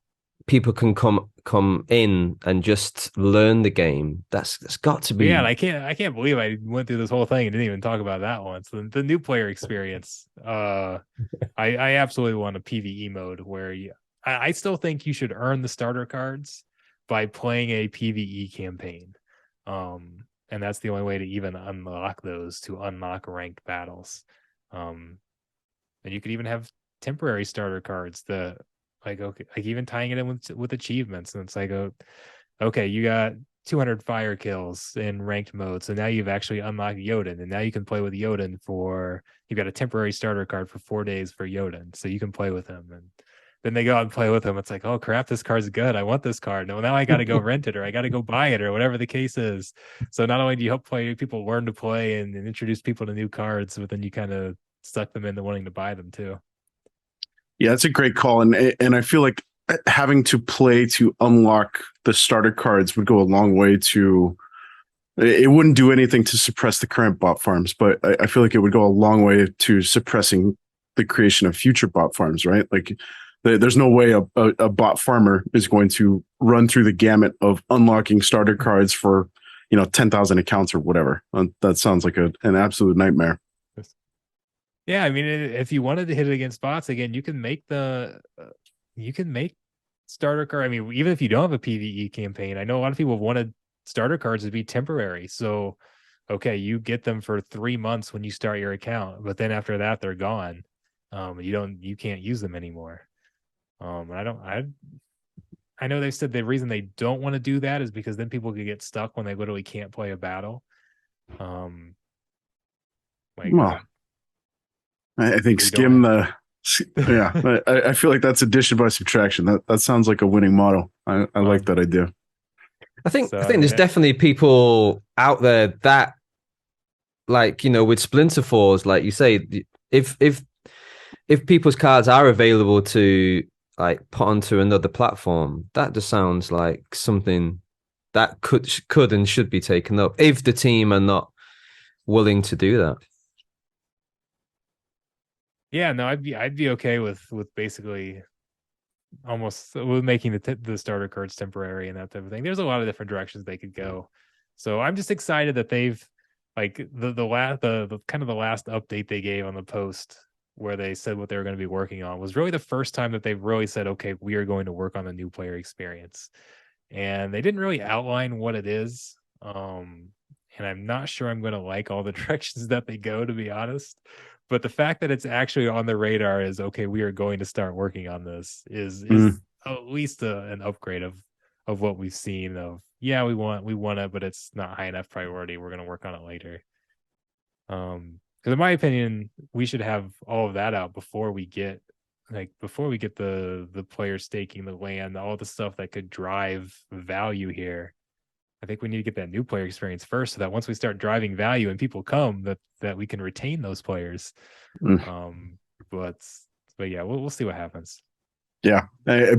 people can come in and just learn the game. That's got to be. Yeah, and I can't believe I went through this whole thing and didn't even talk about that once. The new player experience. I absolutely want a PvE mode where I still think you should earn the starter cards by playing a PvE campaign. And that's the only way to even unlock those, to unlock ranked battles. And you could even have temporary starter cards that like, okay, like even tying it in with achievements. And it's like, okay, you got 200 fire kills in ranked mode. So now you've actually unlocked Jotun, and now you can play with Jotun you've got a temporary starter card for 4 days for Jotun. So you can play with him. And then they go out and play with him. It's like, oh crap, this card's good. I want this card. No, now I got to go rent it, or I got to go buy it, or whatever the case is. So not only do you help people learn to play and introduce people to new cards, but then you kind of suck them into wanting to buy them too. Yeah, that's a great call. And I feel like having to play to unlock the starter cards would go a long way to, it wouldn't do anything to suppress the current bot farms, but I feel like it would go a long way to suppressing the creation of future bot farms, right? Like there's no way a bot farmer is going to run through the gamut of unlocking starter cards for, 10,000 accounts or whatever. That sounds like an absolute nightmare. Yeah, I mean, if you wanted to hit it against bots again, you can make starter card. I mean, even if you don't have a PvE campaign, I know a lot of people wanted starter cards to be temporary. So, okay, you get them for 3 months when you start your account, but then after that, they're gone. You can't use them anymore. I know they said the reason they don't want to do that is because then people could get stuck when they literally can't play a battle. I think skim the. Yeah, I feel like that's addition by subtraction. That sounds like a winning model. I like that idea. I think there's definitely people out there that, like, with Splinter Fours, like you say, if people's cards are available to like put onto another platform, that just sounds like something that could and should be taken up if the team are not willing to do that. Yeah, no, I'd be okay with basically almost with making the starter cards temporary and that type of thing. There's a lot of different directions they could go. So I'm just excited that they've like the kind of the last update they gave on the post where they said what they were going to be working on was really the first time that they've really said, okay, we are going to work on the new player experience. And they didn't really outline what it is. And I'm not sure I'm going to like all the directions that they go, to be honest. But the fact that it's actually on the radar is, okay, we are going to start working on this is at least an upgrade of what we've seen of, yeah, we want it, but it's not high enough priority. We're going to work on it later. Because in my opinion, we should have all of that out before we get the player staking the land, all the stuff that could drive value here. I think we need to get that new player experience first, so that once we start driving value and people come, that we can retain those players. But yeah, we'll see what happens. Yeah,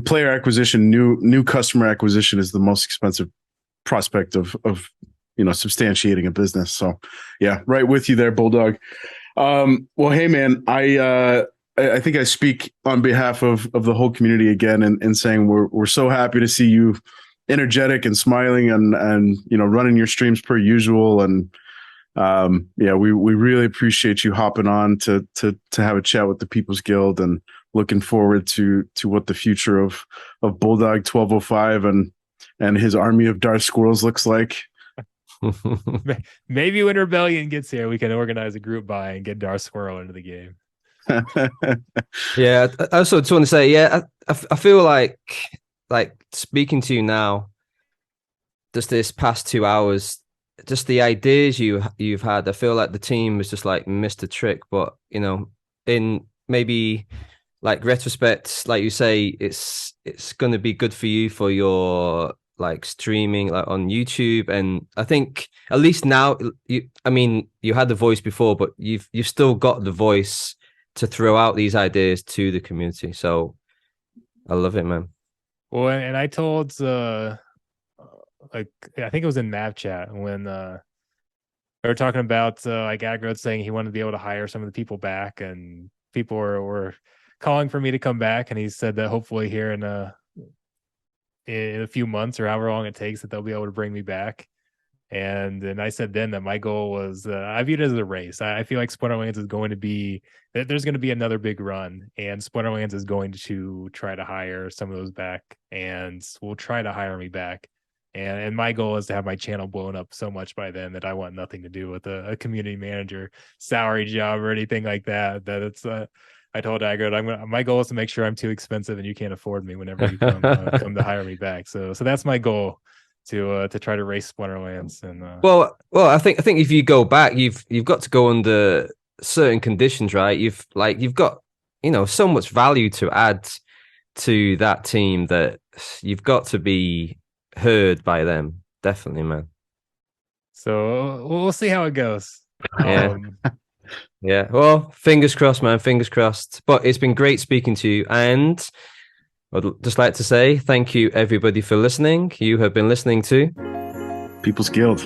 player acquisition, new customer acquisition is the most expensive prospect of substantiating a business. So yeah, right with you there, Bulldog. Well, hey man, I think I speak on behalf of the whole community again in saying we're so happy to see you energetic and smiling and running your streams per usual. And yeah, we really appreciate you hopping on to have a chat with the People's Guild, and looking forward to what the future of Bulldog1205 and his army of Darth Squirrels looks like. Maybe when Rebellion gets here, we can organize a group buy and get Darth Squirrel into the game. Yeah, I also just want to say, yeah, I feel like speaking to you now, just this past 2 hours, just the ideas you've had, I feel like the team was just like missed a trick. But in maybe like retrospect, like you say, it's going to be good for you for your like streaming like on YouTube. And I think at least now, you had the voice before, but you've still got the voice to throw out these ideas to the community. So I love it, man. Well, and I told I think it was in Map Chat when we were talking about like Aggro saying he wanted to be able to hire some of the people back, and people were calling for me to come back, and he said that hopefully here in a few months or however long it takes that they'll be able to bring me back. And I said then that my goal was I viewed it as a race. I feel like Splinterlands is going to be there's going to be another big run, and Splinterlands is going to try to hire some of those back, and will try to hire me back. And my goal is to have my channel blown up so much by then that I want nothing to do with a community manager salary job or anything like that. That it's I told Aggro, my goal is to make sure I'm too expensive and you can't afford me whenever you come to hire me back. So that's my goal, to try to race Splinterlands. And well, I think if you go back, you've got to go under certain conditions, right? You've got so much value to add to that team that you've got to be heard by them. Definitely, man. So we'll see how it goes. Yeah. Yeah. Well, fingers crossed, man. Fingers crossed. But it's been great speaking to you, and I'd just like to say thank you, everybody, for listening. You have been listening to People's Guild.